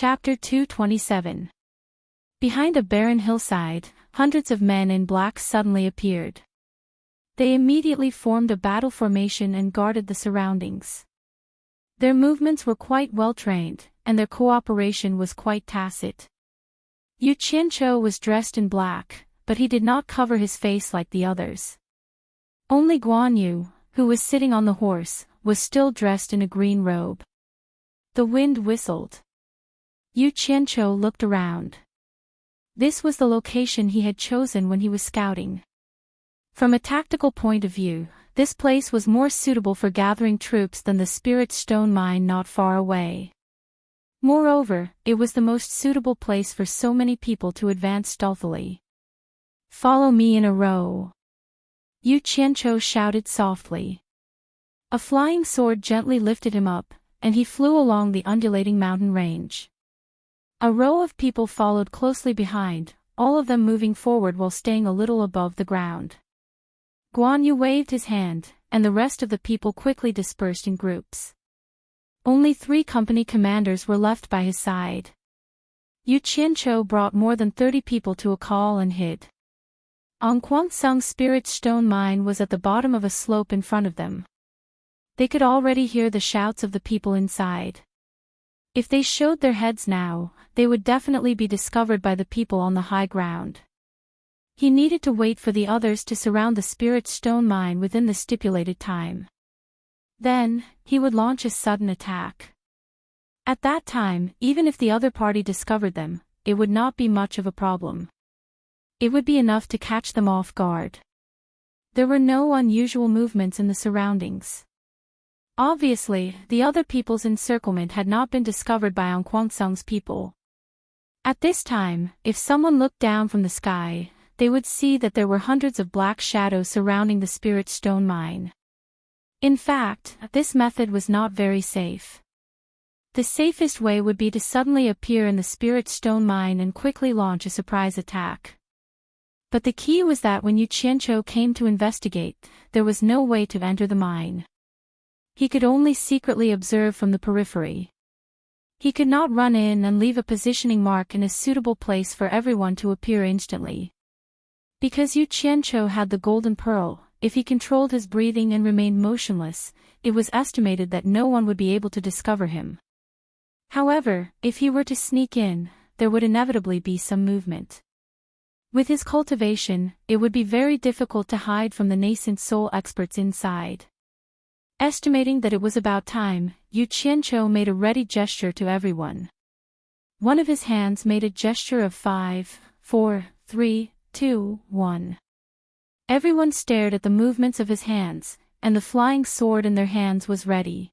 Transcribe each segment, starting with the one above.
Chapter 227. Behind a barren hillside, hundreds of men in black suddenly appeared. They immediately formed a battle formation and guarded the surroundings. Their movements were quite well trained, and their cooperation was quite tacit. Yu Qianqiu was dressed in black, but he did not cover his face like the others. Only Guan Yu, who was sitting on the horse, was still dressed in a green robe. The wind whistled. Yu Qianqiu looked around. This was the location he had chosen when he was scouting. From a tactical point of view, this place was more suitable for gathering troops than the Spirit Stone mine not far away. Moreover, it was the most suitable place for so many people to advance stealthily. "Follow me in a row," Yu Qianqiu shouted softly. A flying sword gently lifted him up, and he flew along the undulating mountain range. A row of people followed closely behind, all of them moving forward while staying a little above the ground. Guan Yu waved his hand, and the rest of the people quickly dispersed in groups. Only 3 company commanders were left by his side. Yu Qianqiu brought more than 30 people to a call and hid. Anquangsung's Spirit Stone mine was at the bottom of a slope in front of them. They could already hear the shouts of the people inside. If they showed their heads now, they would definitely be discovered by the people on the high ground. He needed to wait for the others to surround the Spirit Stone mine within the stipulated time. Then, he would launch a sudden attack. At that time, even if the other party discovered them, it would not be much of a problem. It would be enough to catch them off guard. There were no unusual movements in the surroundings. Obviously, the other people's encirclement had not been discovered by Anquangsung's people. At this time, if someone looked down from the sky, they would see that there were hundreds of black shadows surrounding the Spirit Stone mine. In fact, this method was not very safe. The safest way would be to suddenly appear in the Spirit Stone mine and quickly launch a surprise attack. But the key was that when Yu Qianqiu came to investigate, there was no way to enter the mine. He could only secretly observe from the periphery. He could not run in and leave a positioning mark in a suitable place for everyone to appear instantly. Because Yu Qianqiu had the golden pearl, if he controlled his breathing and remained motionless, it was estimated that no one would be able to discover him. However, if he were to sneak in, there would inevitably be some movement. With his cultivation, it would be very difficult to hide from the nascent soul experts inside. Estimating that it was about time, Yu Qianqiu made a ready gesture to everyone. One of his hands made a gesture of 5, 4, 3, 2, 1. Everyone stared at the movements of his hands, and the flying sword in their hands was ready.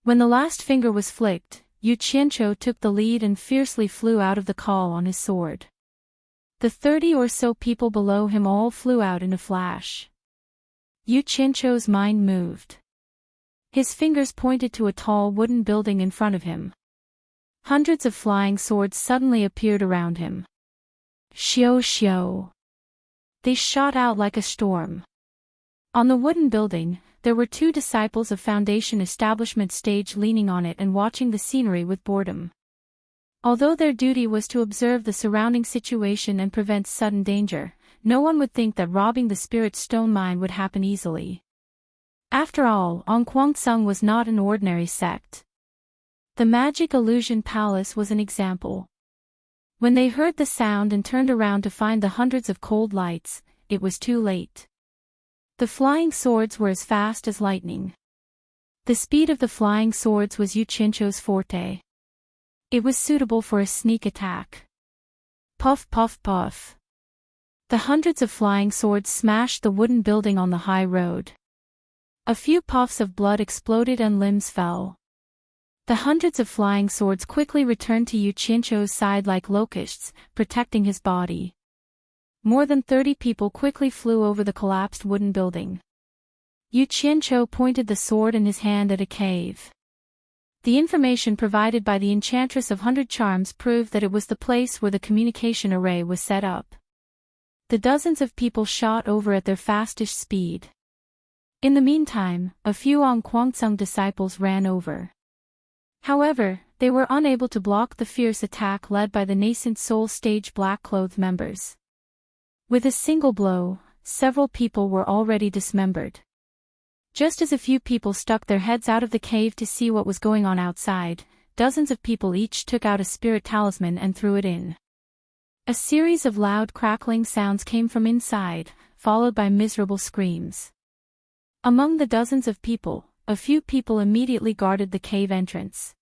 When the last finger was flicked, Yu Qianqiu took the lead and fiercely flew out of the call on his sword. The 30 or so people below him all flew out in a flash. Yu Qianqiu's mind moved. His fingers pointed to a tall wooden building in front of him. Hundreds of flying swords suddenly appeared around him. Xiu xiu. They shot out like a storm. On the wooden building, there were 2 disciples of Foundation Establishment stage leaning on it and watching the scenery with boredom. Although their duty was to observe the surrounding situation and prevent sudden danger, no one would think that robbing the Spirit Stone mine would happen easily. After all, Anquangsung was not an ordinary sect. The Magic Illusion Palace was an example. When they heard the sound and turned around to find the hundreds of cold lights, it was too late. The flying swords were as fast as lightning. The speed of the flying swords was Yu Qianqiu's forte. It was suitable for a sneak attack. Puff puff puff. The hundreds of flying swords smashed the wooden building on the high road. A few puffs of blood exploded and limbs fell. The hundreds of flying swords quickly returned to Yu Qianqiu's side like locusts, protecting his body. More than 30 people quickly flew over the collapsed wooden building. Yu Qianqiu pointed the sword in his hand at a cave. The information provided by the Enchantress of 100 Charms proved that it was the place where the communication array was set up. The dozens of people shot over at their fastest speed. In the meantime, a few Anquangsung disciples ran over. However, they were unable to block the fierce attack led by the nascent Soul Stage black-clothed members. With a single blow, several people were already dismembered. Just as a few people stuck their heads out of the cave to see what was going on outside, dozens of people each took out a spirit talisman and threw it in. A series of loud crackling sounds came from inside, followed by miserable screams. Among the dozens of people, a few people immediately guarded the cave entrance.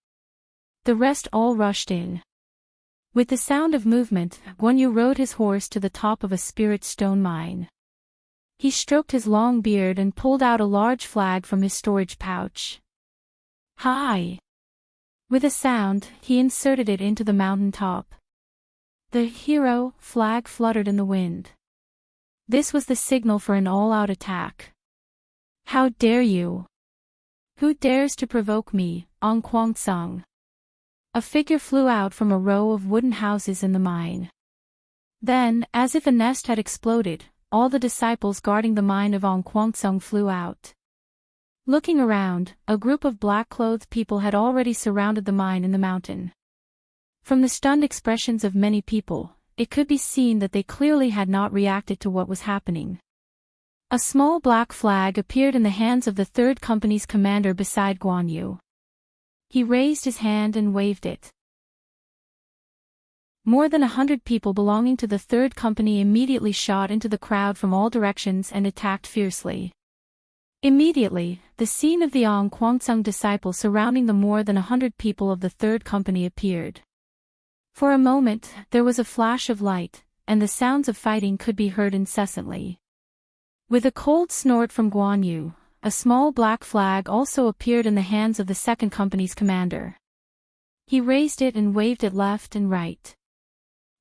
The rest all rushed in. With the sound of movement, Guan Yu rode his horse to the top of a spirit stone mine. He stroked his long beard and pulled out a large flag from his storage pouch. Hi! With a sound, he inserted it into the mountain top. The hero flag fluttered in the wind. This was the signal for an all-out attack. How dare you? Who dares to provoke me, Ong Kwang Sung? A figure flew out from a row of wooden houses in the mine. Then, as if a nest had exploded, all the disciples guarding the mine of Ong Kwang Sung flew out. Looking around, a group of black-clothed people had already surrounded the mine in the mountain. From the stunned expressions of many people, it could be seen that they clearly had not reacted to what was happening. A small black flag appeared in the hands of the third company's commander beside Guan Yu. He raised his hand and waved it. More than 100 people belonging to the third company immediately shot into the crowd from all directions and attacked fiercely. Immediately, the scene of the Ong Kwang Sung disciples surrounding the more than 100 people of the third company appeared. For a moment, there was a flash of light, and the sounds of fighting could be heard incessantly. With a cold snort from Guan Yu, a small black flag also appeared in the hands of the second company's commander. He raised it and waved it left and right.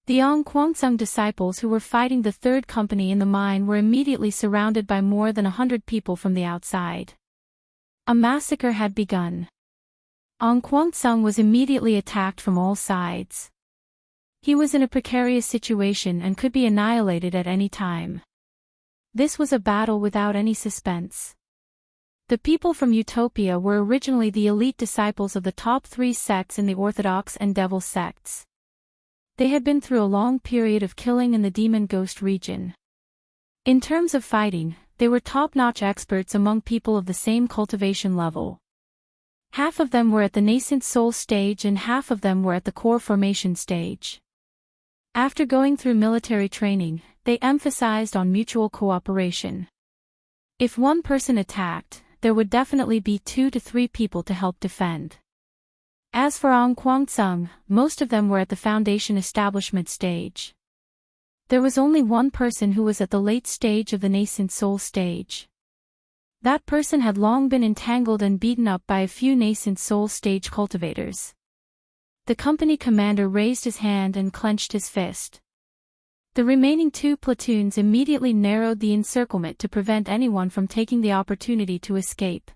The Ong Kwang Sung disciples who were fighting the third company in the mine were immediately surrounded by more than 100 people from the outside. A massacre had begun. Ong Kwang Sung was immediately attacked from all sides. He was in a precarious situation and could be annihilated at any time. This was a battle without any suspense. The people from Utopia were originally the elite disciples of the top 3 sects in the Orthodox and Devil sects. They had been through a long period of killing in the Demon Ghost region. In terms of fighting, they were top-notch experts among people of the same cultivation level. Half of them were at the nascent soul stage and half of them were at the core formation stage. After going through military training, they emphasized on mutual cooperation. If one person attacked, there would definitely be 2 to 3 people to help defend. As for Ong Kwang Sung, most of them were at the foundation establishment stage. There was only one person who was at the late stage of the nascent soul stage. That person had long been entangled and beaten up by a few nascent soul stage cultivators. The company commander raised his hand and clenched his fist. The remaining 2 platoons immediately narrowed the encirclement to prevent anyone from taking the opportunity to escape.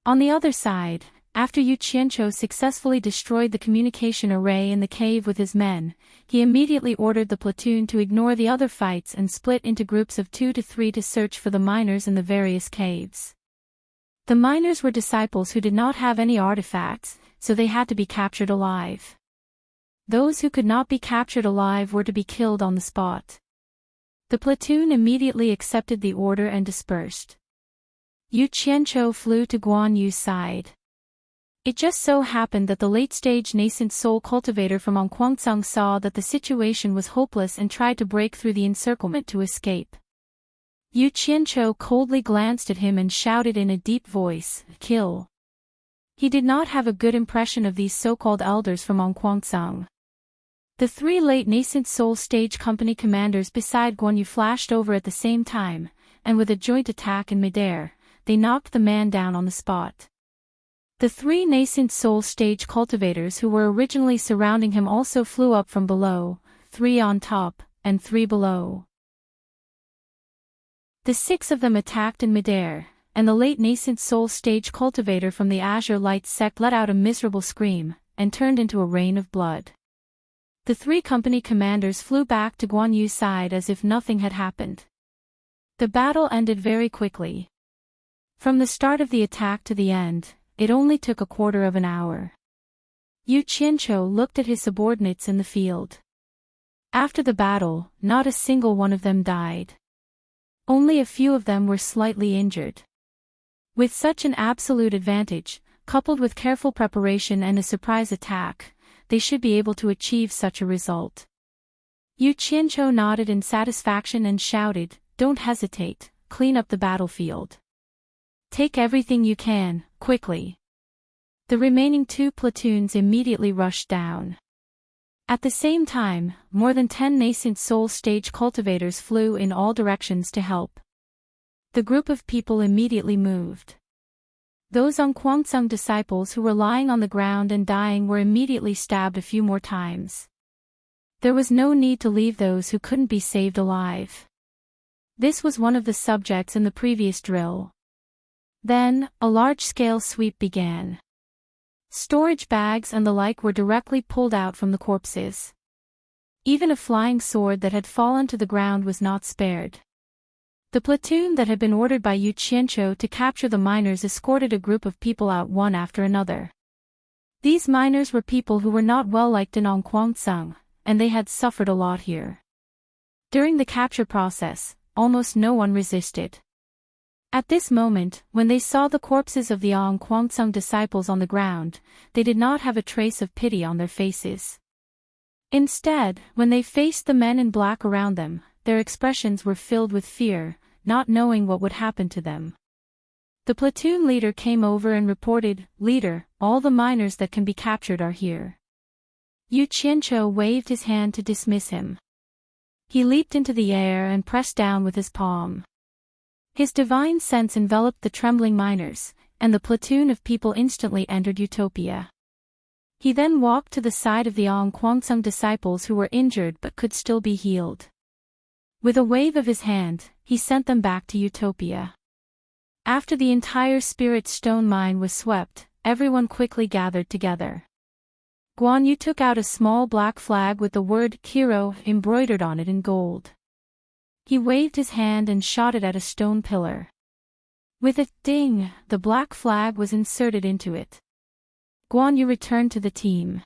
On the other side, after Yu Qianqiu successfully destroyed the communication array in the cave with his men, he immediately ordered the platoon to ignore the other fights and split into groups of 2 to 3 to search for the miners in the various caves. The miners were disciples who did not have any artifacts, so they had to be captured alive. Those who could not be captured alive were to be killed on the spot. The platoon immediately accepted the order and dispersed. Yu Qianqiu flew to Guan Yu's side. It just so happened that the late-stage nascent soul cultivator from Ong Kwang Sung saw that the situation was hopeless and tried to break through the encirclement to escape. Yu Qianqiu coldly glanced at him and shouted in a deep voice, "Kill." He did not have a good impression of these so-called elders from Ong Kwang Sung. The 3 late nascent soul stage company commanders beside Guan Yu flashed over at the same time, and with a joint attack in midair, they knocked the man down on the spot. The 3 nascent soul stage cultivators who were originally surrounding him also flew up from below, 3 on top, and 3 below. The 6 of them attacked in midair, and the late nascent soul stage cultivator from the Azure Light sect let out a miserable scream, and turned into a rain of blood. The 3 company commanders flew back to Guan Yu's side as if nothing had happened. The battle ended very quickly. From the start of the attack to the end, it only took a quarter of an hour. Yu Qianqiu looked at his subordinates in the field. After the battle, not a single one of them died. Only a few of them were slightly injured. With such an absolute advantage, coupled with careful preparation and a surprise attack, they should be able to achieve such a result. Yu Qianqiu nodded in satisfaction and shouted, "Don't hesitate, clean up the battlefield. Take everything you can, quickly." The remaining 2 platoons immediately rushed down. At the same time, more than 10 nascent soul stage cultivators flew in all directions to help. The group of people immediately moved. Those Onquangsong disciples who were lying on the ground and dying were immediately stabbed a few more times. There was no need to leave those who couldn't be saved alive. This was one of the subjects in the previous drill. Then, a large-scale sweep began. Storage bags and the like were directly pulled out from the corpses. Even a flying sword that had fallen to the ground was not spared. The platoon that had been ordered by Yu Qianqiu to capture the miners escorted a group of people out one after another. These miners were people who were not well liked in Onquangsong, and they had suffered a lot here. During the capture process, almost no one resisted. At this moment, when they saw the corpses of the Onquangsong disciples on the ground, they did not have a trace of pity on their faces. Instead, when they faced the men in black around them, their expressions were filled with fear, not knowing what would happen to them. The platoon leader came over and reported, "Leader, all the miners that can be captured are here." Yu Qianqiu waved his hand to dismiss him. He leaped into the air and pressed down with his palm. His divine sense enveloped the trembling miners, and the platoon of people instantly entered Utopia. He then walked to the side of the Onquangsong disciples who were injured but could still be healed. With a wave of his hand, he sent them back to Utopia. After the entire spirit stone mine was swept, everyone quickly gathered together. Guan Yu took out a small black flag with the word Kiro embroidered on it in gold. He waved his hand and shot it at a stone pillar. With a ding, the black flag was inserted into it. Guan Yu returned to the team.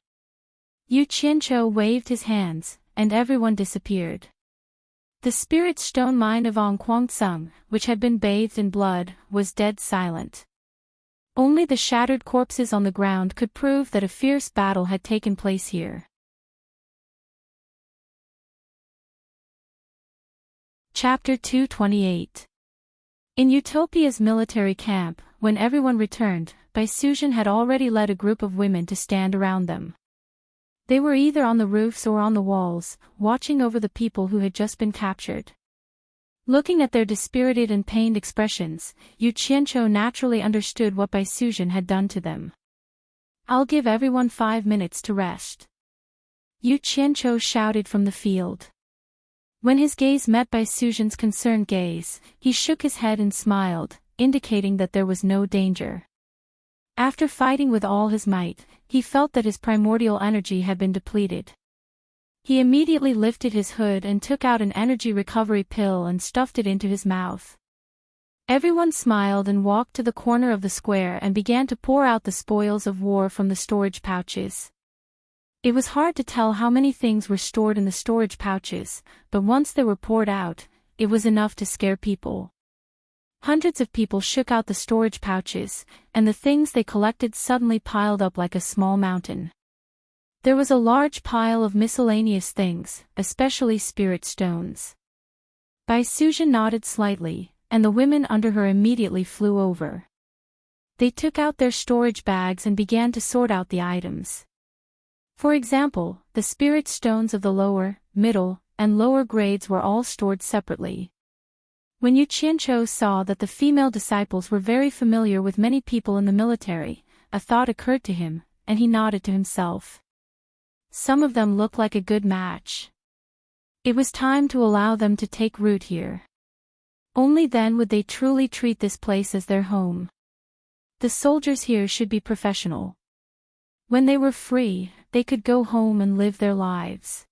Yu Qianqiu waved his hands, and everyone disappeared. The spirit stone mine of Onquangsong, which had been bathed in blood, was dead silent. Only the shattered corpses on the ground could prove that a fierce battle had taken place here. Chapter 228. In Utopia's military camp, when everyone returned, Bai Suzhen had already led a group of women to stand around them. They were either on the roofs or on the walls, watching over the people who had just been captured. Looking at their dispirited and pained expressions, Yu Qianqiu naturally understood what Bai Suzhen had done to them. "I'll give everyone 5 minutes to rest," Yu Qianqiu shouted from the field. When his gaze met Bai Suzhen's concerned gaze, he shook his head and smiled, indicating that there was no danger. After fighting with all his might, he felt that his primordial energy had been depleted. He immediately lifted his hood and took out an energy recovery pill and stuffed it into his mouth. Everyone smiled and walked to the corner of the square and began to pour out the spoils of war from the storage pouches. It was hard to tell how many things were stored in the storage pouches, but once they were poured out, it was enough to scare people. Hundreds of people shook out the storage pouches, and the things they collected suddenly piled up like a small mountain. There was a large pile of miscellaneous things, especially spirit stones. Bai Suzhen nodded slightly, and the women under her immediately flew over. They took out their storage bags and began to sort out the items. For example, the spirit stones of the lower, middle, and lower grades were all stored separately. When Yu Qianqiu saw that the female disciples were very familiar with many people in the military, a thought occurred to him, and he nodded to himself. Some of them look like a good match. It was time to allow them to take root here. Only then would they truly treat this place as their home. The soldiers here should be professional. When they were free, they could go home and live their lives.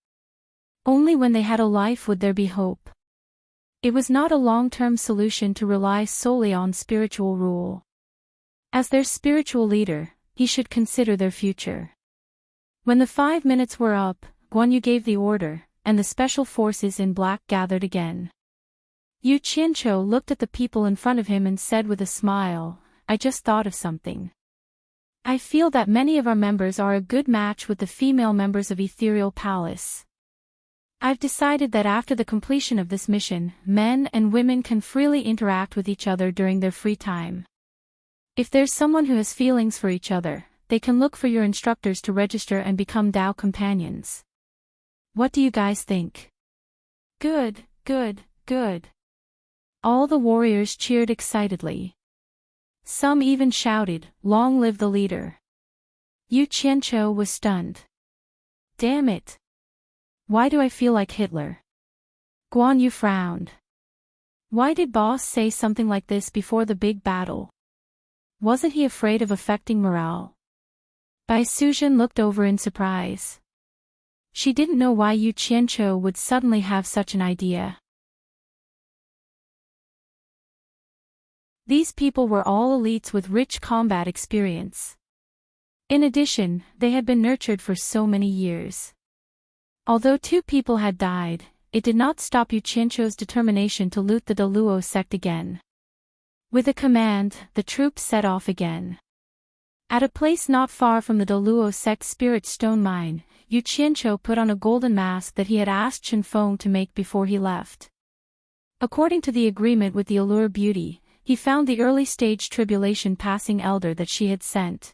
Only when they had a life would there be hope. It was not a long-term solution to rely solely on spiritual rule. As their spiritual leader, he should consider their future. When the 5 minutes were up, Guan Yu gave the order, and the special forces in black gathered again. Yu Qianqiu looked at the people in front of him and said with a smile, "I just thought of something. I feel that many of our members are a good match with the female members of Ethereal Palace. I've decided that after the completion of this mission, men and women can freely interact with each other during their free time. If there's someone who has feelings for each other, they can look for your instructors to register and become Dao companions. What do you guys think?" "Good, good, good." All the warriors cheered excitedly. Some even shouted, "Long live the leader." Yu Qianqiu was stunned. "Damn it. Why do I feel like Hitler?" Guan Yu frowned. Why did boss say something like this before the big battle? Wasn't he afraid of affecting morale? Bai Suzhen looked over in surprise. She didn't know why Yu Qianqiu would suddenly have such an idea. These people were all elites with rich combat experience. In addition, they had been nurtured for so many years. Although 2 people had died, it did not stop Yu Qianqiu's determination to loot the Daluo sect again. With a command, the troops set off again. At a place not far from the Daluo sect spirit stone mine, Yu Qianqiu put on a golden mask that he had asked Chen Feng to make before he left. According to the agreement with the Allure Beauty, he found the early-stage tribulation passing elder that she had sent.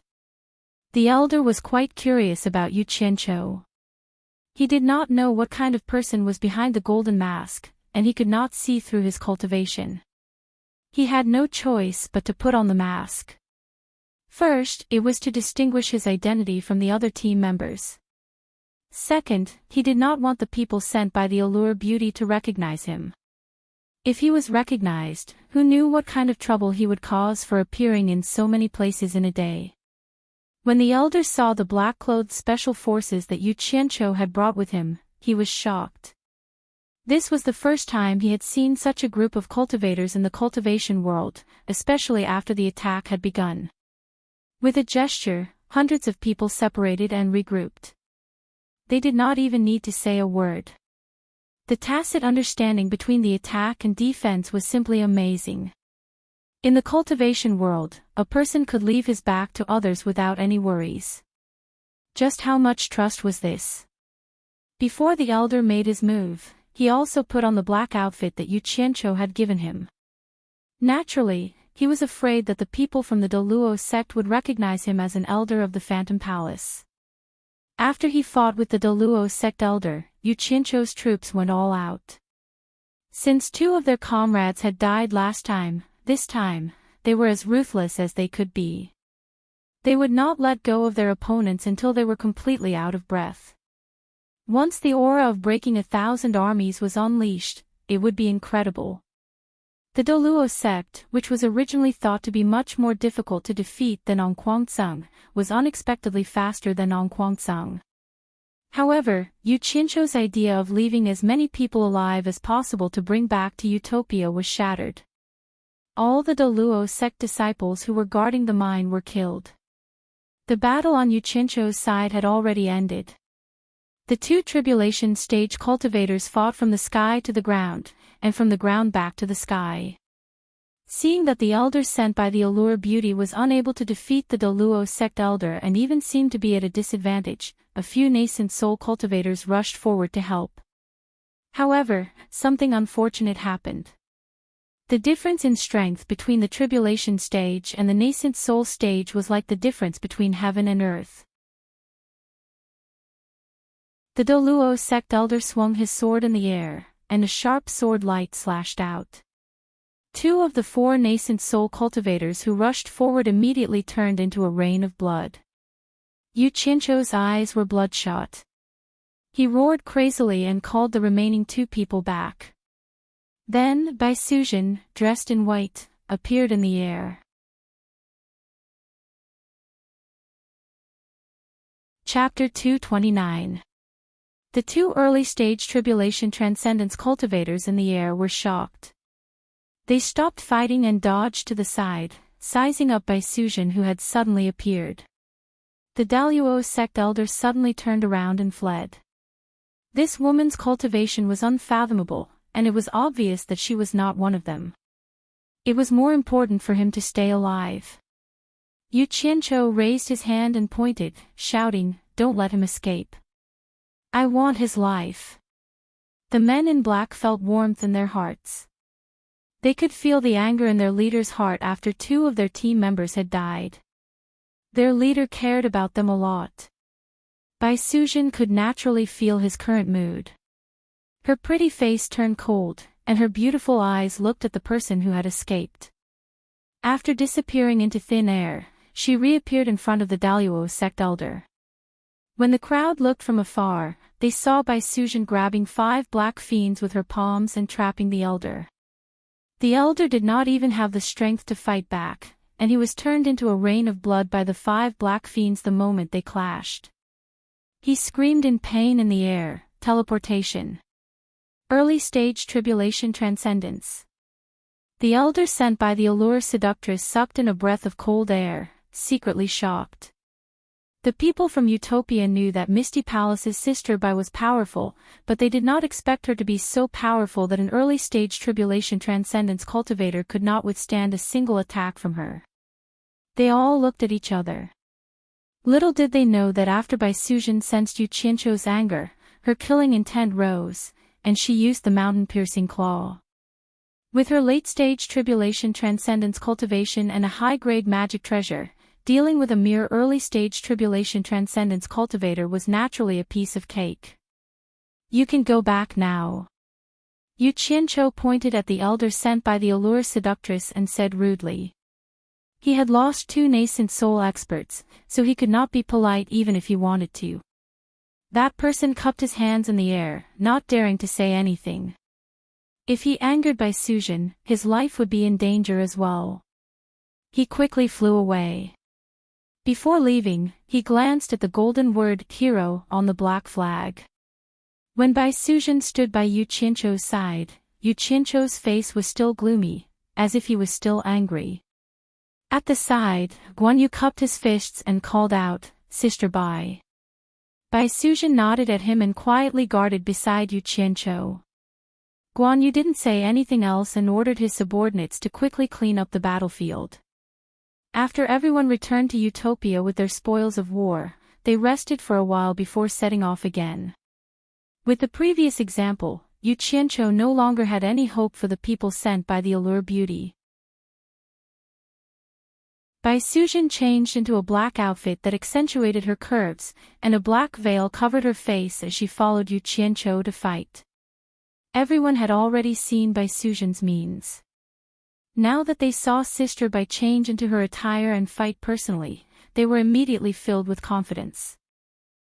The elder was quite curious about Yu Qianqiu. He did not know what kind of person was behind the golden mask, and he could not see through his cultivation. He had no choice but to put on the mask. First, it was to distinguish his identity from the other team members. Second, he did not want the people sent by the Allure Beauty to recognize him. If he was recognized, who knew what kind of trouble he would cause for appearing in so many places in a day? When the elder saw the black-clothed special forces that Yu Qianqiu had brought with him, he was shocked. This was the first time he had seen such a group of cultivators in the cultivation world, especially after the attack had begun. With a gesture, hundreds of people separated and regrouped. They did not even need to say a word. The tacit understanding between the attack and defense was simply amazing. In the cultivation world, a person could leave his back to others without any worries. Just how much trust was this? Before the elder made his move, he also put on the black outfit that Yu Qianqiu had given him. Naturally, he was afraid that the people from the Daluo sect would recognize him as an elder of the Phantom Palace. After he fought with the Daluo sect elder, Yu Qianqiu's troops went all out. Since 2 of their comrades had died last time, this time, they were as ruthless as they could be. They would not let go of their opponents until they were completely out of breath. Once the aura of breaking 1,000 armies was unleashed, it would be incredible. The Daluo sect, which was originally thought to be much more difficult to defeat than Onquangsong, was unexpectedly faster than Onquangsong. However, Yu Qianqiu's idea of leaving as many people alive as possible to bring back to Utopia was shattered. All the Daluo sect disciples who were guarding the mine were killed. The battle on Yu Qianqiu's side had already ended. The 2 tribulation stage cultivators fought from the sky to the ground, and from the ground back to the sky. Seeing that the elder sent by the Allure Beauty was unable to defeat the Daluo sect elder and even seemed to be at a disadvantage, a few nascent soul cultivators rushed forward to help. However, something unfortunate happened. The difference in strength between the tribulation stage and the nascent soul stage was like the difference between heaven and earth. The Daluo sect elder swung his sword in the air, and a sharp sword light slashed out. 2 of the 4 nascent soul cultivators who rushed forward immediately turned into a rain of blood. Yu Qianqiu's eyes were bloodshot. He roared crazily and called the remaining 2 people back. Then, Bai Suzhen, dressed in white, appeared in the air. Chapter 229. The 2 early-stage tribulation transcendence cultivators in the air were shocked. They stopped fighting and dodged to the side, sizing up Bai Suzhen who had suddenly appeared. The Daluo sect elder suddenly turned around and fled. This woman's cultivation was unfathomable, and it was obvious that she was not one of them. It was more important for him to stay alive. Yu Qianqiu raised his hand and pointed, shouting, "Don't let him escape. I want his life." The men in black felt warmth in their hearts. They could feel the anger in their leader's heart after 2 of their team members had died. Their leader cared about them a lot. Bai Sujin could naturally feel his current mood. Her pretty face turned cold, and her beautiful eyes looked at the person who had escaped. After disappearing into thin air, she reappeared in front of the Daluo sect elder. When the crowd looked from afar, they saw Bai Sujin grabbing 5 black fiends with her palms and trapping the elder. The elder did not even have the strength to fight back, and he was turned into a rain of blood by the 5 black fiends the moment they clashed. He screamed in pain in the air, teleportation. Early stage tribulation transcendence. The elder sent by the allure seductress sucked in a breath of cold air, secretly shocked. The people from Utopia knew that Misty Palace's sister Bai was powerful, but they did not expect her to be so powerful that an early stage tribulation transcendence cultivator could not withstand a single attack from her. They all looked at each other. Little did they know that after Bai Sujin sensed Yu Qianqiu's anger, her killing intent rose, and she used the mountain-piercing claw. With her late-stage tribulation transcendence cultivation and a high-grade magic treasure, dealing with a mere early-stage tribulation transcendence cultivator was naturally a piece of cake. "You can go back now." Yu Qianqiu pointed at the elder sent by the allure seductress and said rudely. He had lost 2 nascent soul experts, so he could not be polite even if he wanted to. That person cupped his hands in the air, not daring to say anything. If he angered Bai Sujin, his life would be in danger as well. He quickly flew away. Before leaving, he glanced at the golden word "hero" on the black flag. When Bai Sujin stood by Yu Qianqiu's side, Yu Qianqiu's face was still gloomy, as if he was still angry. At the side, Guan Yu cupped his fists and called out, "Sister Bai." Bai Sujin nodded at him and quietly guarded beside Yu Qianqiu. Guan Yu didn't say anything else and ordered his subordinates to quickly clean up the battlefield. After everyone returned to Utopia with their spoils of war, they rested for a while before setting off again. With the previous example, Yu Qianqiu no longer had any hope for the people sent by the allure beauty. Bai Sujin changed into a black outfit that accentuated her curves, and a black veil covered her face as she followed Yu Qianqiu to fight. Everyone had already seen Bai Sujin's means. Now that they saw Sister Bai change into her attire and fight personally, they were immediately filled with confidence.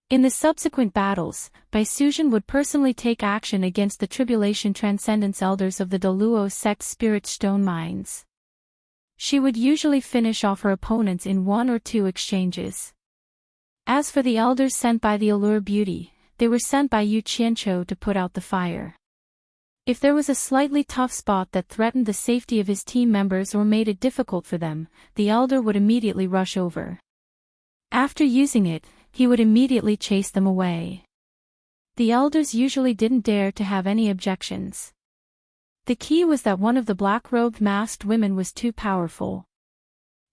In the subsequent battles, Bai Sujin would personally take action against the Tribulation Transcendence Elders of the Daluo sect Spirit Stone Mines. She would usually finish off her opponents in 1 or 2 exchanges. As for the elders sent by the allure beauty, they were sent by Yu Qianqiu to put out the fire. If there was a slightly tough spot that threatened the safety of his team members or made it difficult for them, the elder would immediately rush over. After using it, he would immediately chase them away. The elders usually didn't dare to have any objections. The key was that one of the black-robed masked women was too powerful.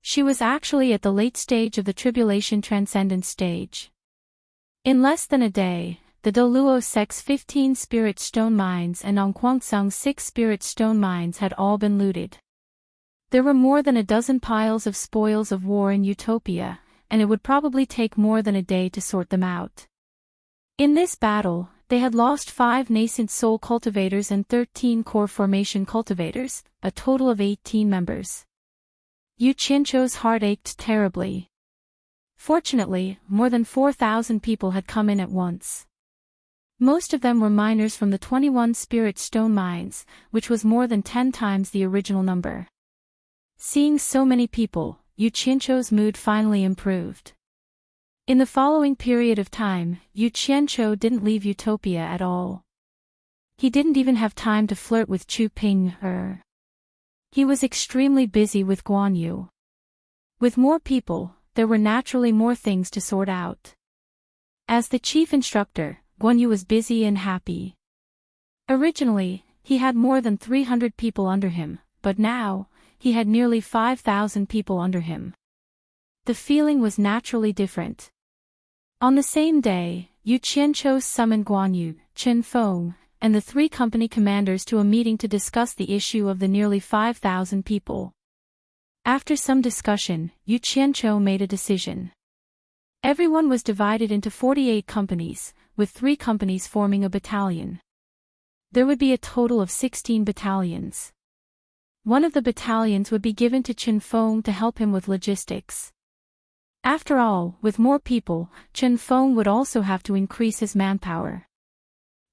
She was actually at the late stage of the Tribulation Transcendence stage. In less than a day, the Daluo sect's 15 Spirit Stone Mines and Onquangsung's 6 Spirit Stone Mines had all been looted. There were more than a dozen piles of spoils of war in Utopia, and it would probably take more than a day to sort them out. In this battle, they had lost 5 nascent soul cultivators and 13 core formation cultivators, a total of 18 members. Yu Qianqiu's heart ached terribly. Fortunately, more than 4,000 people had come in at once. Most of them were miners from the 21 Spirit Stone Mines, which was more than 10 times the original number. Seeing so many people, Yu Qianqiu's mood finally improved. In the following period of time, Yu Qianqiu didn't leave Utopia at all. He didn't even have time to flirt with Chu Ping-er. He was extremely busy with Guan Yu. With more people, there were naturally more things to sort out. As the chief instructor, Guan Yu was busy and happy. Originally, he had more than 300 people under him, but now, he had nearly 5,000 people under him. The feeling was naturally different. On the same day, Yu Qianqiu summoned Guan Yu, Chen Feng, and the three company commanders to a meeting to discuss the issue of the nearly 5,000 people. After some discussion, Yu Qianqiu made a decision. Everyone was divided into 48 companies, with 3 companies forming a battalion. There would be a total of 16 battalions. One of the battalions would be given to Chen Feng to help him with logistics. After all, with more people, Chen Feng would also have to increase his manpower.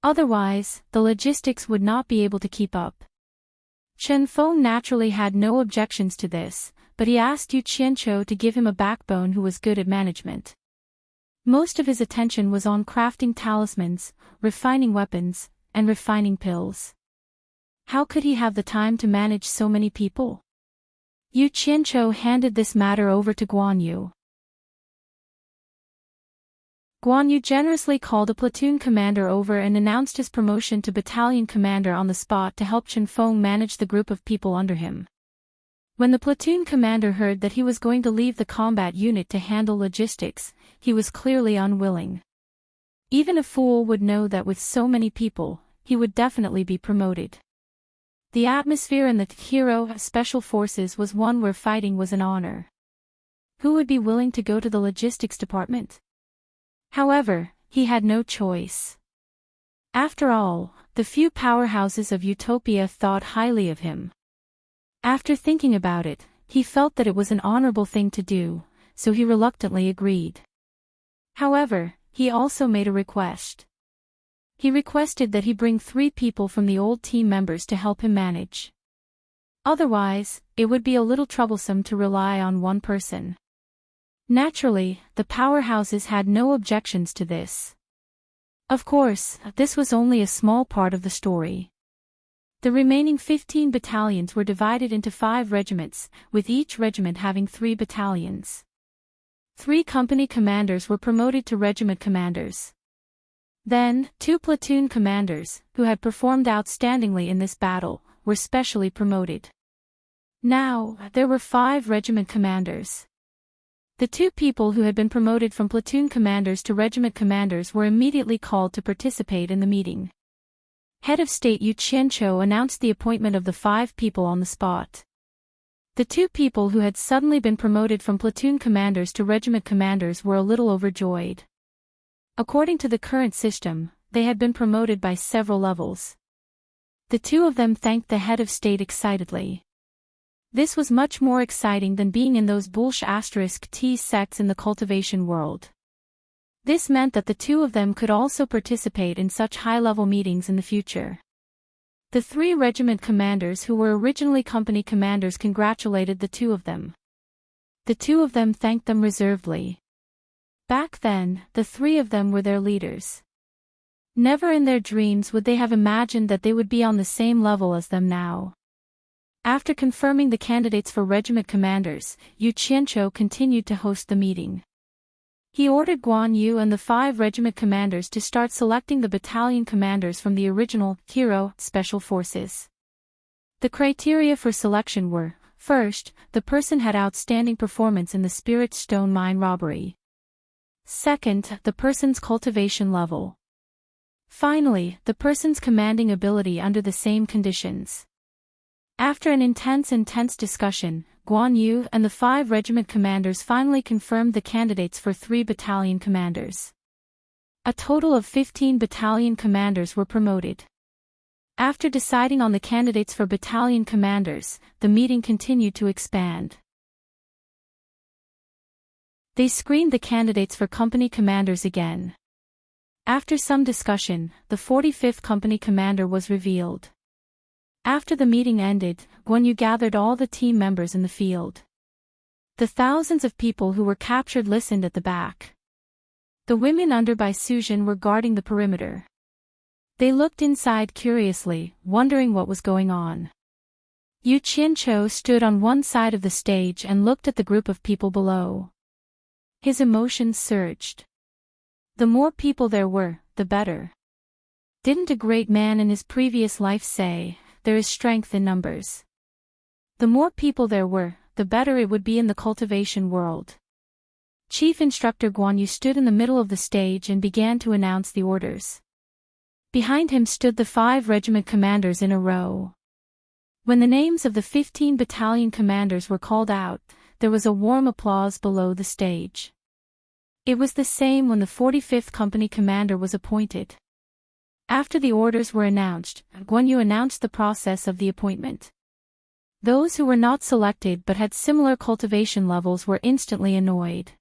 Otherwise, the logistics would not be able to keep up. Chen Feng naturally had no objections to this, but he asked Yu Qianqiu to give him a backbone who was good at management. Most of his attention was on crafting talismans, refining weapons, and refining pills. How could he have the time to manage so many people? Yu Qianqiu handed this matter over to Guan Yu. Guan Yu generously called a platoon commander over and announced his promotion to battalion commander on the spot to help Chen Feng manage the group of people under him. When the platoon commander heard that he was going to leave the combat unit to handle logistics, he was clearly unwilling. Even a fool would know that with so many people, he would definitely be promoted. The atmosphere in the Hero Special Forces was one where fighting was an honor. Who would be willing to go to the logistics department? However, he had no choice. After all, the few powerhouses of Utopia thought highly of him. After thinking about it, he felt that it was an honorable thing to do, so he reluctantly agreed. However, he also made a request. He requested that he bring 3 people from the old team members to help him manage. Otherwise, it would be a little troublesome to rely on one person. Naturally, the powerhouses had no objections to this. Of course, this was only a small part of the story. The remaining 15 battalions were divided into 5 regiments, with each regiment having 3 battalions. 3 company commanders were promoted to regiment commanders. Then, 2 platoon commanders, who had performed outstandingly in this battle, were specially promoted. Now, there were 5 regiment commanders. The 2 people who had been promoted from platoon commanders to regiment commanders were immediately called to participate in the meeting. Head of State Yu Qianqiu announced the appointment of the 5 people on the spot. The 2 people who had suddenly been promoted from platoon commanders to regiment commanders were a little overjoyed. According to the current system, they had been promoted by several levels. The 2 of them thanked the head of state excitedly. This was much more exciting than being in those *T sects in the cultivation world. This meant that the 2 of them could also participate in such high-level meetings in the future. The 3 regiment commanders who were originally company commanders congratulated the 2 of them. The 2 of them thanked them reservedly. Back then, the 3 of them were their leaders. Never in their dreams would they have imagined that they would be on the same level as them now. After confirming the candidates for regiment commanders, Yu Qianqiu continued to host the meeting. He ordered Guan Yu and the 5 regiment commanders to start selecting the battalion commanders from the original Hero Special Forces. The criteria for selection were, first, the person had outstanding performance in the Spirit Stone mine robbery. Second, the person's cultivation level. Finally, the person's commanding ability under the same conditions. After an intense discussion, Guan Yu and the 5 regiment commanders finally confirmed the candidates for 3 battalion commanders. A total of 15 battalion commanders were promoted. After deciding on the candidates for battalion commanders, the meeting continued to expand. They screened the candidates for company commanders again. After some discussion, the 45th company commander was revealed. After the meeting ended, Guan Yu gathered all the team members in the field. The thousands of people who were captured listened at the back. The women under by Suzhen were guarding the perimeter. They looked inside curiously, wondering what was going on. Yu Qianqiu stood on one side of the stage and looked at the group of people below. His emotions surged. The more people there were, the better. Didn't a great man in his previous life say, "There is strength in numbers"? The more people there were, the better it would be in the cultivation world. Chief Instructor Guan Yu stood in the middle of the stage and began to announce the orders. Behind him stood the 5 regiment commanders in a row. When the names of the 15 battalion commanders were called out, there was a warm applause below the stage. It was the same when the 45th Company commander was appointed. After the orders were announced, Guan Yu announced the process of the appointment. Those who were not selected but had similar cultivation levels were instantly annoyed.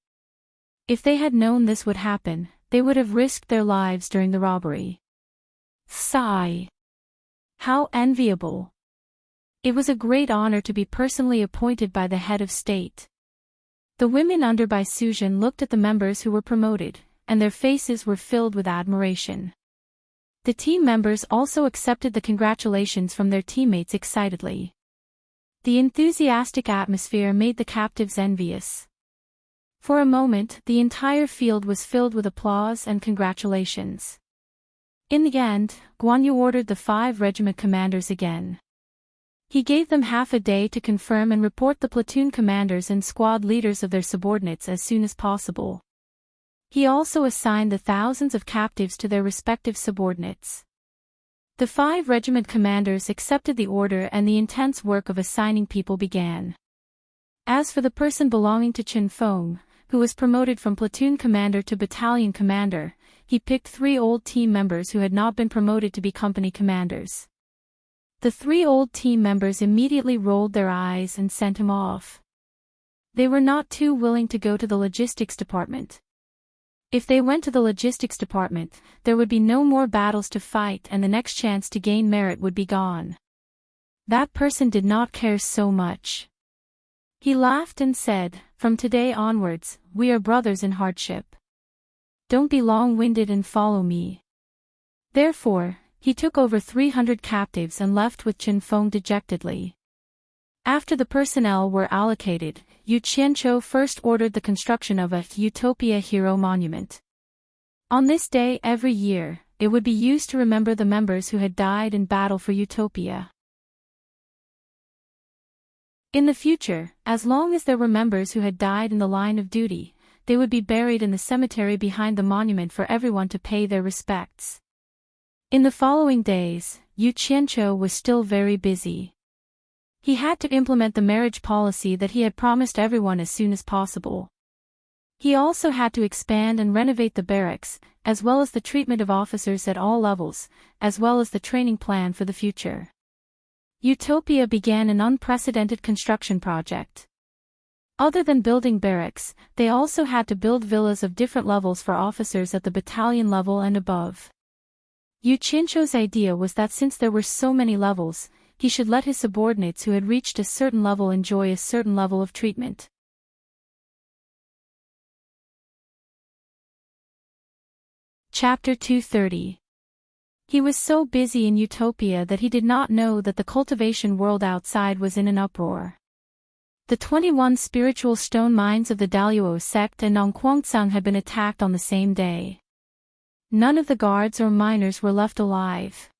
If they had known this would happen, they would have risked their lives during the robbery. Sigh. How enviable. It was a great honor to be personally appointed by the head of state. The women under Bai Suzhen looked at the members who were promoted, and their faces were filled with admiration. The team members also accepted the congratulations from their teammates excitedly. The enthusiastic atmosphere made the captives envious. For a moment, the entire field was filled with applause and congratulations. In the end, Guan Yu ordered the 5 regiment commanders again. He gave them half a day to confirm and report the platoon commanders and squad leaders of their subordinates as soon as possible. He also assigned the thousands of captives to their respective subordinates. The 5 regiment commanders accepted the order and the intense work of assigning people began. As for the person belonging to Chen Feng, who was promoted from platoon commander to battalion commander, he picked 3 old team members who had not been promoted to be company commanders. The 3 old team members immediately rolled their eyes and sent him off. They were not too willing to go to the logistics department. If they went to the logistics department, there would be no more battles to fight and the next chance to gain merit would be gone. That person did not care so much. He laughed and said, "From today onwards, we are brothers in hardship. Don't be long-winded and follow me." Therefore, he took over 300 captives and left with Chen Feng dejectedly. After the personnel were allocated, Yu Qianqiu first ordered the construction of a Utopia Hero Monument. On this day every year, it would be used to remember the members who had died in battle for Utopia. In the future, as long as there were members who had died in the line of duty, they would be buried in the cemetery behind the monument for everyone to pay their respects. In the following days, Yu Qianqiu was still very busy. He had to implement the marriage policy that he had promised everyone as soon as possible. He also had to expand and renovate the barracks, as well as the treatment of officers at all levels, as well as the training plan for the future. Utopia began an unprecedented construction project. Other than building barracks, they also had to build villas of different levels for officers at the battalion level and above. Yu Qianqiu's idea was that since there were so many levels, he should let his subordinates who had reached a certain level enjoy a certain level of treatment. Chapter 230. He was so busy in Utopia that he did not know that the cultivation world outside was in an uproar. The 21 spiritual stone mines of the Daluo sect and Nongguangsang had been attacked on the same day. None of the guards or miners were left alive.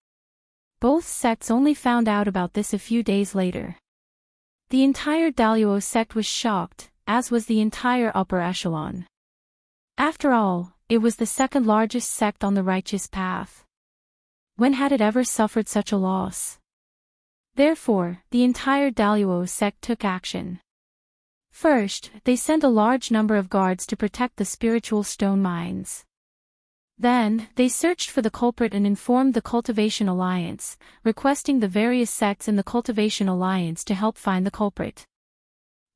Both sects only found out about this a few days later. The entire Daluo sect was shocked, as was the entire upper echelon. After all, it was the second largest sect on the righteous path. When had it ever suffered such a loss? Therefore, the entire Daluo sect took action. First, they sent a large number of guards to protect the spiritual stone mines. Then, they searched for the culprit and informed the Cultivation Alliance, requesting the various sects in the Cultivation Alliance to help find the culprit.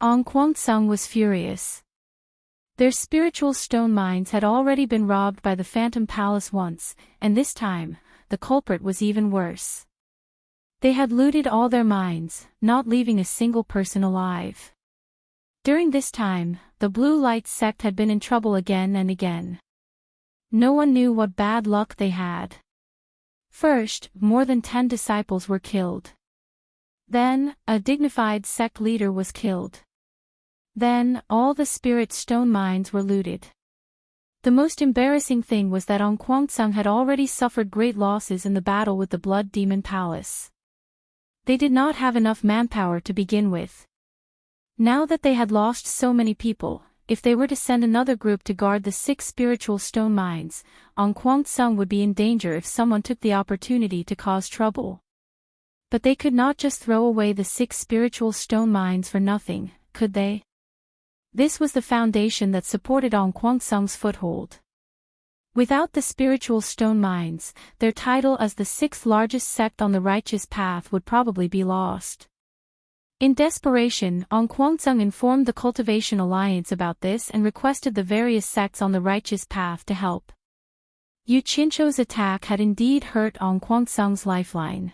Nongguangsang was furious. Their spiritual stone mines had already been robbed by the Phantom Palace once, and this time, the culprit was even worse. They had looted all their mines, not leaving a single person alive. During this time, the Blue Light sect had been in trouble again and again. No one knew what bad luck they had. First, more than 10 disciples were killed. Then, a dignified sect leader was killed. Then, all the spirit stone mines were looted. The most embarrassing thing was that Ong Kwang-sung had already suffered great losses in the battle with the Blood Demon Palace. They did not have enough manpower to begin with. Now that they had lost so many people, if they were to send another group to guard the 6 spiritual stone mines, Ong Kwang-sung would be in danger if someone took the opportunity to cause trouble. But they could not just throw away the 6 spiritual stone mines for nothing, could they? This was the foundation that supported Ong Kwang-sung's foothold. Without the spiritual stone mines, their title as the 6th largest sect on the righteous path would probably be lost. In desperation, Ong Kwang-sung informed the Cultivation Alliance about this and requested the various sects on the righteous path to help. Yu Qiancho's attack had indeed hurt Ong Kwang-sung's lifeline.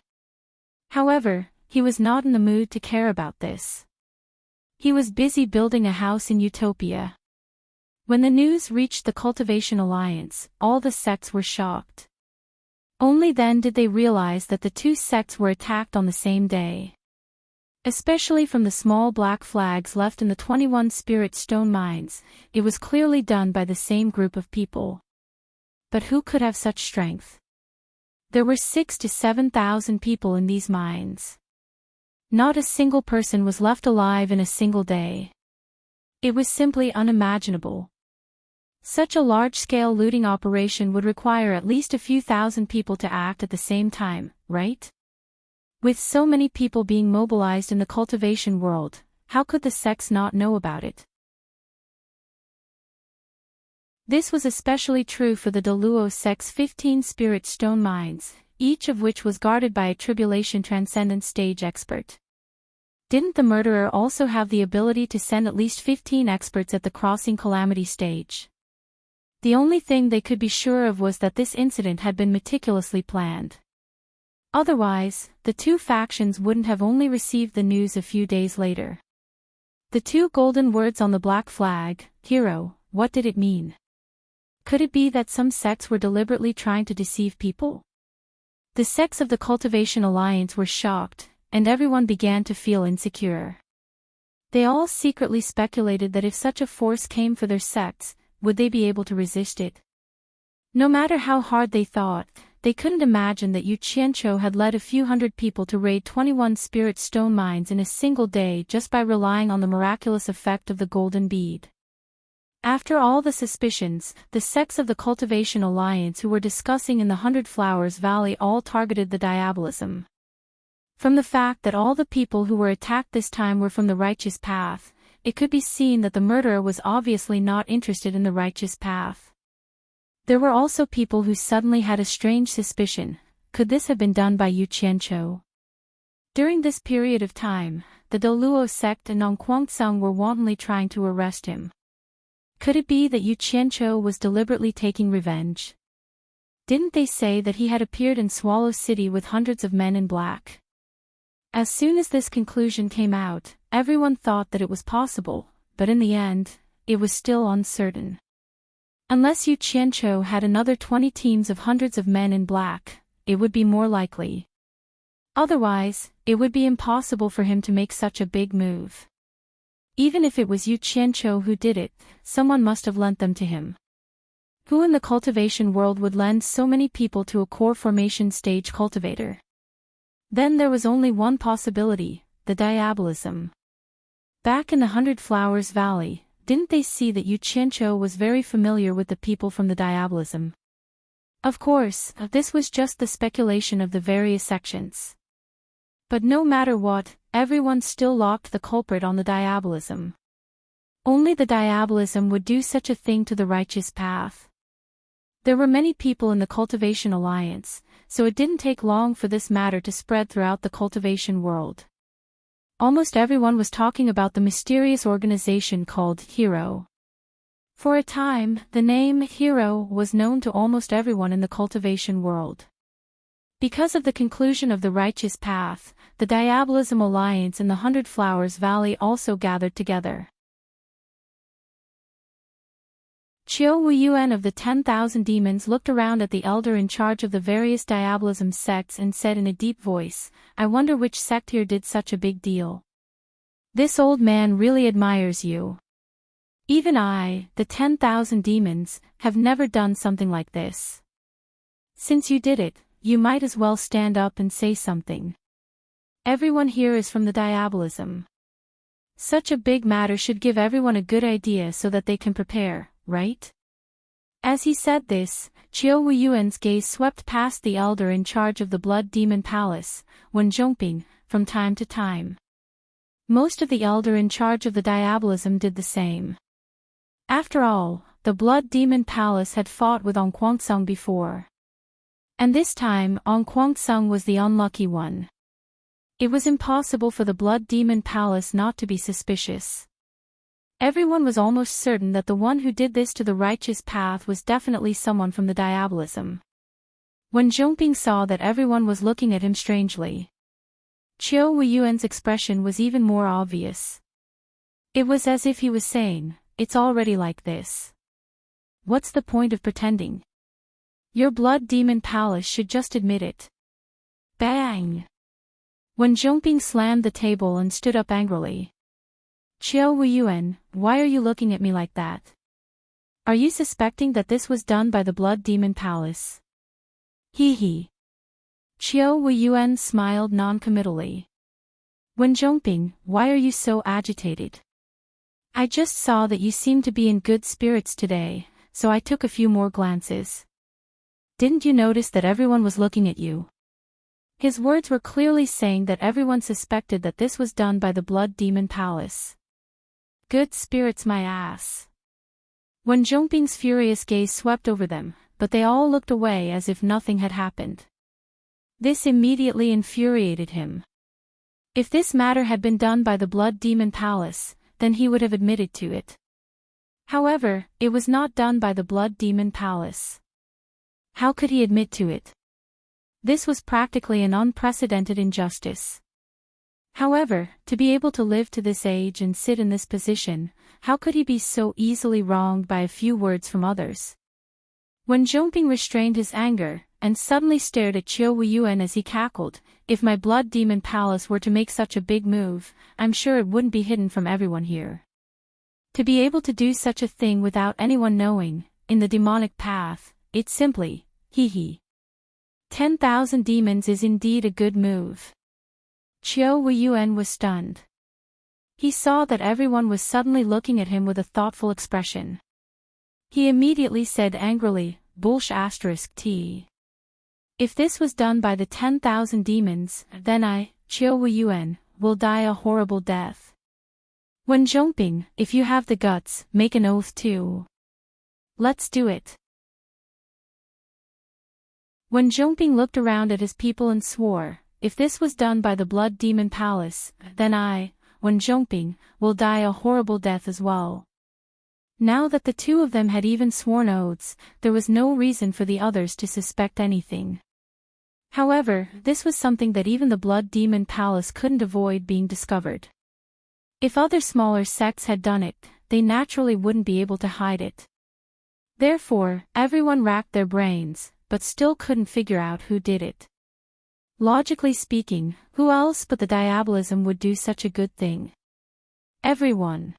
However, he was not in the mood to care about this. He was busy building a house in Utopia. When the news reached the Cultivation Alliance, all the sects were shocked. Only then did they realize that the 2 sects were attacked on the same day. Especially from the small black flags left in the 21 spirit stone mines, it was clearly done by the same group of people. But who could have such strength? There were 6,000 to 7,000 people in these mines. Not a single person was left alive in a single day. It was simply unimaginable. Such a large-scale looting operation would require at least a few thousand people to act at the same time, right? With so many people being mobilized in the cultivation world, how could the sects not know about it? This was especially true for the Daluo sect's 15 spirit stone mines, each of which was guarded by a tribulation transcendent stage expert. Didn't the murderer also have the ability to send at least 15 experts at the crossing calamity stage? The only thing they could be sure of was that this incident had been meticulously planned. Otherwise, the 2 factions wouldn't have only received the news a few days later. The 2 golden words on the black flag, hero, what did it mean? Could it be that some sects were deliberately trying to deceive people? The sects of the Cultivation Alliance were shocked, and everyone began to feel insecure. They all secretly speculated that if such a force came for their sects, would they be able to resist it? No matter how hard they thought, they couldn't imagine that Yu Qiancho had led a few hundred people to raid 21 spirit stone mines in a single day just by relying on the miraculous effect of the golden bead. After all the suspicions, the sects of the Cultivation Alliance who were discussing in the 100 Flowers Valley all targeted the diabolism. From the fact that all the people who were attacked this time were from the righteous path, it could be seen that the murderer was obviously not interested in the righteous path. There were also people who suddenly had a strange suspicion: could this have been done by Yu Qiancho? During this period of time, the Daluo sect and Ong Kwang-sung were wantonly trying to arrest him. Could it be that Yu Qiancho was deliberately taking revenge? Didn't they say that he had appeared in Swallow City with hundreds of men in black? As soon as this conclusion came out, everyone thought that it was possible, but in the end, it was still uncertain. Unless Yu Qiancho had another 20 teams of hundreds of men in black, it would be more likely. Otherwise, it would be impossible for him to make such a big move. Even if it was Yu Qiancho who did it, someone must have lent them to him. Who in the cultivation world would lend so many people to a core formation stage cultivator? Then there was only one possibility: the diabolism. Back in the 100 Flowers Valley, didn't they see that Yu Qiancho was very familiar with the people from the diabolism? Of course, this was just the speculation of the various sections. But no matter what, everyone still locked the culprit on the diabolism. Only the diabolism would do such a thing to the righteous path. There were many people in the Cultivation Alliance, so it didn't take long for this matter to spread throughout the cultivation world. Almost everyone was talking about the mysterious organization called Hero. For a time, the name Hero was known to almost everyone in the cultivation world. Because of the conclusion of the righteous path, the Diabolism Alliance in the 100 Flowers Valley also gathered together. Chiu Wuyuan of the 10,000 Demons looked around at the elder in charge of the various Diabolism sects and said in a deep voice, "I wonder which sect here did such a big deal." This old man really admires you. Even I, the 10,000 demons, have never done something like this. Since you did it, you might as well stand up and say something. Everyone here is from the diabolism. Such a big matter should give everyone a good idea so that they can prepare, right? As he said this, Qiu Weiyuan's gaze swept past the elder in charge of the Blood Demon Palace, Wen Zhongping, from time to time. Most of the elder in charge of the diabolism did the same. After all, the Blood Demon Palace had fought with On Guangsong before. And this time On Guangsong was the unlucky one. It was impossible for the Blood Demon Palace not to be suspicious. Everyone was almost certain that the one who did this to the righteous path was definitely someone from the diabolism. When Zhongping saw that everyone was looking at him strangely, Qiu Weiyuan's expression was even more obvious. It was as if he was saying, "It's already like this. What's the point of pretending? Your Blood Demon Palace should just admit it." Bang! When Zhongping slammed the table and stood up angrily. "Qiu Weiyuan, why are you looking at me like that? Are you suspecting that this was done by the Blood Demon Palace?" Hee hee. Qiu Weiyuan smiled non-committally. "Wen Zhongping, why are you so agitated? I just saw that you seemed to be in good spirits today, so I took a few more glances. Didn't you notice that everyone was looking at you?" His words were clearly saying that everyone suspected that this was done by the Blood Demon Palace. Good spirits my ass. When Zhongping's furious gaze swept over them, but they all looked away as if nothing had happened. This immediately infuriated him. If this matter had been done by the Blood Demon Palace, then he would have admitted to it. However, it was not done by the Blood Demon Palace. How could he admit to it? This was practically an unprecedented injustice. However, to be able to live to this age and sit in this position, how could he be so easily wronged by a few words from others? When Zhongping restrained his anger, and suddenly stared at Qiu Weiyuan as he cackled, "If my Blood Demon Palace were to make such a big move, I'm sure it wouldn't be hidden from everyone here. To be able to do such a thing without anyone knowing, in the demonic path, it's simply, hee hee. 10,000 demons is indeed a good move." Qiu Weiyuan was stunned. He saw that everyone was suddenly looking at him with a thoughtful expression. He immediately said angrily, "Bullsh*t. If this was done by the 10,000 demons, then I, Qiu Weiyuan, will die a horrible death. Wen Zhongping, if you have the guts, make an oath too. Let's do it." When Zhongping looked around at his people and swore, "If this was done by the Blood Demon Palace, then I, Wen Zhongping, will die a horrible death as well." Now that the two of them had even sworn oaths, there was no reason for the others to suspect anything. However, this was something that even the Blood Demon Palace couldn't avoid being discovered. If other smaller sects had done it, they naturally wouldn't be able to hide it. Therefore, everyone racked their brains, but still couldn't figure out who did it. Logically speaking, who else but the diabolism would do such a good thing? Everyone.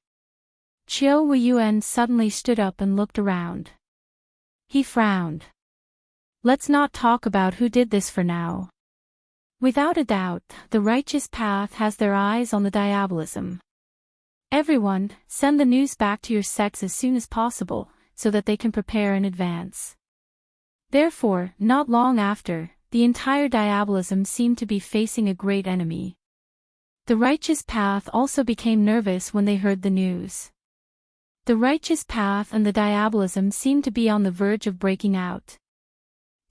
Qiu Weiyuan suddenly stood up and looked around. He frowned. "Let's not talk about who did this for now. Without a doubt, the righteous path has their eyes on the diabolism. Everyone, send the news back to your sects as soon as possible, so that they can prepare in advance." Therefore, not long after, the entire diabolism seemed to be facing a great enemy. The righteous path also became nervous when they heard the news. The righteous path and the diabolism seemed to be on the verge of breaking out.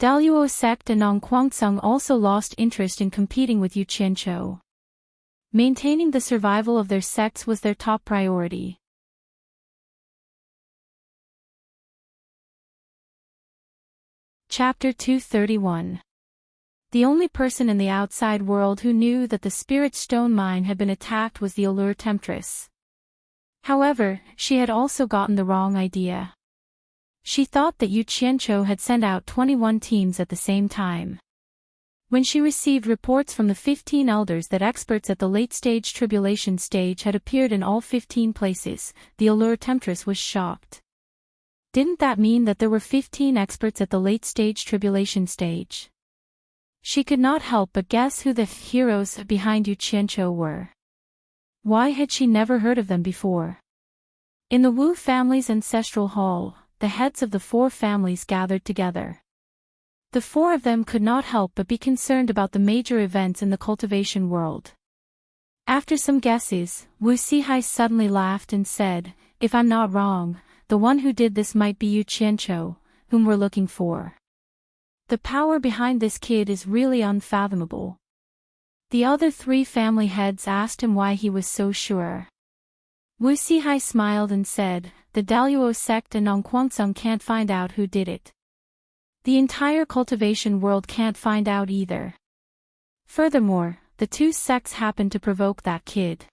Daluo sect and On Guangsong also lost interest in competing with Yu Qianqiu. Maintaining the survival of their sects was their top priority. Chapter 231. The only person in the outside world who knew that the Spirit Stone Mine had been attacked was the Allure Temptress. However, she had also gotten the wrong idea. She thought that Yu Qianqiu had sent out 21 teams at the same time. When she received reports from the 15 elders that experts at the late-stage tribulation stage had appeared in all 15 places, the allure temptress was shocked. Didn't that mean that there were 15 experts at the late-stage tribulation stage? She could not help but guess who the heroes behind Yu Qianqiu were. Why had she never heard of them before? In the Wu family's ancestral hall, the heads of the 4 families gathered together. The 4 of them could not help but be concerned about the major events in the cultivation world. After some guesses, Wu Sihai suddenly laughed and said, "If I'm not wrong, the one who did this might be Yu Qianqiu, whom we're looking for. The power behind this kid is really unfathomable." The other 3 family heads asked him why he was so sure. Wu Sihai smiled and said, "The Daluo sect and Nongquansung can't find out who did it. The entire cultivation world can't find out either. Furthermore, the 2 sects happen to provoke that kid.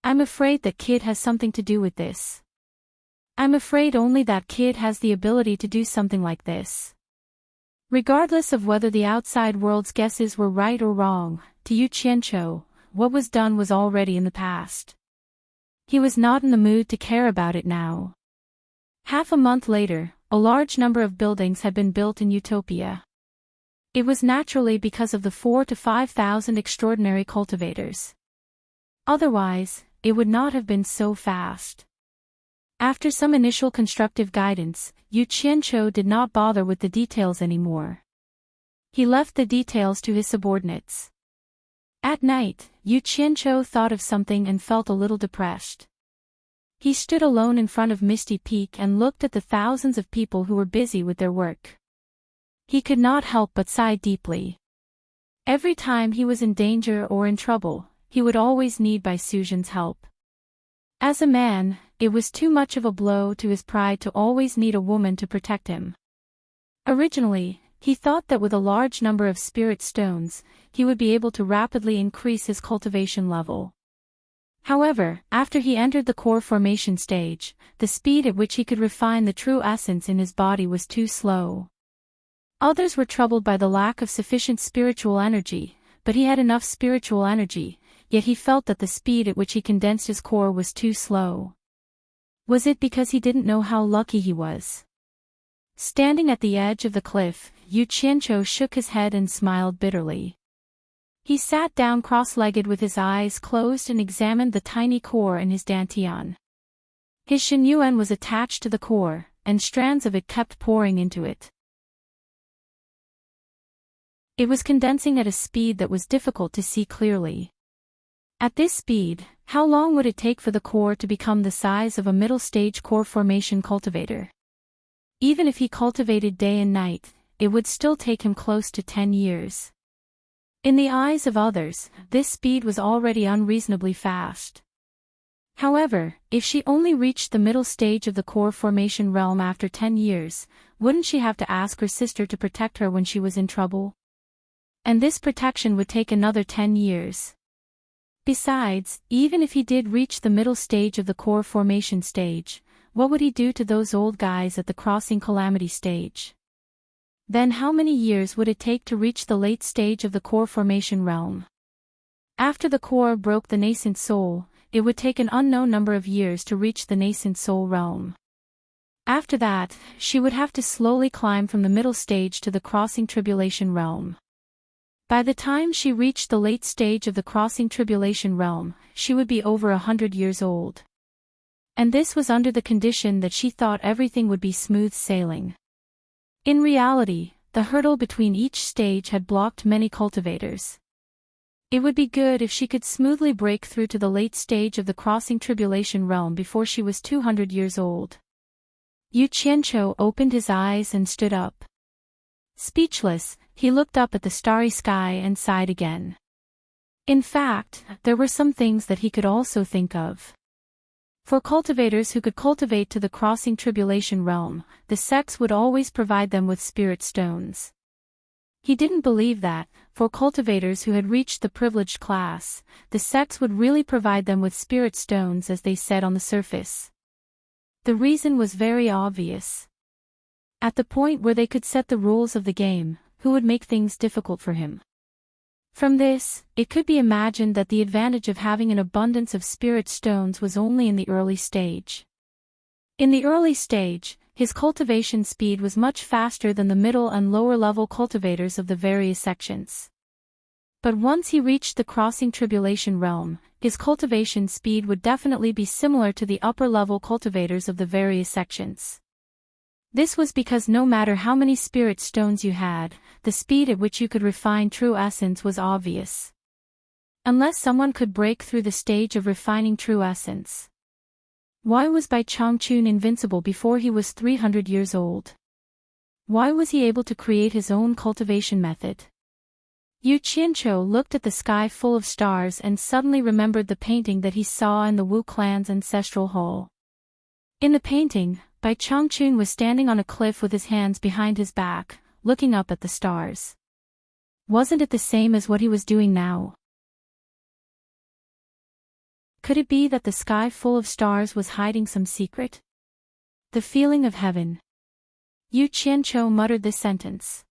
I'm afraid that kid has something to do with this. I'm afraid only that kid has the ability to do something like this." Regardless of whether the outside world's guesses were right or wrong, to Yu Qianqiu, what was done was already in the past. He was not in the mood to care about it now. Half a month later, a large number of buildings had been built in Utopia. It was naturally because of the 4,000 to 5,000 extraordinary cultivators. Otherwise, it would not have been so fast. After some initial constructive guidance, Yu Qianqiu did not bother with the details anymore. He left the details to his subordinates. At night, Yu Qianqiu thought of something and felt a little depressed. He stood alone in front of Misty Peak and looked at the thousands of people who were busy with their work. He could not help but sigh deeply. Every time he was in danger or in trouble, he would always need Bai Suzhen's help. As a man, it was too much of a blow to his pride to always need a woman to protect him. Originally, he thought that with a large number of spirit stones, he would be able to rapidly increase his cultivation level. However, after he entered the core formation stage, the speed at which he could refine the true essence in his body was too slow. Others were troubled by the lack of sufficient spiritual energy, but he had enough spiritual energy, yet he felt that the speed at which he condensed his core was too slow. Was it because he didn't know how lucky he was? Standing at the edge of the cliff, Yu Qianqiu shook his head and smiled bitterly. He sat down cross-legged with his eyes closed and examined the tiny core in his dantian. His Xinyuan was attached to the core, and strands of it kept pouring into it. It was condensing at a speed that was difficult to see clearly. At this speed, how long would it take for the core to become the size of a middle-stage core formation cultivator? Even if he cultivated day and night, it would still take him close to 10 years. In the eyes of others, this speed was already unreasonably fast. However, if she only reached the middle stage of the core formation realm after 10 years, wouldn't she have to ask her sister to protect her when she was in trouble? And this protection would take another 10 years. Besides, even if he did reach the middle stage of the core formation stage, what would he do to those old guys at the crossing calamity stage? Then how many years would it take to reach the late stage of the core formation realm? After the core broke the nascent soul, it would take an unknown number of years to reach the nascent soul realm. After that, she would have to slowly climb from the middle stage to the crossing tribulation realm. By the time she reached the late stage of the crossing tribulation realm, she would be over 100 years old. And this was under the condition that she thought everything would be smooth sailing. In reality, the hurdle between each stage had blocked many cultivators. It would be good if she could smoothly break through to the late stage of the crossing tribulation realm before she was 200 years old. Yu Qianqiu opened his eyes and stood up. Speechless, he looked up at the starry sky and sighed again. In fact, there were some things that he could also think of. For cultivators who could cultivate to the crossing tribulation realm, the sects would always provide them with spirit stones. He didn't believe that, for cultivators who had reached the privileged class, the sects would really provide them with spirit stones as they said on the surface. The reason was very obvious. At the point where they could set the rules of the game, who would make things difficult for him. From this, it could be imagined that the advantage of having an abundance of spirit stones was only in the early stage. In the early stage, his cultivation speed was much faster than the middle and lower level cultivators of the various sections. But once he reached the crossing tribulation realm, his cultivation speed would definitely be similar to the upper level cultivators of the various sections. This was because no matter how many spirit stones you had, the speed at which you could refine true essence was obvious. Unless someone could break through the stage of refining true essence. Why was Bai Changchun invincible before he was 300 years old? Why was he able to create his own cultivation method? Yu Qianqiu looked at the sky full of stars and suddenly remembered the painting that he saw in the Wu clan's ancestral hall. In the painting, Bai Changchun was standing on a cliff with his hands behind his back, looking up at the stars. Wasn't it the same as what he was doing now? Could it be that the sky full of stars was hiding some secret? The feeling of heaven. Yu Qianqiu muttered this sentence.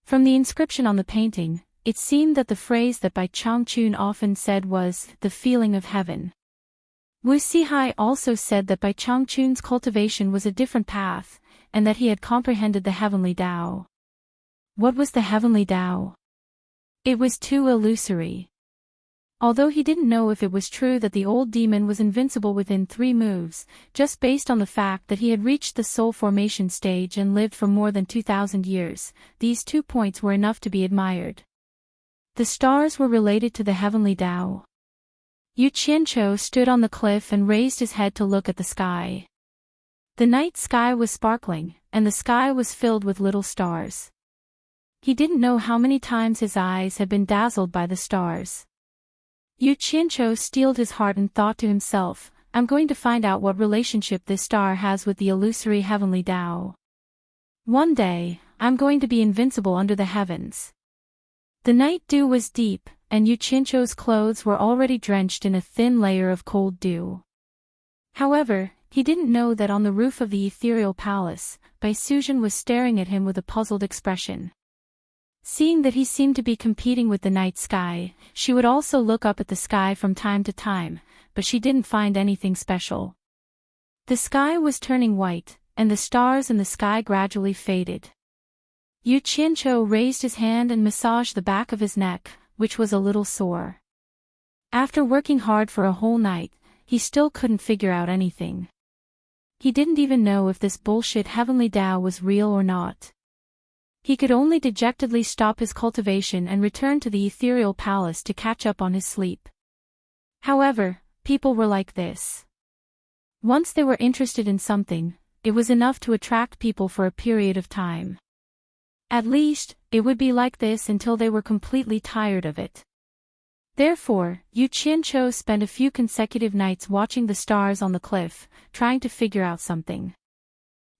From the inscription on the painting, it seemed that the phrase that Bai Changchun often said was, the feeling of heaven. Wu Sihai also said that Bai Changchun's cultivation was a different path, and that he had comprehended the heavenly Tao. What was the heavenly Tao? It was too illusory. Although he didn't know if it was true that the old demon was invincible within 3 moves, just based on the fact that he had reached the soul formation stage and lived for more than 2,000 years, these 2 points were enough to be admired. The stars were related to the heavenly Tao. Yu Qianqiu stood on the cliff and raised his head to look at the sky. The night sky was sparkling, and the sky was filled with little stars. He didn't know how many times his eyes had been dazzled by the stars. Yu Qianqiu steeled his heart and thought to himself, I'm going to find out what relationship this star has with the illusory heavenly Tao. One day, I'm going to be invincible under the heavens. The night dew was deep, and Yu Qianqiu's clothes were already drenched in a thin layer of cold dew. However, he didn't know that on the roof of the ethereal palace, Bai Suzhen was staring at him with a puzzled expression. Seeing that he seemed to be competing with the night sky, she would also look up at the sky from time to time, but she didn't find anything special. The sky was turning white, and the stars in the sky gradually faded. Yu Qianqiu raised his hand and massaged the back of his neck, which was a little sore. After working hard for a whole night, he still couldn't figure out anything. He didn't even know if this bullshit heavenly Tao was real or not. He could only dejectedly stop his cultivation and return to the ethereal palace to catch up on his sleep. However, people were like this. Once they were interested in something, it was enough to attract people for a period of time. At least, it would be like this until they were completely tired of it. Therefore, Yu Qianqiu spent a few consecutive nights watching the stars on the cliff, trying to figure out something.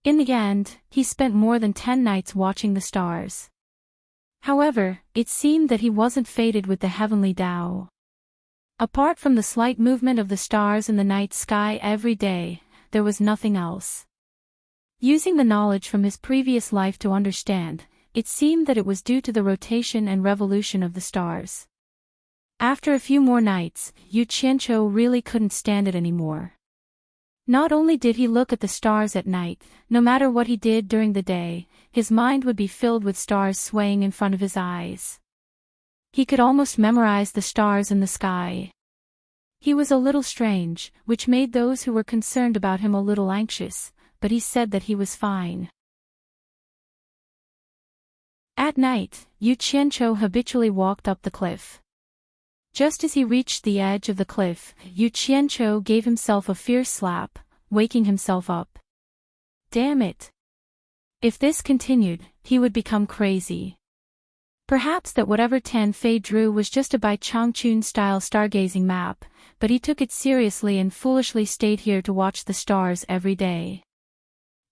In the end, he spent more than 10 nights watching the stars. However, it seemed that he wasn't fated with the heavenly Tao. Apart from the slight movement of the stars in the night sky every day, there was nothing else. Using the knowledge from his previous life to understand, it seemed that it was due to the rotation and revolution of the stars. After a few more nights, Yu Qianqiu really couldn't stand it anymore. Not only did he look at the stars at night, no matter what he did during the day, his mind would be filled with stars swaying in front of his eyes. He could almost memorize the stars in the sky. He was a little strange, which made those who were concerned about him a little anxious, but he said that he was fine. At night, Yu Qianqiu habitually walked up the cliff. Just as he reached the edge of the cliff, Yu Qianqiu gave himself a fierce slap, waking himself up. Damn it! If this continued, he would become crazy. Perhaps that whatever Tan Fei drew was just a Bai Changchun-style stargazing map, but he took it seriously and foolishly stayed here to watch the stars every day.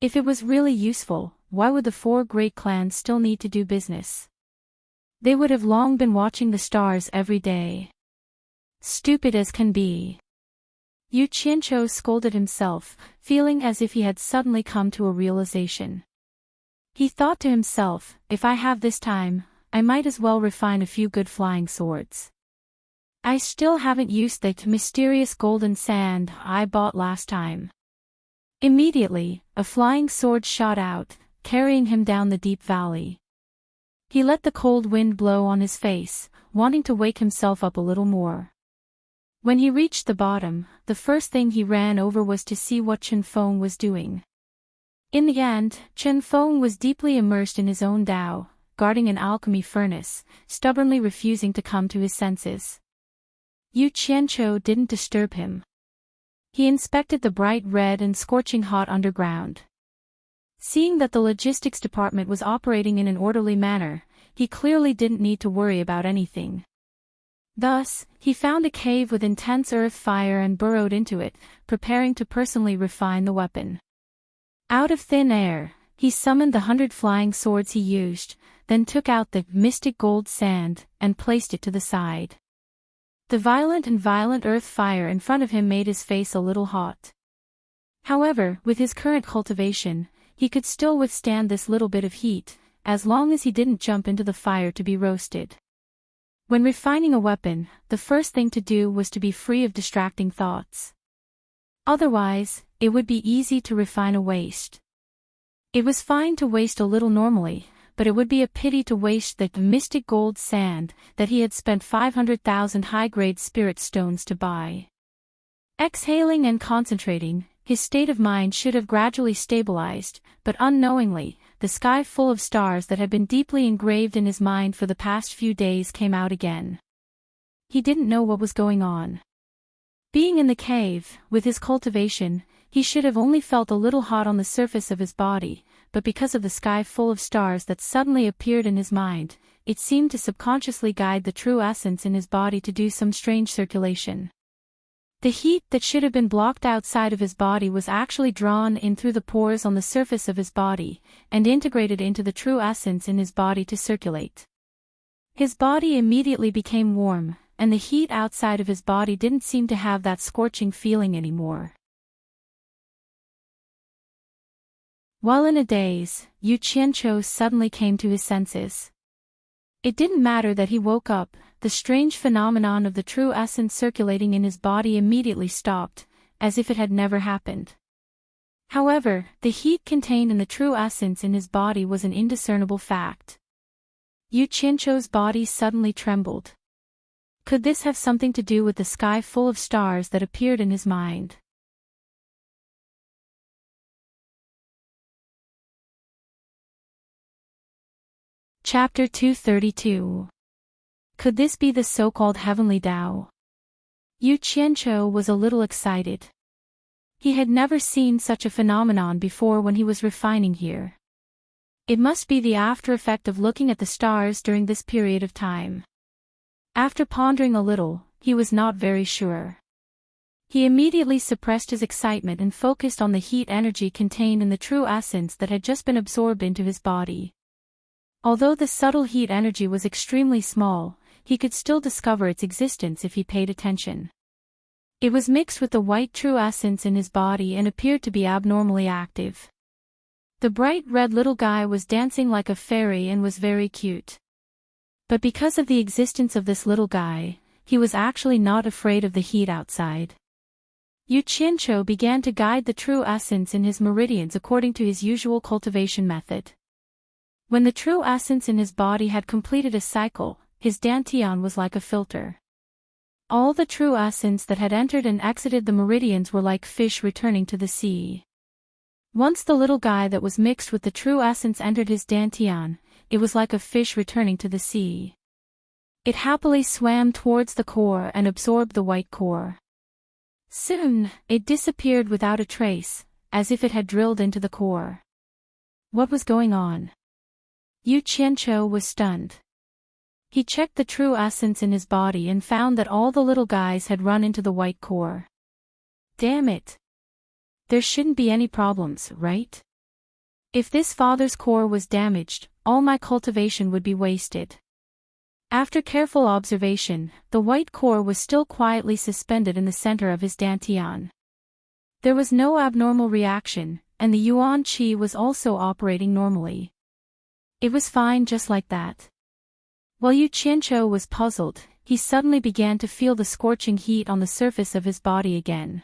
If it was really useful, why would the 4 great clans still need to do business? They would have long been watching the stars every day. Stupid as can be. Yu Qianqiu scolded himself, feeling as if he had suddenly come to a realization. He thought to himself, if I have this time, I might as well refine a few good flying swords. I still haven't used the mysterious golden sand I bought last time. Immediately, a flying sword shot out, carrying him down the deep valley. He let the cold wind blow on his face, wanting to wake himself up a little more. When he reached the bottom, the first thing he ran over was to see what Chen Feng was doing. In the end, Chen Feng was deeply immersed in his own Tao, guarding an alchemy furnace, stubbornly refusing to come to his senses. Yu Qianqiu didn't disturb him. He inspected the bright red and scorching hot underground. Seeing that the logistics department was operating in an orderly manner, he clearly didn't need to worry about anything. Thus, he found a cave with intense earth fire and burrowed into it, preparing to personally refine the weapon. Out of thin air, he summoned the 100 flying swords he used, then took out the mystic gold sand and placed it to the side. The violent earth fire in front of him made his face a little hot. However, with his current cultivation, he could still withstand this little bit of heat, as long as he didn't jump into the fire to be roasted. When refining a weapon, the first thing to do was to be free of distracting thoughts. Otherwise, it would be easy to refine a waste. It was fine to waste a little normally, but it would be a pity to waste the mystic gold sand that he had spent 500,000 high-grade spirit stones to buy. Exhaling and concentrating, his state of mind should have gradually stabilized, but unknowingly, the sky full of stars that had been deeply engraved in his mind for the past few days came out again. He didn't know what was going on. Being in the cave, with his cultivation, he should have only felt a little hot on the surface of his body, but because of the sky full of stars that suddenly appeared in his mind, it seemed to subconsciously guide the true essence in his body to do some strange circulation. The heat that should have been blocked outside of his body was actually drawn in through the pores on the surface of his body, and integrated into the true essence in his body to circulate. His body immediately became warm, and the heat outside of his body didn't seem to have that scorching feeling anymore. While in a daze, Yu Qianqiu suddenly came to his senses. It didn't matter that he woke up, the strange phenomenon of the true essence circulating in his body immediately stopped, as if it had never happened. However, the heat contained in the true essence in his body was an indiscernible fact. Yu Qianqiu's body suddenly trembled. Could this have something to do with the sky full of stars that appeared in his mind? Chapter 232. Could this be the so-called heavenly Tao? Yu Qianqiu was a little excited. He had never seen such a phenomenon before when he was refining here. It must be the after effect of looking at the stars during this period of time. After pondering a little, he was not very sure. He immediately suppressed his excitement and focused on the heat energy contained in the true essence that had just been absorbed into his body. Although the subtle heat energy was extremely small, he could still discover its existence if he paid attention. It was mixed with the white true essence in his body and appeared to be abnormally active. The bright red little guy was dancing like a fairy and was very cute. But because of the existence of this little guy, he was actually not afraid of the heat outside. Yu Qianqiu began to guide the true essence in his meridians according to his usual cultivation method. When the true essence in his body had completed a cycle, his dantian was like a filter. All the true essence that had entered and exited the meridians were like fish returning to the sea. Once the little guy that was mixed with the true essence entered his dantian, it was like a fish returning to the sea. It happily swam towards the core and absorbed the white core. Soon, it disappeared without a trace, as if it had drilled into the core. What was going on? Yu Qianqiu was stunned. He checked the true essence in his body and found that all the little guys had run into the white core. Damn it! There shouldn't be any problems, right? If this father's core was damaged, all my cultivation would be wasted. After careful observation, the white core was still quietly suspended in the center of his dantian. There was no abnormal reaction, and the yuan qi was also operating normally. It was fine just like that. While Yu Qianqiu was puzzled, he suddenly began to feel the scorching heat on the surface of his body again.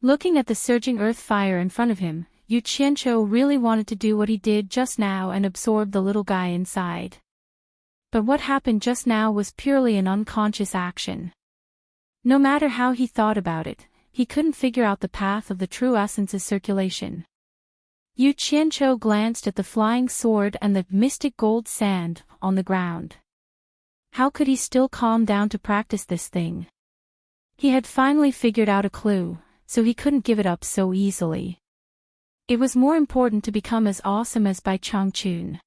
Looking at the surging earth fire in front of him, Yu Qianqiu really wanted to do what he did just now and absorb the little guy inside. But what happened just now was purely an unconscious action. No matter how he thought about it, he couldn't figure out the path of the true essence's circulation. Yu Qianqiu glanced at the flying sword and the mystic gold sand on the ground. How could he still calm down to practice this thing? He had finally figured out a clue, so he couldn't give it up so easily. It was more important to become as awesome as Bai Changchun.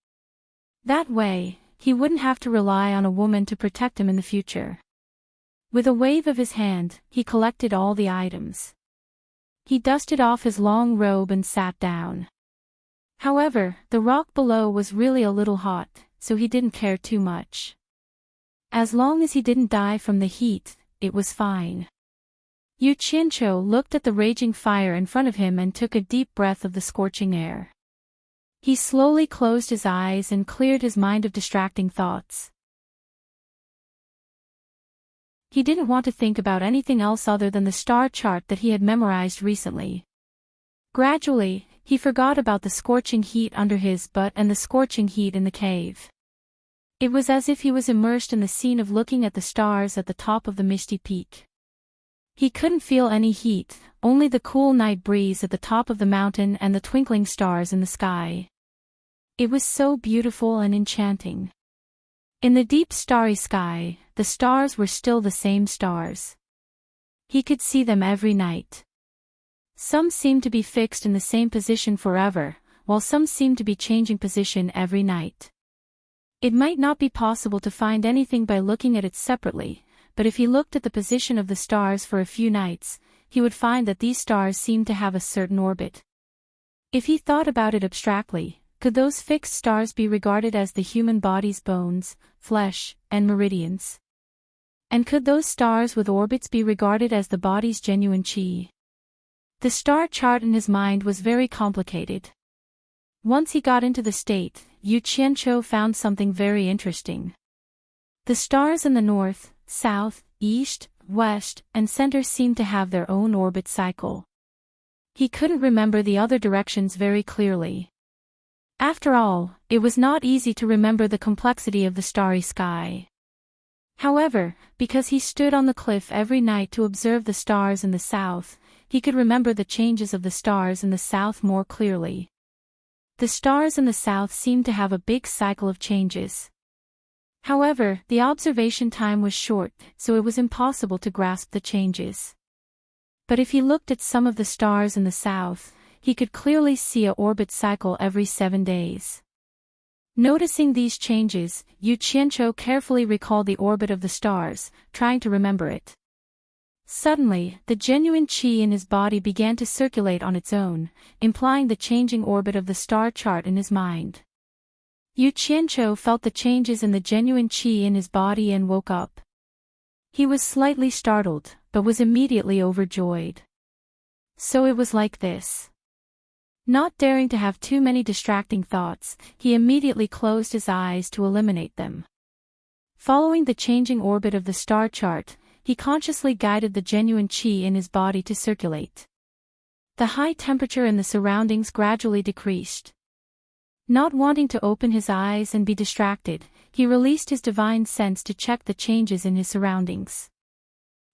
That way, he wouldn't have to rely on a woman to protect him in the future. With a wave of his hand, he collected all the items. He dusted off his long robe and sat down. However, the rock below was really a little hot, so he didn't care too much. As long as he didn't die from the heat, it was fine. Yu Qianqiu looked at the raging fire in front of him and took a deep breath of the scorching air. He slowly closed his eyes and cleared his mind of distracting thoughts. He didn't want to think about anything else other than the star chart that he had memorized recently. Gradually, he forgot about the scorching heat under his butt and the scorching heat in the cave. It was as if he was immersed in the scene of looking at the stars at the top of the misty peak. He couldn't feel any heat, only the cool night breeze at the top of the mountain and the twinkling stars in the sky. It was so beautiful and enchanting. In the deep starry sky, the stars were still the same stars. He could see them every night. Some seemed to be fixed in the same position forever, while some seemed to be changing position every night. It might not be possible to find anything by looking at it separately, but if he looked at the position of the stars for a few nights, he would find that these stars seemed to have a certain orbit. If he thought about it abstractly, could those fixed stars be regarded as the human body's bones, flesh, and meridians? And could those stars with orbits be regarded as the body's genuine qi? The star chart in his mind was very complicated. Once he got into the state, Yu Qianqiu found something very interesting. The stars in the north, south, east, west, and center seemed to have their own orbit cycle. He couldn't remember the other directions very clearly. After all, it was not easy to remember the complexity of the starry sky. However, because he stood on the cliff every night to observe the stars in the south, he could remember the changes of the stars in the south more clearly. The stars in the south seemed to have a big cycle of changes. However, the observation time was short, so it was impossible to grasp the changes. But if he looked at some of the stars in the south, he could clearly see an orbit cycle every 7 days. Noticing these changes, Yu Qianqiu carefully recalled the orbit of the stars, trying to remember it. Suddenly, the genuine qi in his body began to circulate on its own, implying the changing orbit of the star chart in his mind. Yu Qianqiu felt the changes in the genuine qi in his body and woke up. He was slightly startled, but was immediately overjoyed. So it was like this. Not daring to have too many distracting thoughts, he immediately closed his eyes to eliminate them. Following the changing orbit of the star chart, he consciously guided the genuine qi in his body to circulate. The high temperature in the surroundings gradually decreased. Not wanting to open his eyes and be distracted, he released his divine sense to check the changes in his surroundings.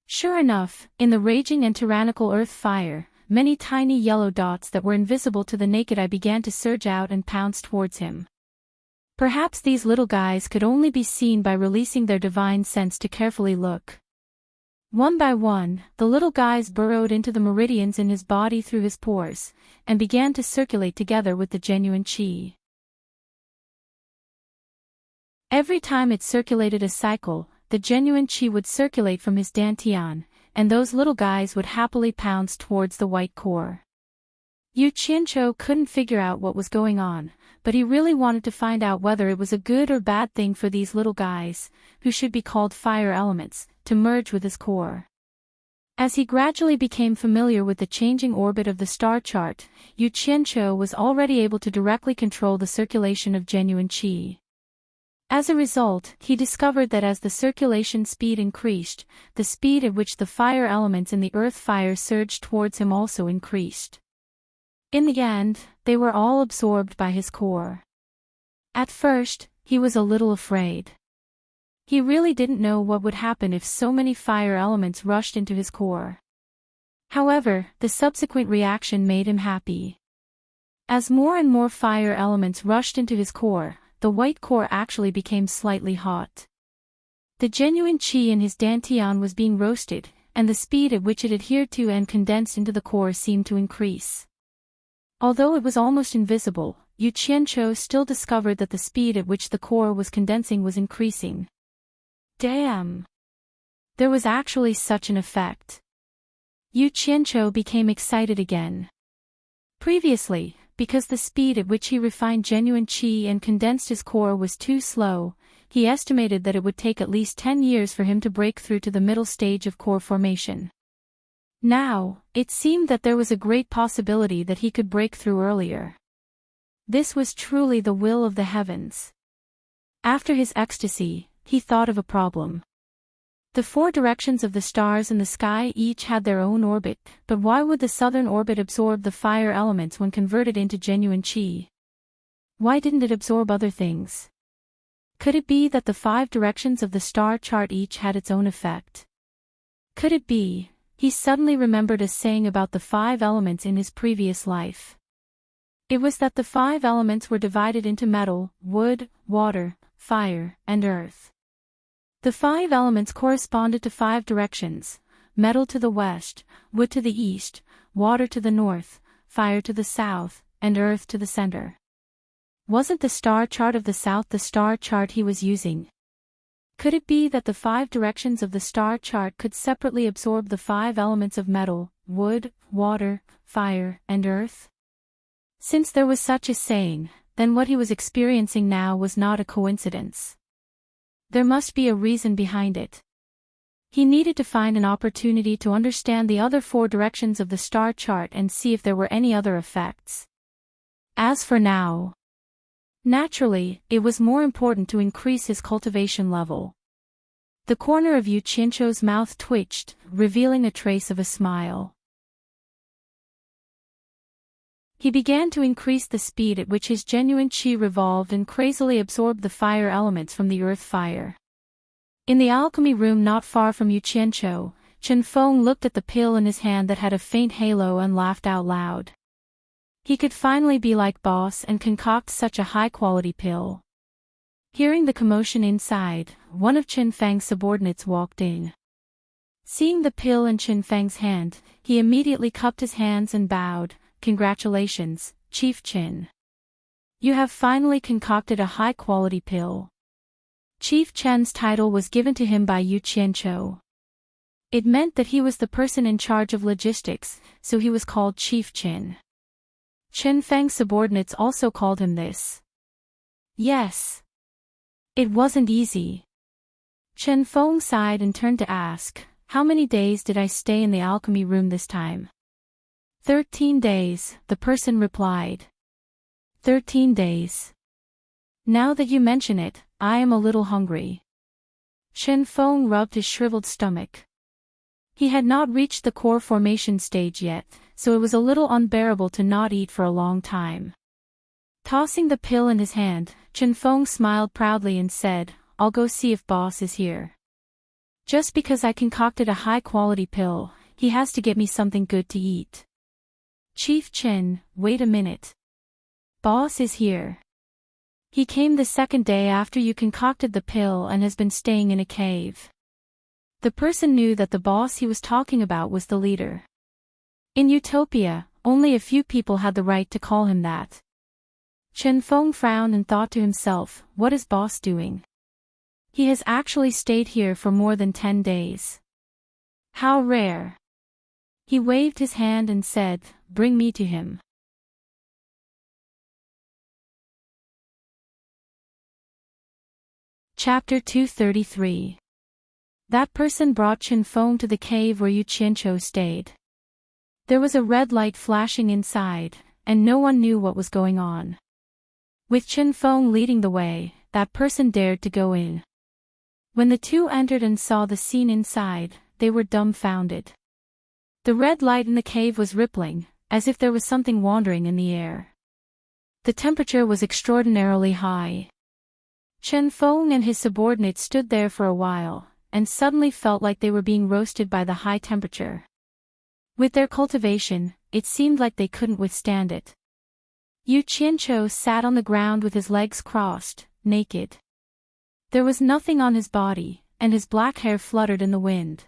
Sure enough, in the raging and tyrannical earth fire, many tiny yellow dots that were invisible to the naked eye began to surge out and pounce towards him. Perhaps these little guys could only be seen by releasing their divine sense to carefully look. One by one, the little guys burrowed into the meridians in his body through his pores, and began to circulate together with the genuine qi. Every time it circulated a cycle, the genuine qi would circulate from his dantian, and those little guys would happily pounce towards the white core. Yu Qianqiu couldn't figure out what was going on, but he really wanted to find out whether it was a good or bad thing for these little guys, who should be called fire elements, to merge with his core. As he gradually became familiar with the changing orbit of the star chart, Yu Qianqiu was already able to directly control the circulation of genuine qi. As a result, he discovered that as the circulation speed increased, the speed at which the fire elements in the earth fire surged towards him also increased. In the end, they were all absorbed by his core. At first, he was a little afraid. He really didn't know what would happen if so many fire elements rushed into his core. However, the subsequent reaction made him happy. As more and more fire elements rushed into his core, the white core actually became slightly hot. The genuine qi in his dantian was being roasted, and the speed at which it adhered to and condensed into the core seemed to increase. Although it was almost invisible, Yu Qianqiu still discovered that the speed at which the core was condensing was increasing. Damn! There was actually such an effect. Yu Qianqiu became excited again. Previously, because the speed at which he refined genuine qi and condensed his core was too slow, he estimated that it would take at least 10 years for him to break through to the middle stage of core formation. Now, it seemed that there was a great possibility that he could break through earlier. This was truly the will of the heavens. After his ecstasy, he thought of a problem. The 4 directions of the stars in the sky each had their own orbit, but why would the southern orbit absorb the fire elements when converted into genuine qi? Why didn't it absorb other things? Could it be that the 5 directions of the star chart each had its own effect? Could it be, he suddenly remembered a saying about the 5 elements in his previous life. It was that the 5 elements were divided into metal, wood, water, fire, and earth. The 5 elements corresponded to 5 directions: metal to the west, wood to the east, water to the north, fire to the south, and earth to the center. Wasn't the star chart of the south the star chart he was using? Could it be that the 5 directions of the star chart could separately absorb the 5 elements of metal, wood, water, fire, and earth? Since there was such a saying, then what he was experiencing now was not a coincidence. There must be a reason behind it. He needed to find an opportunity to understand the other 4 directions of the star chart and see if there were any other effects. As for now, naturally, it was more important to increase his cultivation level. The corner of Yu Qianqiu's mouth twitched, revealing a trace of a smile. He began to increase the speed at which his genuine qi revolved and crazily absorbed the fire elements from the earth fire. In the alchemy room not far from Yu Qianqiu, Chen Feng looked at the pill in his hand that had a faint halo and laughed out loud. He could finally be like boss and concoct such a high-quality pill. Hearing the commotion inside, one of Chen Feng's subordinates walked in. Seeing the pill in Chen Feng's hand, he immediately cupped his hands and bowed. "Congratulations, Chief Chen. You have finally concocted a high-quality pill." Chief Chen's title was given to him by Yu Qianqiu. It meant that he was the person in charge of logistics, so he was called Chief Chen. Chen Feng's subordinates also called him this. Yes. It wasn't easy. Chen Feng sighed and turned to ask, "How many days did I stay in the alchemy room this time?" 13 days, the person replied. 13 days. Now that you mention it, I am a little hungry. Chen Feng rubbed his shriveled stomach. He had not reached the core formation stage yet, so it was a little unbearable to not eat for a long time. Tossing the pill in his hand, Chen Feng smiled proudly and said, "I'll go see if boss is here. Just because I concocted a high-quality pill, he has to get me something good to eat." "Chief Chen, wait a minute. Boss is here. He came the second day after you concocted the pill and has been staying in a cave." The person knew that the boss he was talking about was the leader. In Utopia, only a few people had the right to call him that. Chen Feng frowned and thought to himself, what is boss doing? He has actually stayed here for more than 10 days. How rare. He waved his hand and said, "Bring me to him." Chapter 233. That person brought Chen Feng to the cave where Yu Qianqiu stayed. There was a red light flashing inside, and no one knew what was going on. With Chen Feng leading the way, that person dared to go in. When the two entered and saw the scene inside, they were dumbfounded. The red light in the cave was rippling, as if there was something wandering in the air. The temperature was extraordinarily high. Chen Feng and his subordinate stood there for a while, and suddenly felt like they were being roasted by the high temperature. With their cultivation, it seemed like they couldn't withstand it. Yu Qianqiu sat on the ground with his legs crossed, naked. There was nothing on his body, and his black hair fluttered in the wind.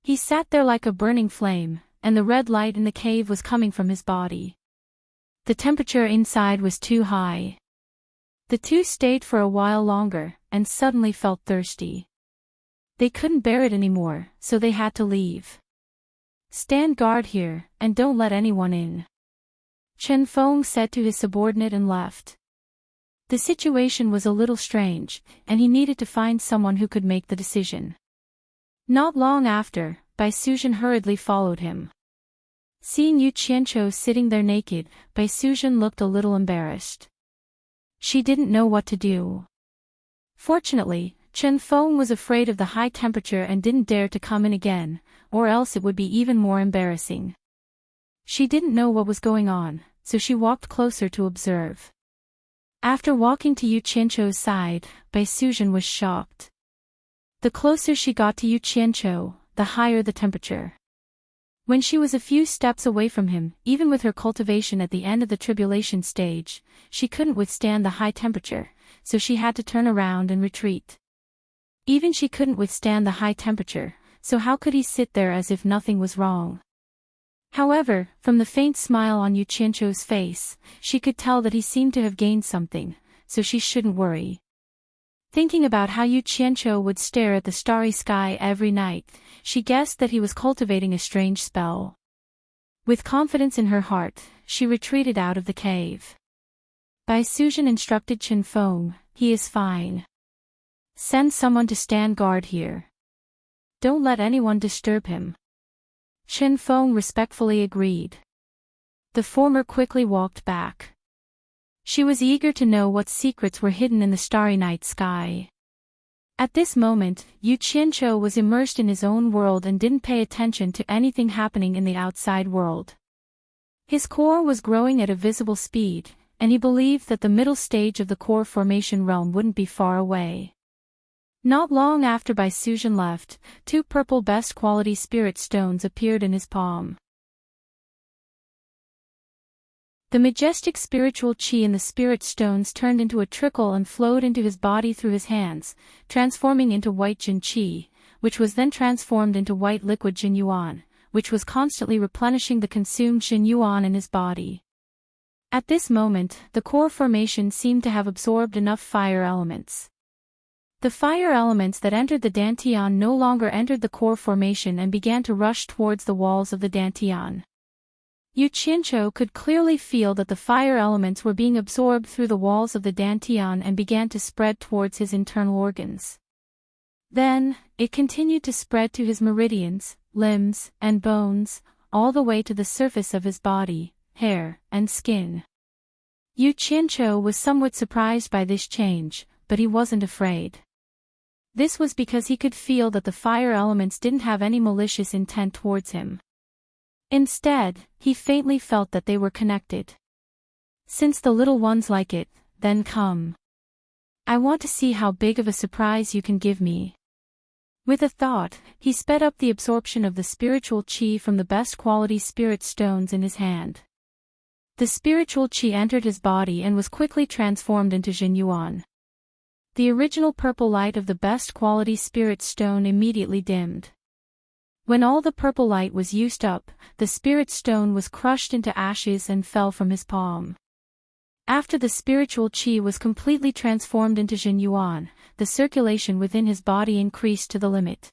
He sat there like a burning flame, and the red light in the cave was coming from his body. The temperature inside was too high. The two stayed for a while longer, and suddenly felt thirsty. They couldn't bear it anymore, so they had to leave. "Stand guard here, and don't let anyone in," Chen Feng said to his subordinate and left. The situation was a little strange, and he needed to find someone who could make the decision. Not long after, Bai Suzhen hurriedly followed him. Seeing Yu Qianqiu sitting there naked, Bai Suzhen looked a little embarrassed. She didn't know what to do. Fortunately, Chen Feng was afraid of the high temperature and didn't dare to come in again, or else it would be even more embarrassing. She didn't know what was going on, so she walked closer to observe. After walking to Yu Qianqiu's side, Bai Suzhen was shocked. The closer she got to Yu Qianqiu, the higher the temperature. When she was a few steps away from him, even with her cultivation at the end of the tribulation stage, she couldn't withstand the high temperature, so she had to turn around and retreat. Even she couldn't withstand the high temperature, so how could he sit there as if nothing was wrong? However, from the faint smile on Yu Qianqiu's face, she could tell that he seemed to have gained something, so she shouldn't worry. Thinking about how Yu Qianqiu would stare at the starry sky every night, she guessed that he was cultivating a strange spell. With confidence in her heart, she retreated out of the cave. Bai Suzhen instructed Chen Feng, "He is fine. Send someone to stand guard here. Don't let anyone disturb him." Chen Feng respectfully agreed. The former quickly walked back. She was eager to know what secrets were hidden in the starry night sky. At this moment, Yu Qianqiu was immersed in his own world and didn't pay attention to anything happening in the outside world. His core was growing at a visible speed, and he believed that the middle stage of the core formation realm wouldn't be far away. Not long after Bai Suzhen left, 2 purple best quality spirit stones appeared in his palm. The majestic spiritual qi in the spirit stones turned into a trickle and flowed into his body through his hands, transforming into white Jin qi, which was then transformed into white liquid Jin yuan, which was constantly replenishing the consumed Jin yuan in his body. At this moment, the core formation seemed to have absorbed enough fire elements. The fire elements that entered the dantian no longer entered the core formation and began to rush towards the walls of the dantian. Yu Qianqiu could clearly feel that the fire elements were being absorbed through the walls of the dantian and began to spread towards his internal organs. Then, it continued to spread to his meridians, limbs, and bones, all the way to the surface of his body, hair, and skin. Yu Qianqiu was somewhat surprised by this change, but he wasn't afraid. This was because he could feel that the fire elements didn't have any malicious intent towards him. Instead, he faintly felt that they were connected. "Since the little ones like it, then come. I want to see how big of a surprise you can give me." With a thought, he sped up the absorption of the spiritual qi from the best quality spirit stones in his hand. The spiritual qi entered his body and was quickly transformed into Jin yuan. The original purple light of the best quality spirit stone immediately dimmed. When all the purple light was used up, the spirit stone was crushed into ashes and fell from his palm. After the spiritual qi was completely transformed into Jin yuan, the circulation within his body increased to the limit.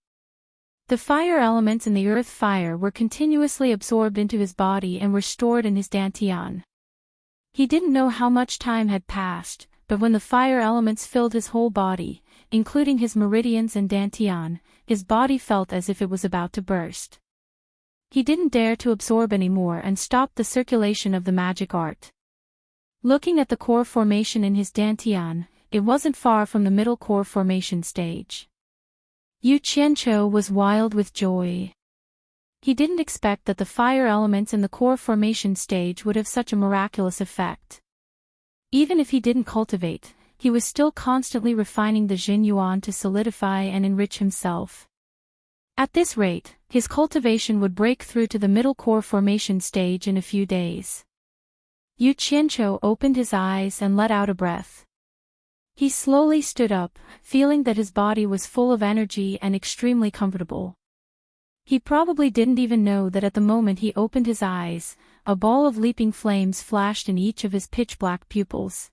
The fire elements in the earth fire were continuously absorbed into his body and were stored in his dantian. He didn't know how much time had passed, but when the fire elements filled his whole body, including his meridians and dantian, his body felt as if it was about to burst. He didn't dare to absorb anymore and stopped the circulation of the magic art. Looking at the core formation in his dantian, it wasn't far from the middle core formation stage. Yu Qianqiu was wild with joy. He didn't expect that the fire elements in the core formation stage would have such a miraculous effect. Even if he didn't cultivate, he was still constantly refining the Jin Yuan to solidify and enrich himself. At this rate, his cultivation would break through to the middle core formation stage in a few days. Yu Qianqiu opened his eyes and let out a breath. He slowly stood up, feeling that his body was full of energy and extremely comfortable. He probably didn't even know that at the moment he opened his eyes, a ball of leaping flames flashed in each of his pitch-black pupils.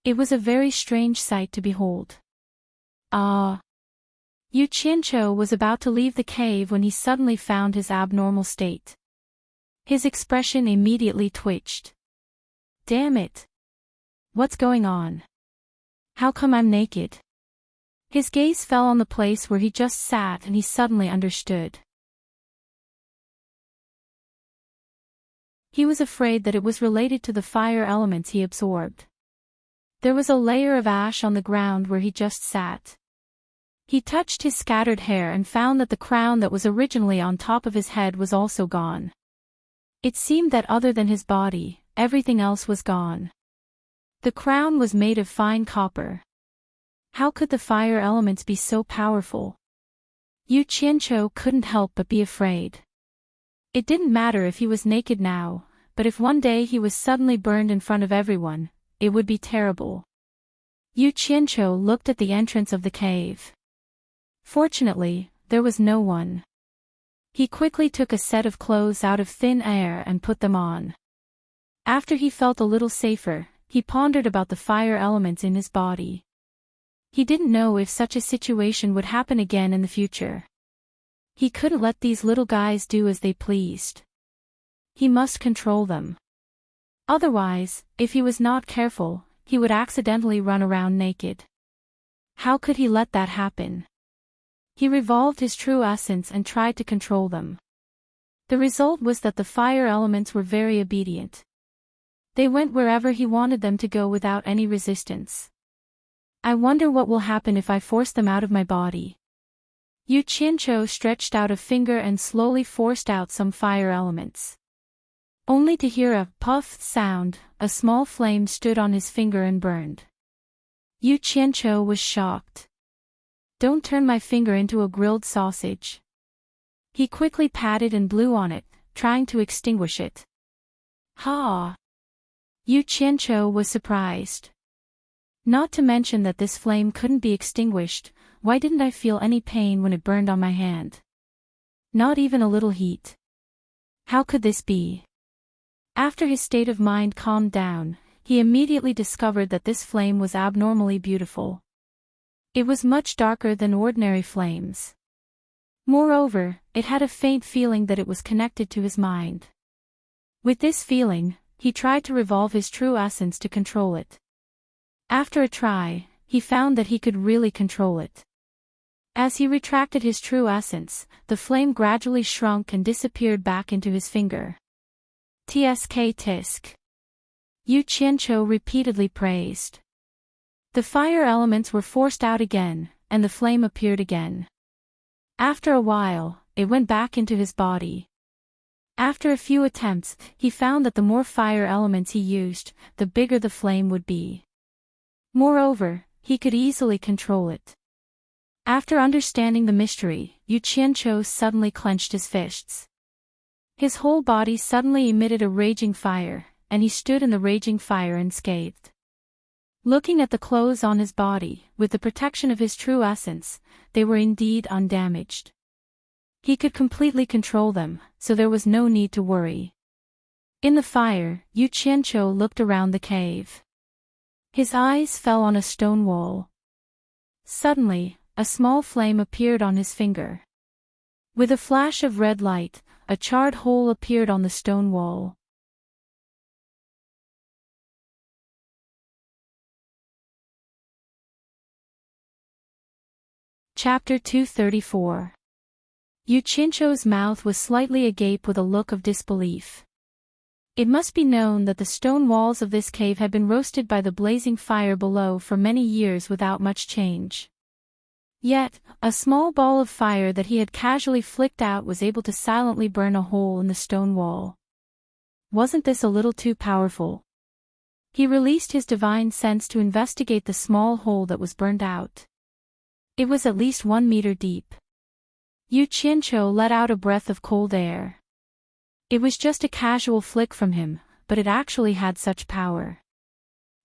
It was a very strange sight to behold. Ah! Yu Qianqiu was about to leave the cave when he suddenly found his abnormal state. His expression immediately twitched. Damn it! What's going on? How come I'm naked? His gaze fell on the place where he just sat and he suddenly understood. He was afraid that it was related to the fire elements he absorbed. There was a layer of ash on the ground where he just sat. He touched his scattered hair and found that the crown that was originally on top of his head was also gone. It seemed that other than his body, everything else was gone. The crown was made of fine copper. How could the fire elements be so powerful? Yu Qianqiu couldn't help but be afraid. It didn't matter if he was naked now, but if one day he was suddenly burned in front of everyone, it would be terrible. Yu Qianqiu looked at the entrance of the cave. Fortunately, there was no one. He quickly took a set of clothes out of thin air and put them on. After he felt a little safer, he pondered about the fire elements in his body. He didn't know if such a situation would happen again in the future. He couldn't let these little guys do as they pleased. He must control them. Otherwise, if he was not careful, he would accidentally run around naked. How could he let that happen? He revolved his true essence and tried to control them. The result was that the fire elements were very obedient. They went wherever he wanted them to go without any resistance. I wonder what will happen if I force them out of my body. Yu Qianqiu stretched out a finger and slowly forced out some fire elements. Only to hear a puff sound, a small flame stood on his finger and burned. Yu Qianqiu was shocked. Don't turn my finger into a grilled sausage. He quickly patted and blew on it, trying to extinguish it. Ha! Yu Qianqiu was surprised. Not to mention that this flame couldn't be extinguished, why didn't I feel any pain when it burned on my hand? Not even a little heat. How could this be? After his state of mind calmed down, he immediately discovered that this flame was abnormally beautiful. It was much darker than ordinary flames. Moreover, it had a faint feeling that it was connected to his mind. With this feeling, he tried to revolve his true essence to control it. After a try, he found that he could really control it. As he retracted his true essence, the flame gradually shrunk and disappeared back into his finger. Tsk tisk. Yu Qianqiu repeatedly praised. The fire elements were forced out again, and the flame appeared again. After a while, it went back into his body. After a few attempts, he found that the more fire elements he used, the bigger the flame would be. Moreover, he could easily control it. After understanding the mystery, Yu Qianqiu suddenly clenched his fists. His whole body suddenly emitted a raging fire, and he stood in the raging fire unscathed. Looking at the clothes on his body, with the protection of his true essence, they were indeed undamaged. He could completely control them, so there was no need to worry. In the fire, Yu Qianqiu looked around the cave. His eyes fell on a stone wall. Suddenly, a small flame appeared on his finger. With a flash of red light, a charred hole appeared on the stone wall. Chapter 234. Yu Qianzhou's mouth was slightly agape with a look of disbelief. It must be known that the stone walls of this cave had been roasted by the blazing fire below for many years without much change. Yet, a small ball of fire that he had casually flicked out was able to silently burn a hole in the stone wall. Wasn't this a little too powerful? He released his divine sense to investigate the small hole that was burned out. It was at least 1 meter deep. Yu Qianzhou let out a breath of cold air. It was just a casual flick from him, but it actually had such power.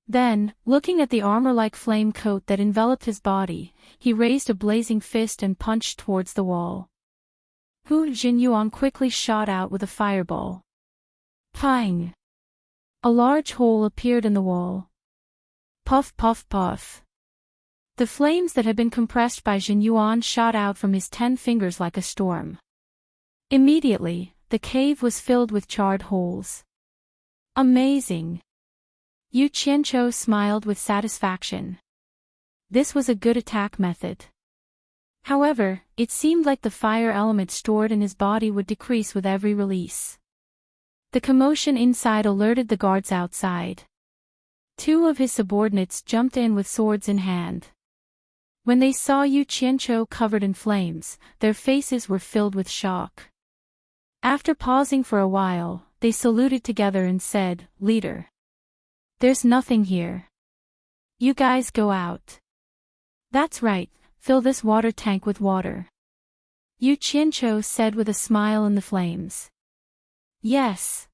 Then, looking at the armor-like flame coat that enveloped his body, he raised a blazing fist and punched towards the wall. Hu Jinyuan quickly shot out with a fireball. Pang! A large hole appeared in the wall. Puff puff puff. The flames that had been compressed by Jinyuan shot out from his 10 fingers like a storm. Immediately, the cave was filled with charred holes. Amazing! Yu Qianzhou smiled with satisfaction. This was a good attack method. However, it seemed like the fire element stored in his body would decrease with every release. The commotion inside alerted the guards outside. 2 of his subordinates jumped in with swords in hand. When they saw Yu Qianzhou covered in flames, their faces were filled with shock. After pausing for a while, they saluted together and said, "Leader. There's nothing here. You guys go out." "That's right, fill this water tank with water," Yu Qianzhou said with a smile in the flames. "Yes."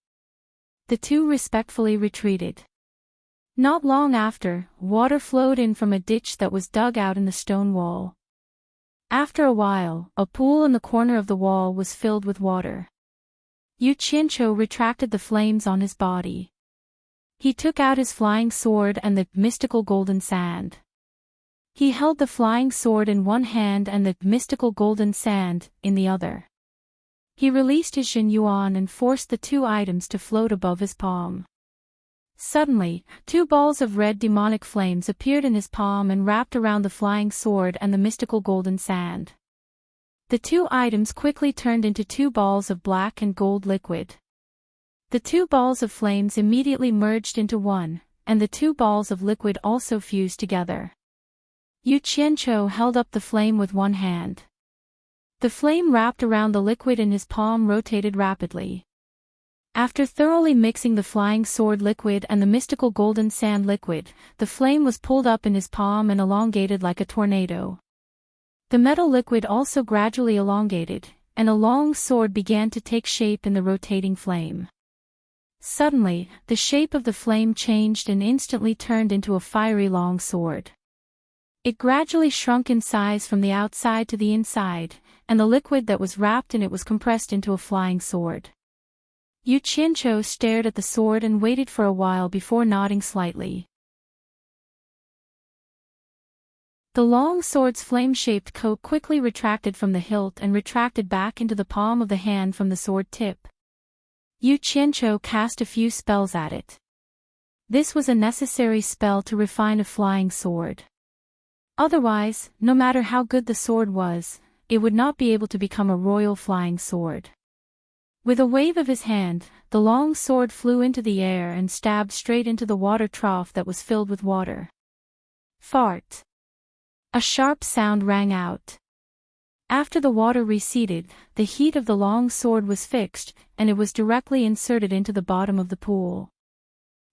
The 2 respectfully retreated. Not long after, water flowed in from a ditch that was dug out in the stone wall. After a while, a pool in the corner of the wall was filled with water. Yu Qianzhou retracted the flames on his body. He took out his flying sword and the mystical golden sand. He held the flying sword in one hand and the mystical golden sand in the other. He released his Jinyuan and forced the 2 items to float above his palm. Suddenly, 2 balls of red demonic flames appeared in his palm and wrapped around the flying sword and the mystical golden sand. The 2 items quickly turned into 2 balls of black and gold liquid. The 2 balls of flames immediately merged into one, and the 2 balls of liquid also fused together. Yu Qianzhou held up the flame with one hand. The flame wrapped around the liquid in his palm rotated rapidly. After thoroughly mixing the flying sword liquid and the mystical golden sand liquid, the flame was pulled up in his palm and elongated like a tornado. The metal liquid also gradually elongated, and a long sword began to take shape in the rotating flame. Suddenly, the shape of the flame changed and instantly turned into a fiery long sword. It gradually shrunk in size from the outside to the inside, and the liquid that was wrapped in it was compressed into a flying sword. Yu Qianzhou stared at the sword and waited for a while before nodding slightly. The long sword's flame-shaped coat quickly retracted from the hilt and retracted back into the palm of the hand from the sword tip. Yu Qianzhou cast a few spells at it. This was a necessary spell to refine a flying sword. Otherwise, no matter how good the sword was, it would not be able to become a royal flying sword. With a wave of his hand, the long sword flew into the air and stabbed straight into the water trough that was filled with water. Fart! A sharp sound rang out. After the water receded, the heat of the long sword was fixed, and it was directly inserted into the bottom of the pool.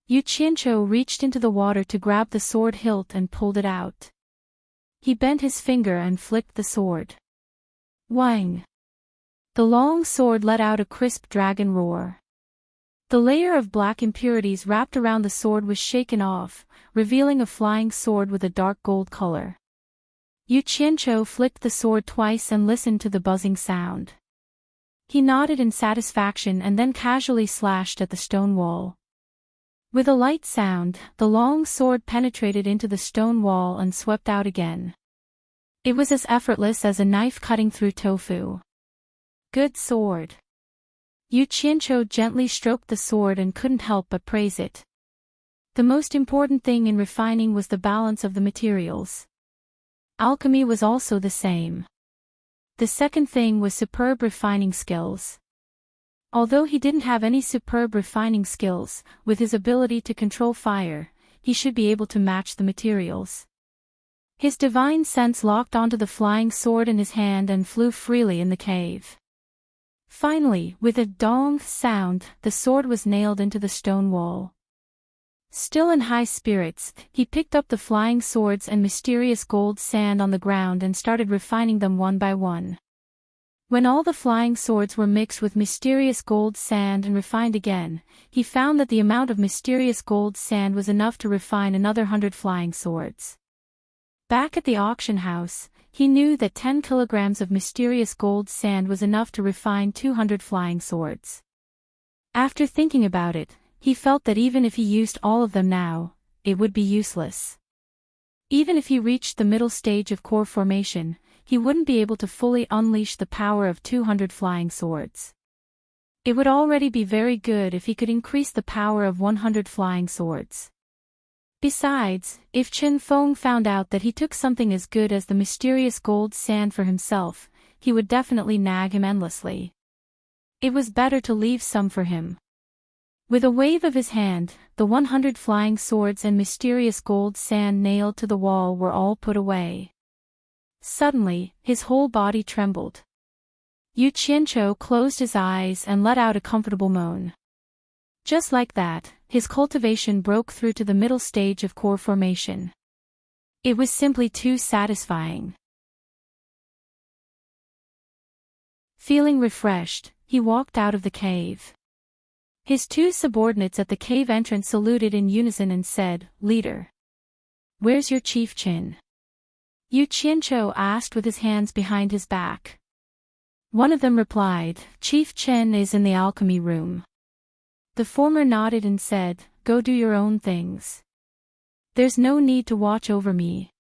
Yu Qianzhou reached into the water to grab the sword hilt and pulled it out. He bent his finger and flicked the sword. Wang! The long sword let out a crisp dragon roar. The layer of black impurities wrapped around the sword was shaken off, revealing a flying sword with a dark gold color. Yu Qianzhou flicked the sword twice and listened to the buzzing sound. He nodded in satisfaction and then casually slashed at the stone wall. With a light sound, the long sword penetrated into the stone wall and swept out again. It was as effortless as a knife cutting through tofu. Good sword. Yu Qianzhou gently stroked the sword and couldn't help but praise it. The most important thing in refining was the balance of the materials. Alchemy was also the same. The second thing was superb refining skills. Although he didn't have any superb refining skills, with his ability to control fire, he should be able to match the materials. His divine sense locked onto the flying sword in his hand and flew freely in the cave. Finally, with a dong sound, the sword was nailed into the stone wall. Still in high spirits, he picked up the flying swords and mysterious gold sand on the ground and started refining them one by one. When all the flying swords were mixed with mysterious gold sand and refined again, he found that the amount of mysterious gold sand was enough to refine another 100 flying swords. Back at the auction house, he knew that 10 kilograms of mysterious gold sand was enough to refine 200 flying swords. After thinking about it, he felt that even if he used all of them now, it would be useless. Even if he reached the middle stage of core formation, he wouldn't be able to fully unleash the power of 200 flying swords. It would already be very good if he could increase the power of 100 flying swords. Besides, if Chen Feng found out that he took something as good as the mysterious gold sand for himself, he would definitely nag him endlessly. It was better to leave some for him. With a wave of his hand, the 100 flying swords and mysterious gold sand nailed to the wall were all put away. Suddenly, his whole body trembled. Yu Qianqiu closed his eyes and let out a comfortable moan. Just like that, his cultivation broke through to the middle stage of core formation. It was simply too satisfying. Feeling refreshed, he walked out of the cave. His two subordinates at the cave entrance saluted in unison and said, "Leader. Where's your chief Qin?" Yu Qianqiu asked with his hands behind his back. One of them replied, "Chief Chen is in the alchemy room." The former nodded and said, "Go do your own things. There's no need to watch over me."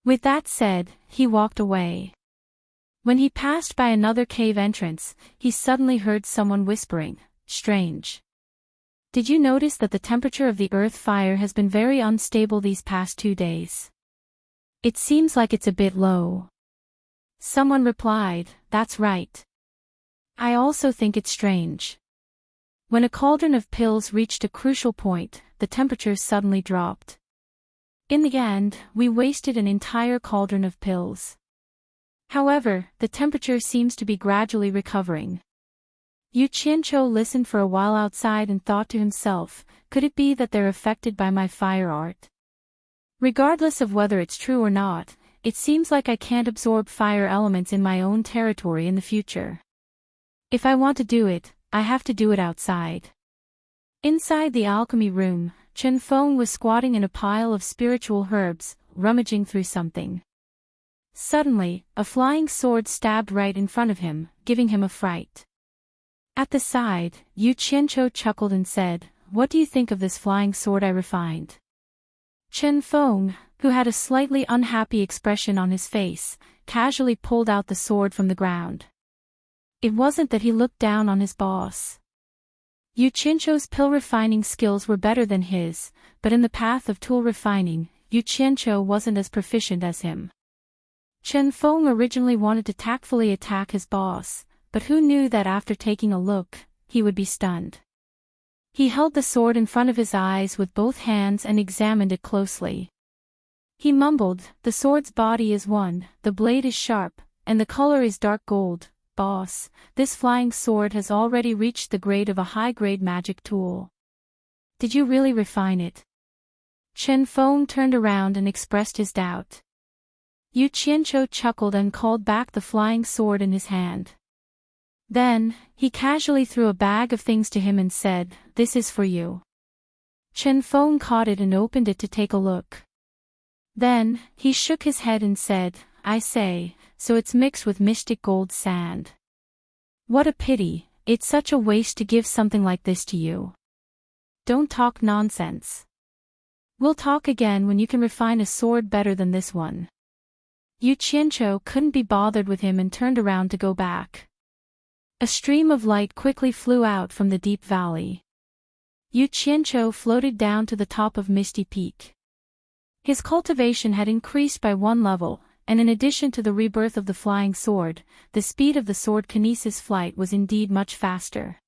With that said, he walked away. When he passed by another cave entrance, he suddenly heard someone whispering, "Strange. Did you notice that the temperature of the earth fire has been very unstable these past 2 days? It seems like it's a bit low." Someone replied, "That's right. I also think it's strange." When a cauldron of pills reached a crucial point, the temperature suddenly dropped. In the end, we wasted an entire cauldron of pills. However, the temperature seems to be gradually recovering. Yu Qianqiu listened for a while outside and thought to himself, could it be that they're affected by my fire art? Regardless of whether it's true or not, it seems like I can't absorb fire elements in my own territory in the future. If I want to do it, I have to do it outside. Inside the alchemy room, Chen Feng was squatting in a pile of spiritual herbs, rummaging through something. Suddenly, a flying sword stabbed right in front of him, giving him a fright. At the side, Yu Qianqiu chuckled and said, "What do you think of this flying sword I refined?" Chen Feng, who had a slightly unhappy expression on his face, casually pulled out the sword from the ground. It wasn't that he looked down on his boss. Yu Qianqiu's pill refining skills were better than his, but in the path of tool refining, Yu Qianqiu wasn't as proficient as him. Chen Feng originally wanted to tactfully attack his boss, but who knew that after taking a look, he would be stunned. He held the sword in front of his eyes with both hands and examined it closely. He mumbled, "The sword's body is 1, the blade is sharp, and the color is dark gold. Boss, this flying sword has already reached the grade of a high-grade magic tool. Did you really refine it?" Chen Feng turned around and expressed his doubt. Yu Qianqiu chuckled and called back the flying sword in his hand. Then, he casually threw a bag of things to him and said, "This is for you." Chen Feng caught it and opened it to take a look. Then, he shook his head and said, "I say, so it's mixed with mystic gold sand. What a pity, it's such a waste to give something like this to you. Don't talk nonsense. We'll talk again when you can refine a sword better than this one." Yu Qianqiu couldn't be bothered with him and turned around to go back. A stream of light quickly flew out from the deep valley. Yu Qianqiu floated down to the top of Misty Peak. His cultivation had increased by 1 level, and in addition to the rebirth of the flying sword, the speed of the sword kinesis flight was indeed much faster.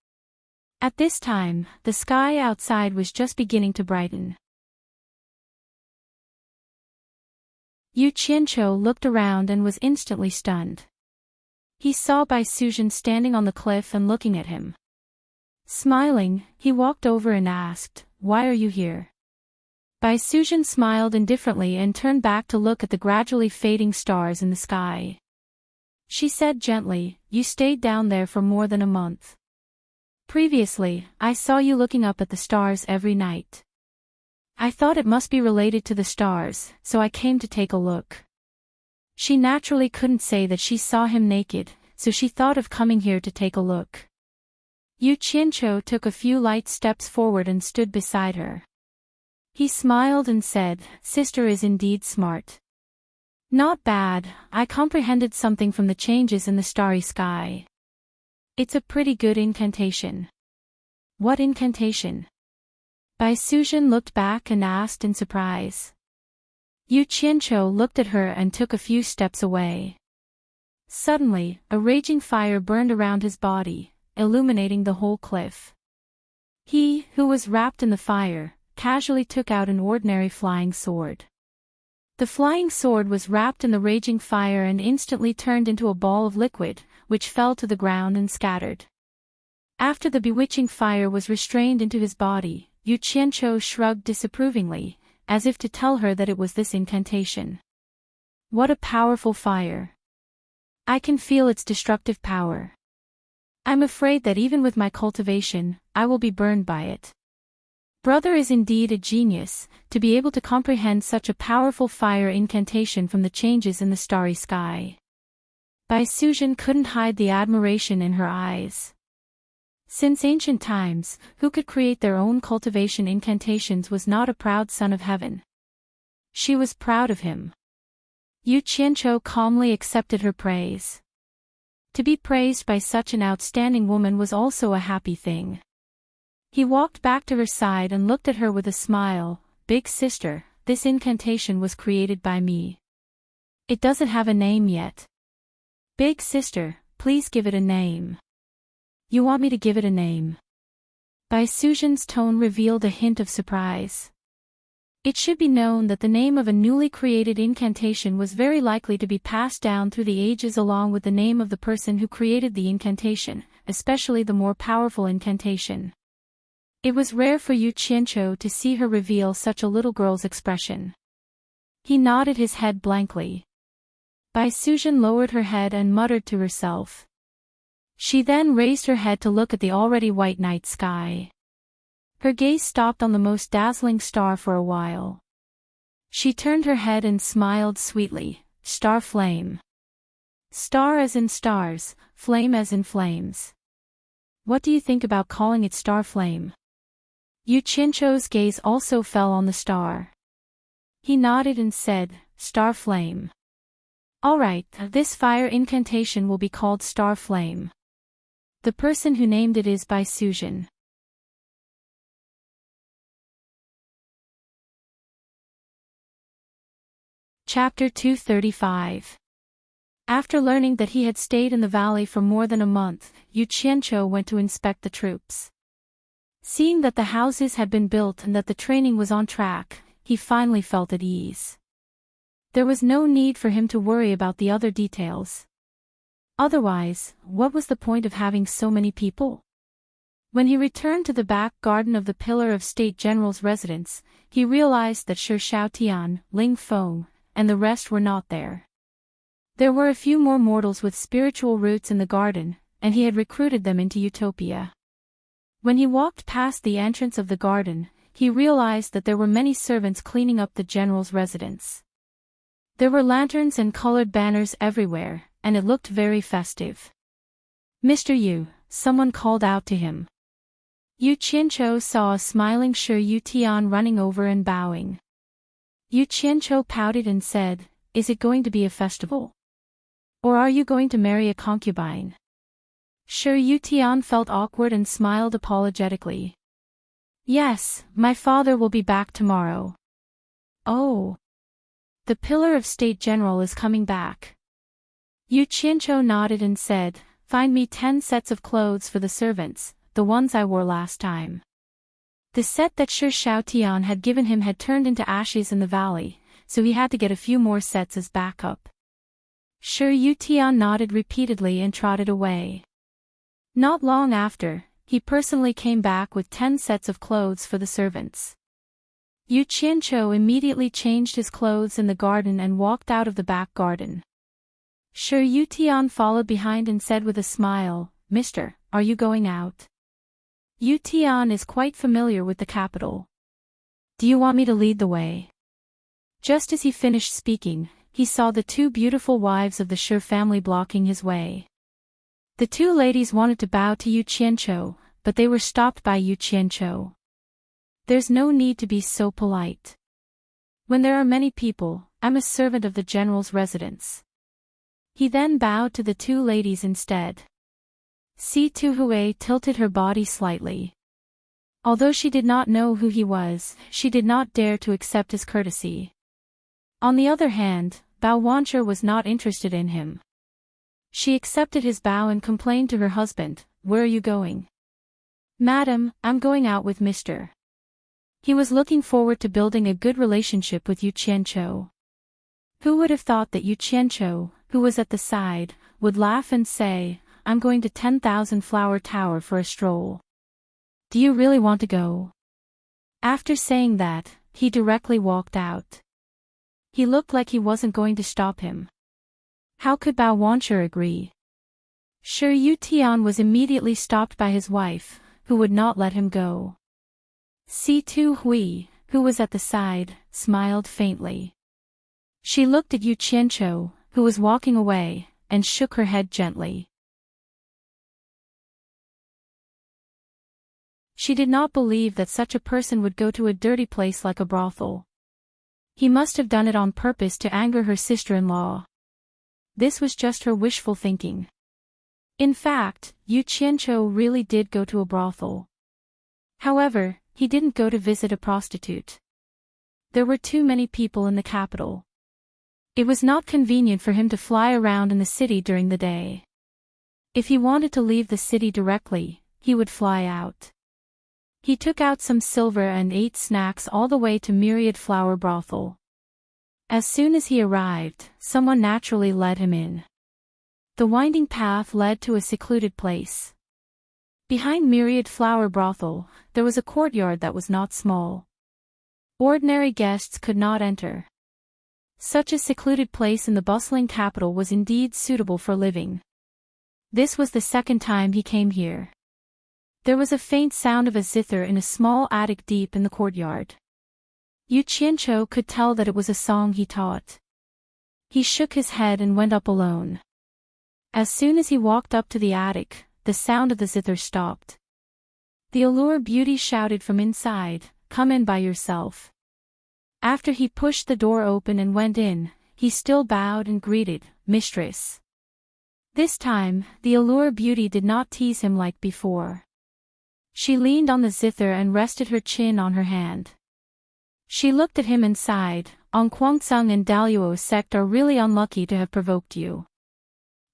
At this time, the sky outside was just beginning to brighten. Yu Qianqiu looked around and was instantly stunned. He saw Bai Suzhen standing on the cliff and looking at him. Smiling, he walked over and asked, "Why are you here?" Bai Suzhen smiled indifferently and turned back to look at the gradually fading stars in the sky. She said gently, "You stayed down there for more than a month. Previously, I saw you looking up at the stars every night. I thought it must be related to the stars, so I came to take a look." She naturally couldn't say that she saw him naked, so she thought of coming here to take a look. Yu Qianqiu took a few light steps forward and stood beside her. He smiled and said, "Sister is indeed smart." "Not bad, I comprehended something from the changes in the starry sky. It's a pretty good incantation." "What incantation?" Bai Suzhen looked back and asked in surprise. Yu Qianqiu looked at her and took a few steps away. Suddenly, a raging fire burned around his body, illuminating the whole cliff. He, who was wrapped in the fire, casually took out an ordinary flying sword. The flying sword was wrapped in the raging fire and instantly turned into a ball of liquid, which fell to the ground and scattered. After the bewitching fire was restrained into his body, Yu Qianqiu shrugged disapprovingly, as if to tell her that it was this incantation. "What a powerful fire! I can feel its destructive power. I'm afraid that even with my cultivation, I will be burned by it." Brother is indeed a genius, to be able to comprehend such a powerful fire incantation from the changes in the starry sky. Bai Suzhen couldn't hide the admiration in her eyes. Since ancient times, who could create their own cultivation incantations was not a proud son of heaven. She was proud of him. Yu Qianqiu calmly accepted her praise. To be praised by such an outstanding woman was also a happy thing. He walked back to her side and looked at her with a smile. "Big sister, this incantation was created by me. It doesn't have a name yet. Big sister, please give it a name." "You want me to give it a name?" Bai Suzhen's tone revealed a hint of surprise. It should be known that the name of a newly created incantation was very likely to be passed down through the ages along with the name of the person who created the incantation, especially the more powerful incantation. It was rare for Yu Qianqiu to see her reveal such a little girl's expression. He nodded his head blankly. Bai Suzhen lowered her head and muttered to herself. She then raised her head to look at the already white night sky. Her gaze stopped on the most dazzling star for a while. She turned her head and smiled sweetly. "Star flame. Star as in stars, flame as in flames. What do you think about calling it star flame?" Yu Qianqiu's gaze also fell on the star. He nodded and said, "Star flame. All right, this fire incantation will be called Star Flame. The person who named it is Bai Suzhen." Chapter 235. After learning that he had stayed in the valley for more than a month, Yu Qianqiu went to inspect the troops. Seeing that the houses had been built and that the training was on track, he finally felt at ease. There was no need for him to worry about the other details. Otherwise, what was the point of having so many people? When he returned to the back garden of the Pillar of State General's residence, he realized that Shi Xiaotian, Ling Feng, and the rest were not there. There were a few more mortals with spiritual roots in the garden, and he had recruited them into Utopia. When he walked past the entrance of the garden, he realized that there were many servants cleaning up the general's residence. There were lanterns and colored banners everywhere, and it looked very festive. "Mr. Yu," someone called out to him. Yu Qianqiu saw a smiling Shi Yutian running over and bowing. Yu Qianqiu pouted and said, "Is it going to be a festival? Or are you going to marry a concubine?" Shi Yutian felt awkward and smiled apologetically. "Yes, my father will be back tomorrow." "Oh." The Pillar of State General is coming back. Yu Qianqiu nodded and said, find me 10 sets of clothes for the servants, the ones I wore last time. The set that Shi Xiaotian had given him had turned into ashes in the valley, so he had to get a few more sets as backup. Shi Yutian nodded repeatedly and trotted away. Not long after, he personally came back with 10 sets of clothes for the servants. Yu Qianqiu immediately changed his clothes in the garden and walked out of the back garden. Shi Yutian followed behind and said with a smile, Mister, are you going out? Yutian is quite familiar with the capital. Do you want me to lead the way? Just as he finished speaking, he saw the 2 beautiful wives of the Shi family blocking his way. The 2 ladies wanted to bow to Yu Qianqiu, but they were stopped by Yu Qianqiu. There's no need to be so polite. When there are many people, I'm a servant of the general's residence. He then bowed to the 2 ladies instead. Si Tuhui tilted her body slightly. Although she did not know who he was, she did not dare to accept his courtesy. On the other hand, Bao Wancher was not interested in him. She accepted his bow and complained to her husband, where are you going? Madam, I'm going out with Mr. He was looking forward to building a good relationship with Yu Qianqiu. Who would have thought that Yu Qianqiu, who was at the side, would laugh and say, I'm going to 10,000 Flower Tower for a stroll. Do you really want to go? After saying that, he directly walked out. He looked like he wasn't going to stop him. How could Bao Wancher agree? Shi Yutian was immediately stopped by his wife, who would not let him go. Si Tu Hui, who was at the side, smiled faintly. She looked at Yu Qianqiu, who was walking away, and shook her head gently. She did not believe that such a person would go to a dirty place like a brothel. He must have done it on purpose to anger her sister-in-law. This was just her wishful thinking. In fact, Yu Qianqiu really did go to a brothel. However, he didn't go to visit a prostitute. There were too many people in the capital. It was not convenient for him to fly around in the city during the day. If he wanted to leave the city directly, he would fly out. He took out some silver and ate snacks all the way to Myriad Flower Brothel. As soon as he arrived, someone naturally led him in. The winding path led to a secluded place. Behind Myriad Flower Brothel, there was a courtyard that was not small. Ordinary guests could not enter. Such a secluded place in the bustling capital was indeed suitable for living. This was the second time he came here. There was a faint sound of a zither in a small attic deep in the courtyard. Yu Qianqiu could tell that it was a song he taught. He shook his head and went up alone. As soon as he walked up to the attic, the sound of the zither stopped. The allure beauty shouted from inside, "Come in by yourself." After he pushed the door open and went in, he still bowed and greeted, "Mistress." This time, the allure beauty did not tease him like before. She leaned on the zither and rested her chin on her hand. She looked at him and sighed, "Ongquangsung and Daluo sect are really unlucky to have provoked you.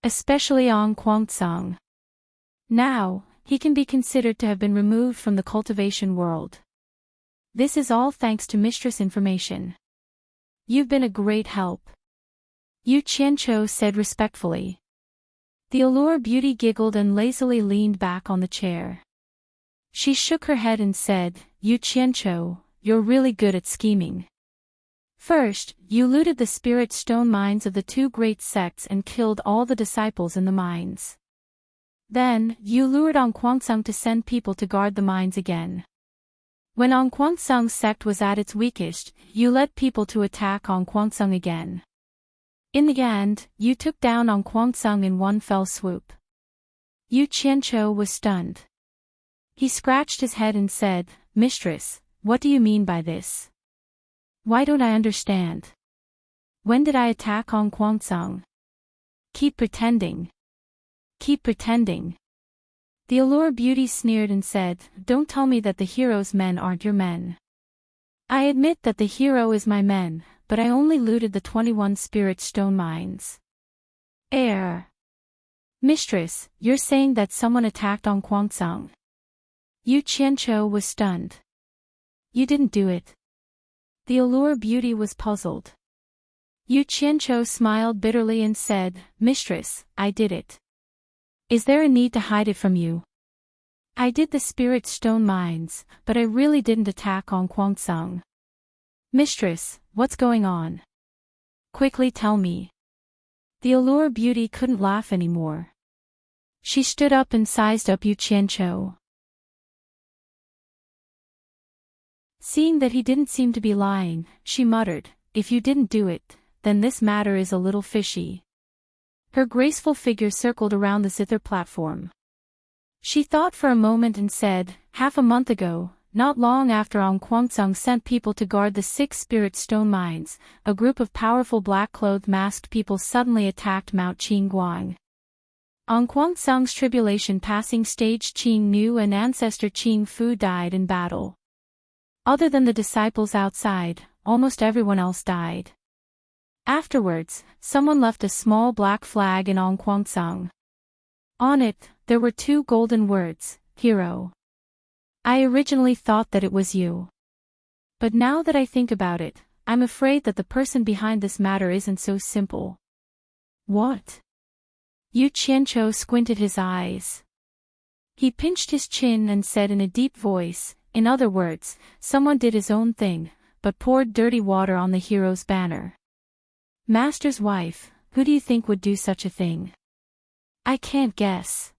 Especially Ongquangsung. Now, he can be considered to have been removed from the cultivation world. This is all thanks to Mistress Information. You've been a great help." Yu Qianqiu said respectfully. The allure beauty giggled and lazily leaned back on the chair. She shook her head and said, "Yu Qianqiu, you're really good at scheming. First, you looted the spirit stone mines of the two great sects and killed all the disciples in the mines. Then, you lured Ongquangsung to send people to guard the mines again. When Ongquangsung's sect was at its weakest, you led people to attack Ongquangsung again. In the end, you took down Ongquangsung in one fell swoop." Yu Qianqiu was stunned. He scratched his head and said, "Mistress, what do you mean by this? Why don't I understand? When did I attack Ongquangsung? Keep pretending. Keep pretending." The allure beauty sneered and said, "Don't tell me that the hero's men aren't your men. I admit that the hero is my men, but I only looted the 21 spirit stone mines. Mistress, you're saying that someone attacked on Kwangsung? Yu Qianqiu was stunned. You didn't do it. The allure beauty was puzzled. Yu Qianqiu smiled bitterly and said, Mistress, I did it. Is there a need to hide it from you? I did the spirit stone mines, but I really didn't attack on Kwangsung. Mistress, what's going on? Quickly tell me. The allure beauty couldn't laugh anymore. She stood up and sized up Yu Qianqiu. Seeing that he didn't seem to be lying, she muttered, If you didn't do it, then this matter is a little fishy. Her graceful figure circled around the zither platform. She thought for a moment and said, Half a month ago, not long after Ong Kwangsung sent people to guard the 6 spirit stone mines, a group of powerful black-clothed masked people suddenly attacked Mount Qingguang. Ong Kwangsung's tribulation passing stage Qing Nu and ancestor Qing Fu died in battle. Other than the disciples outside, almost everyone else died. Afterwards, someone left a small black flag in Ong Kwangsung. On it, there were 2 golden words, Hero. I originally thought that it was you. But now that I think about it, I'm afraid that the person behind this matter isn't so simple. What? Yu Qianqiu squinted his eyes. He pinched his chin and said in a deep voice, in other words, someone did his own thing, but poured dirty water on the hero's banner. Master's wife, who do you think would do such a thing? I can't guess.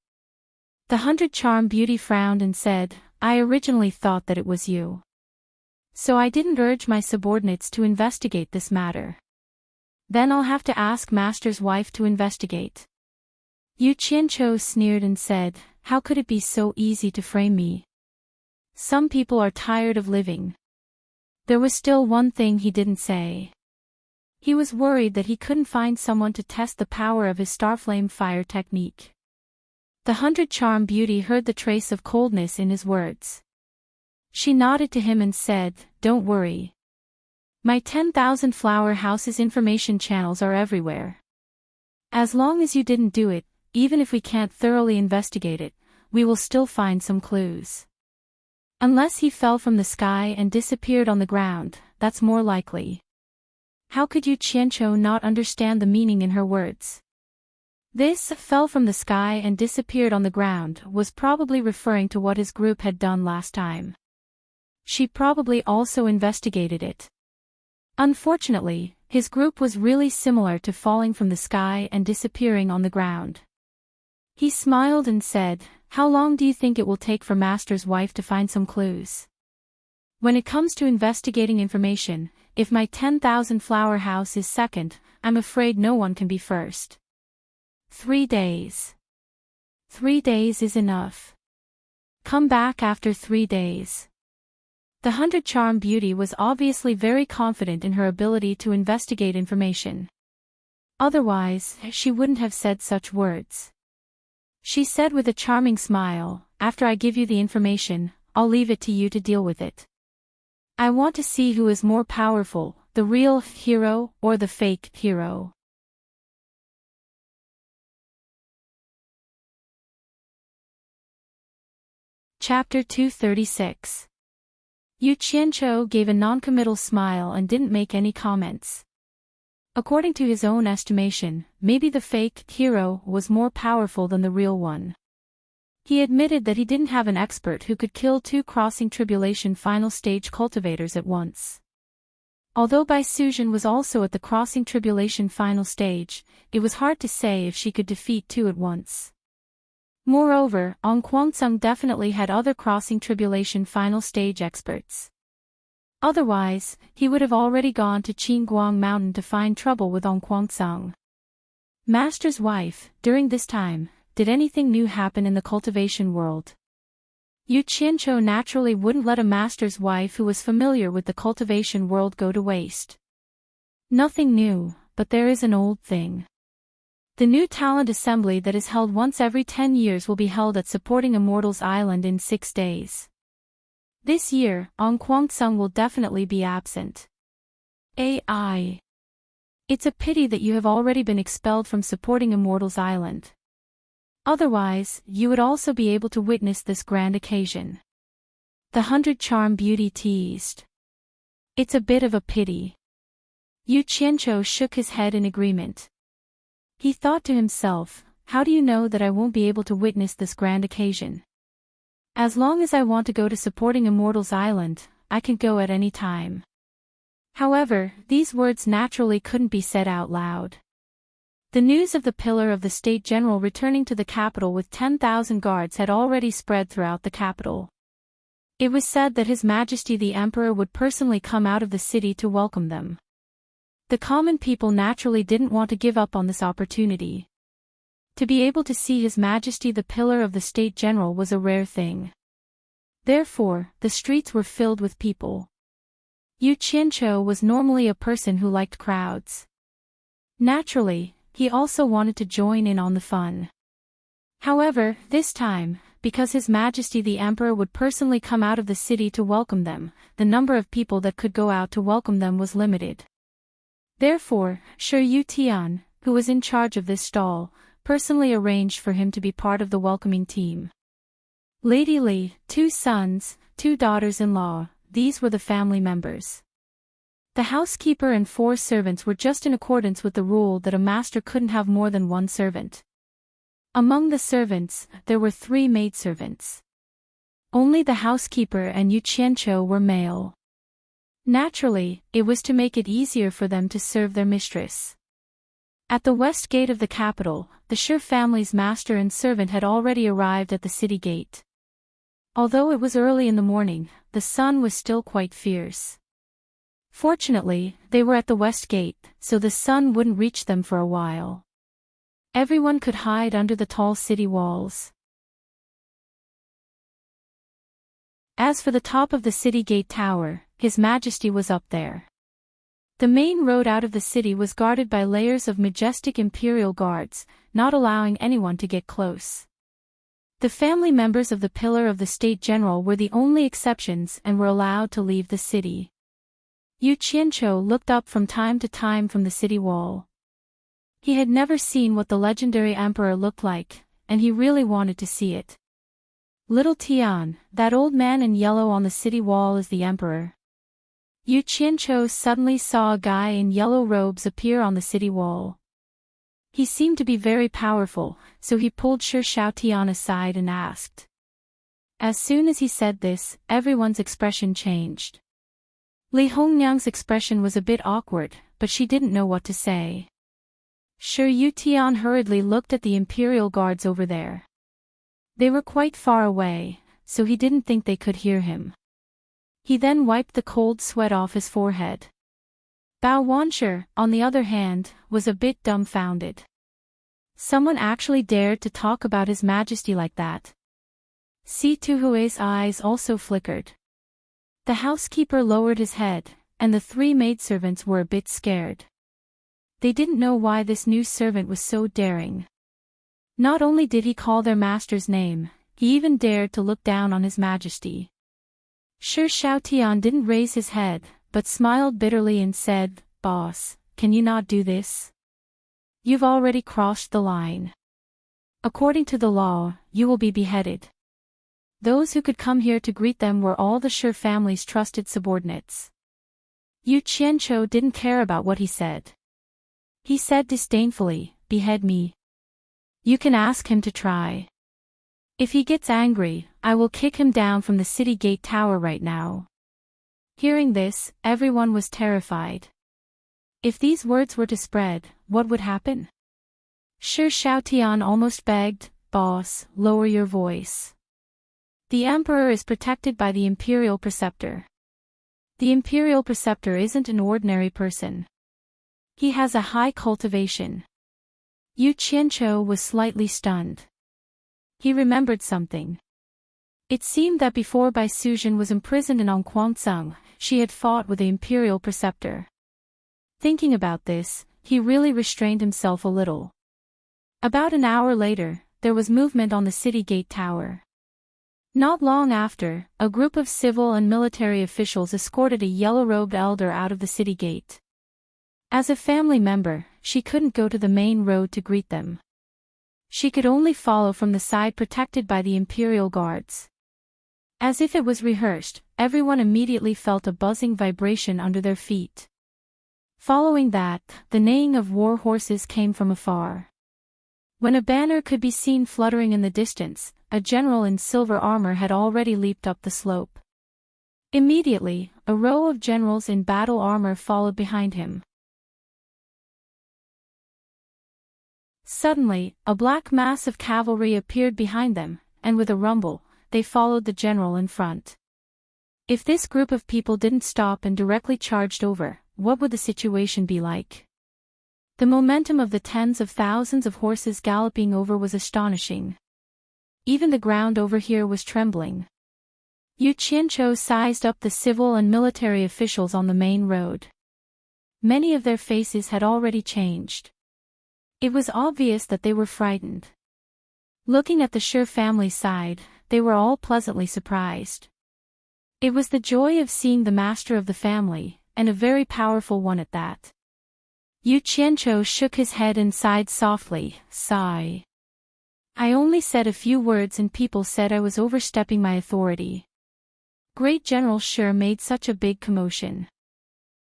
The 100-charm beauty frowned and said, I originally thought that it was you. So I didn't urge my subordinates to investigate this matter. Then I'll have to ask Master's wife to investigate. Yu Qianqiu sneered and said, How could it be so easy to frame me? Some people are tired of living. There was still one thing he didn't say. He was worried that he couldn't find someone to test the power of his Starflame fire technique. The 100-charm beauty heard the trace of coldness in his words. She nodded to him and said, Don't worry. My 10,000 flower house's information channels are everywhere. As long as you didn't do it, even if we can't thoroughly investigate it, we will still find some clues. Unless he fell from the sky and disappeared on the ground, that's more likely. How could Yu Qianqiu not understand the meaning in her words? This fell from the sky and disappeared on the ground was probably referring to what his group had done last time. She probably also investigated it. Unfortunately, his group was really similar to falling from the sky and disappearing on the ground. He smiled and said, How long do you think it will take for Master's wife to find some clues? When it comes to investigating information, if my 10,000 flower house is second, I'm afraid no one can be first. 3 days. 3 days is enough. Come back after 3 days. The 100-charm beauty was obviously very confident in her ability to investigate information. Otherwise, she wouldn't have said such words. She said with a charming smile, After I give you the information, I'll leave it to you to deal with it. I want to see who is more powerful, the real hero or the fake hero. Chapter 236. Yu Qianqiu gave a non-committal smile and didn't make any comments. According to his own estimation, maybe the fake hero was more powerful than the real one. He admitted that he didn't have an expert who could kill 2 crossing tribulation final stage cultivators at once. Although Bai Suzhen was also at the crossing tribulation final stage, it was hard to say if she could defeat 2 at once. Moreover, Ong Kwangsung definitely had other crossing tribulation final stage experts. Otherwise, he would have already gone to Qingguang Mountain to find trouble with Ong Kwangsung. Master's wife, during this time, did anything new happen in the cultivation world? Yu Qianqiu naturally wouldn't let a master's wife who was familiar with the cultivation world go to waste. Nothing new, but there is an old thing. The new talent assembly that is held once every 10 years will be held at Supporting Immortals Island in 6 days. This year, Sung will definitely be absent. AI. It's a pity that you have already been expelled from supporting Immortals Island. Otherwise, you would also be able to witness this grand occasion. The 100 Charm Beauty teased. It's a bit of a pity. Yu Qianqiu shook his head in agreement. He thought to himself, how do you know that I won't be able to witness this grand occasion? As long as I want to go to supporting Immortals Island, I can go at any time. However, these words naturally couldn't be said out loud. The news of the Pillar of the State General returning to the capital with 10,000 guards had already spread throughout the capital. It was said that His Majesty the Emperor would personally come out of the city to welcome them. The common people naturally didn't want to give up on this opportunity. To be able to see His Majesty the Pillar of the State General was a rare thing. Therefore, the streets were filled with people. Yu Qianqiu was normally a person who liked crowds. Naturally, he also wanted to join in on the fun. However, this time, because His Majesty the Emperor would personally come out of the city to welcome them, the number of people that could go out to welcome them was limited. Therefore, Shi Yutian, who was in charge of this stall, personally arranged for him to be part of the welcoming team. Lady Li, 2 sons, 2 daughters-in-law, these were the family members. The housekeeper and 4 servants were just in accordance with the rule that a master couldn't have more than 1 servant. Among the servants, there were 3 maidservants. Only the housekeeper and Yu Qianqiu were male. Naturally, it was to make it easier for them to serve their mistress. At the west gate of the capital, the Shi family's master and servant had already arrived at the city gate. Although it was early in the morning, the sun was still quite fierce. Fortunately, they were at the west gate, so the sun wouldn't reach them for a while. Everyone could hide under the tall city walls. As for the top of the city gate tower, His Majesty was up there. The main road out of the city was guarded by layers of majestic imperial guards, not allowing anyone to get close. The family members of the Pillar of the State General were the only exceptions and were allowed to leave the city. Yu Qianqiu looked up from time to time from the city wall. He had never seen what the legendary emperor looked like, and he really wanted to see it. Little Tian, that old man in yellow on the city wall is the emperor. Yu Qianqiu suddenly saw a guy in yellow robes appear on the city wall. He seemed to be very powerful, so he pulled Shi Xiaotian aside and asked. As soon as he said this, everyone's expression changed. Li Hongyang's expression was a bit awkward, but she didn't know what to say. Shi Yutian hurriedly looked at the imperial guards over there. They were quite far away, so he didn't think they could hear him. He then wiped the cold sweat off his forehead. Bao Wanshi, on the other hand, was a bit dumbfounded. Someone actually dared to talk about His Majesty like that. Si Tuhue's eyes also flickered. The housekeeper lowered his head, and the 3 maidservants were a bit scared. They didn't know why this new servant was so daring. Not only did he call their master's name, he even dared to look down on His Majesty. Shi Xiaotian didn't raise his head, but smiled bitterly and said, "Boss, can you not do this? You've already crossed the line. According to the law, you will be beheaded." Those who could come here to greet them were all the Shi family's trusted subordinates. Yu Qianqiu didn't care about what he said. He said disdainfully, "Behead me. You can ask him to try. If he gets angry, I will kick him down from the city gate tower right now." Hearing this, everyone was terrified. If these words were to spread, what would happen? Shi Xiaotian almost begged, "Boss, lower your voice. The emperor is protected by the imperial preceptor. The imperial preceptor isn't an ordinary person. He has a high cultivation." Yu Qianqiu was slightly stunned. He remembered something. It seemed that before Bai Suzhen was imprisoned in Sung, she had fought with the imperial preceptor. Thinking about this, he really restrained himself a little. About an hour later, there was movement on the city gate tower. Not long after, a group of civil and military officials escorted a yellow-robed elder out of the city gate. As a family member, she couldn't go to the main road to greet them. She could only follow from the side protected by the imperial guards. As if it was rehearsed, everyone immediately felt a buzzing vibration under their feet. Following that, the neighing of war horses came from afar. When a banner could be seen fluttering in the distance, a general in silver armor had already leaped up the slope. Immediately, a row of generals in battle armor followed behind him. Suddenly, a black mass of cavalry appeared behind them, and with a rumble, they followed the general in front. If this group of people didn't stop and directly charged over, what would the situation be like? The momentum of the tens of thousands of horses galloping over was astonishing. Even the ground over here was trembling. Yu Qianzhou sized up the civil and military officials on the main road. Many of their faces had already changed. It was obvious that they were frightened. Looking at the Shi family side, they were all pleasantly surprised. It was the joy of seeing the master of the family, and a very powerful one at that. Yu Qianzhou shook his head and sighed softly, sigh. I only said a few words and people said I was overstepping my authority. Great General Shi made such a big commotion.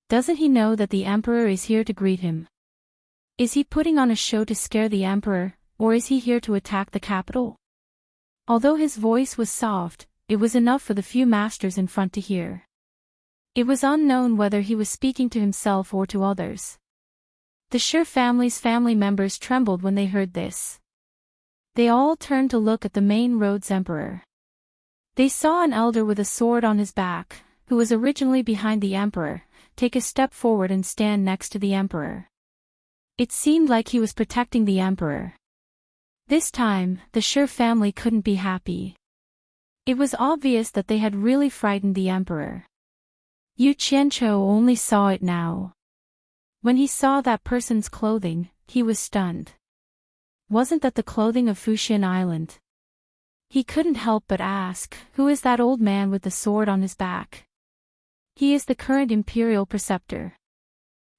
Doesn't he know that the emperor is here to greet him? Is he putting on a show to scare the emperor, or is he here to attack the capital? Although his voice was soft, it was enough for the few masters in front to hear. It was unknown whether he was speaking to himself or to others. The Shi family's family members trembled when they heard this. They all turned to look at the main road's emperor. They saw an elder with a sword on his back, who was originally behind the emperor, take a step forward and stand next to the emperor. It seemed like he was protecting the emperor. This time, the Shi family couldn't be happy. It was obvious that they had really frightened the emperor. Yu Qianzhou only saw it now. When he saw that person's clothing, he was stunned. Wasn't that the clothing of Fuxian Island? He couldn't help but ask, who is that old man with the sword on his back? He is the current imperial preceptor.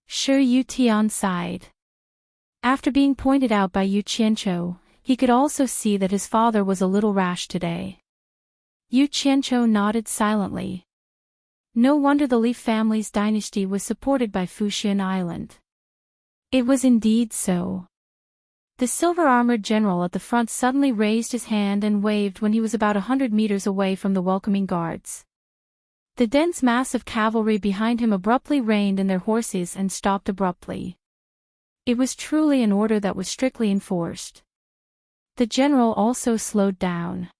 Shi Yutian sighed. After being pointed out by Yu Qianzhou, he could also see that his father was a little rash today. Yu Qianzhou nodded silently. No wonder the Li family's dynasty was supported by Fuxian Island. It was indeed so. The silver-armored general at the front suddenly raised his hand and waved when he was about 100 meters away from the welcoming guards. The dense mass of cavalry behind him abruptly reined in their horses and stopped abruptly. It was truly an order that was strictly enforced. The general also slowed down.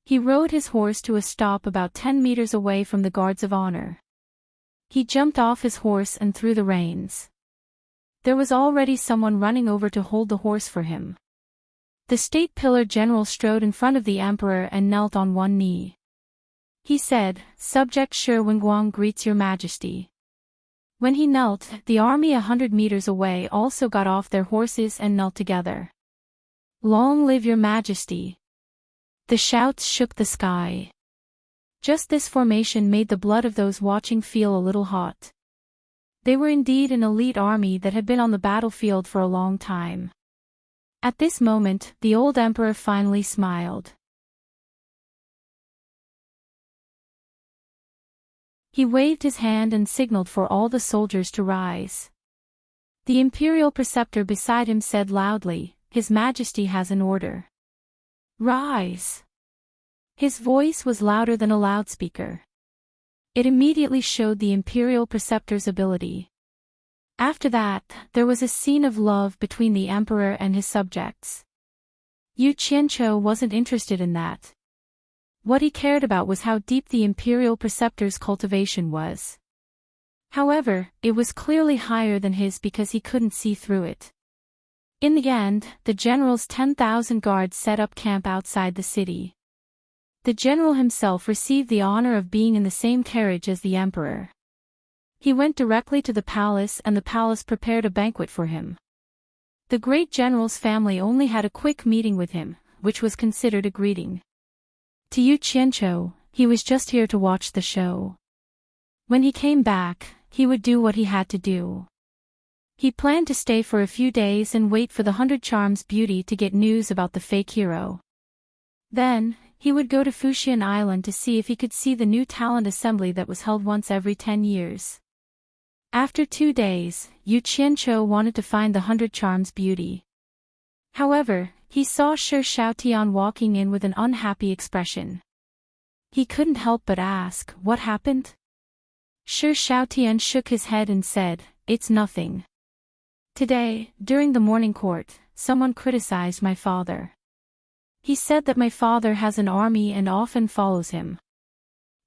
He rode his horse to a stop about 10 meters away from the guards of honor. He jumped off his horse and threw the reins. There was already someone running over to hold the horse for him. The state pillar general strode in front of the emperor and knelt on one knee. He said, "Subject Shi Wenguang greets your majesty." When he knelt, the army 100 meters away also got off their horses and knelt together. "Long live your majesty!" The shouts shook the sky. Just this formation made the blood of those watching feel a little hot. They were indeed an elite army that had been on the battlefield for a long time. At this moment, the old emperor finally smiled. He waved his hand and signaled for all the soldiers to rise. The imperial preceptor beside him said loudly, "His Majesty has an order. Rise!" His voice was louder than a loudspeaker. It immediately showed the imperial preceptor's ability. After that, there was a scene of love between the emperor and his subjects. Yu Qianzhou wasn't interested in that. What he cared about was how deep the imperial preceptor's cultivation was. However, it was clearly higher than his because he couldn't see through it. In the end, the general's 10,000 guards set up camp outside the city. The general himself received the honor of being in the same carriage as the emperor. He went directly to the palace and the palace prepared a banquet for him. The great general's family only had a quick meeting with him, which was considered a greeting. To Yu Qianqiu, he was just here to watch the show. When he came back, he would do what he had to do. He planned to stay for a few days and wait for the 100 Charms beauty to get news about the fake hero. Then, he would go to Fuxian Island to see if he could see the new talent assembly that was held once every 10 years. After 2 days, Yu Qianqiu wanted to find the 100 Charms beauty. However, he saw Shi Xiaotian walking in with an unhappy expression. He couldn't help but ask, what happened? Shi Xiaotian shook his head and said, it's nothing. Today, during the morning court, someone criticized my father. He said that my father has an army and often follows him.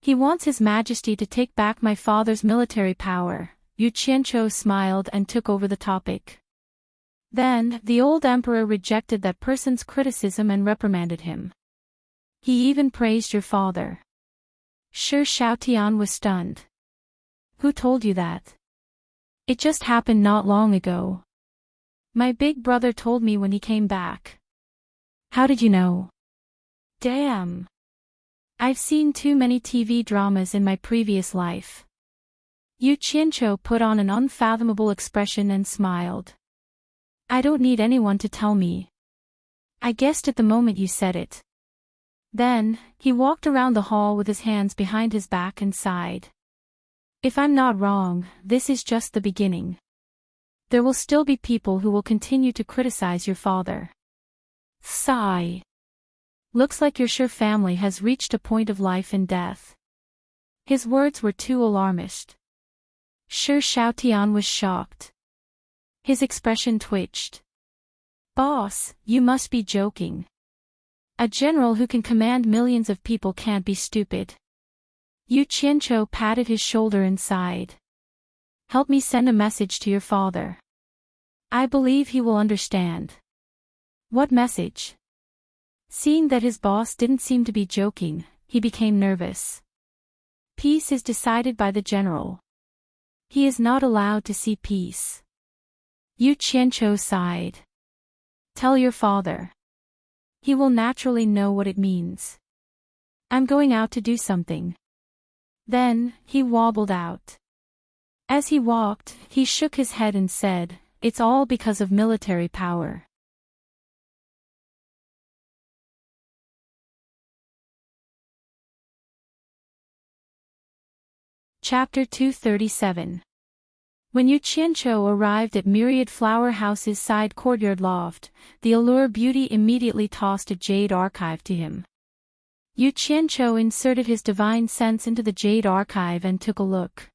He wants His Majesty to take back my father's military power. Yu Qianqiu smiled and took over the topic. Then, the old emperor rejected that person's criticism and reprimanded him. He even praised your father. Shi Xiaotian was stunned. Who told you that? It just happened not long ago. My big brother told me when he came back. How did you know? Damn. I've seen too many TV dramas in my previous life. Yu Qianqiu put on an unfathomable expression and smiled. I don't need anyone to tell me. I guessed it the moment you said it. Then, he walked around the hall with his hands behind his back and sighed. If I'm not wrong, this is just the beginning. There will still be people who will continue to criticize your father. Sigh. Looks like your Shi family has reached a point of life and death. His words were too alarmist. Shi Xiaotian was shocked. His expression twitched. Boss, you must be joking. A general who can command millions of people can't be stupid. Yu Qianqiu patted his shoulder and sighed. Help me send a message to your father. I believe he will understand. What message? Seeing that his boss didn't seem to be joking, he became nervous. Peace is decided by the general. He is not allowed to see peace. Yu Qianqiu sighed. Tell your father. He will naturally know what it means. I'm going out to do something. Then, he wobbled out. As he walked, he shook his head and said, it's all because of military power. Chapter 237. When Yu Qianqiu arrived at Myriad Flower House's side courtyard loft, the allure beauty immediately tossed a jade archive to him. Yu Qianqiu inserted his divine sense into the jade archive and took a look.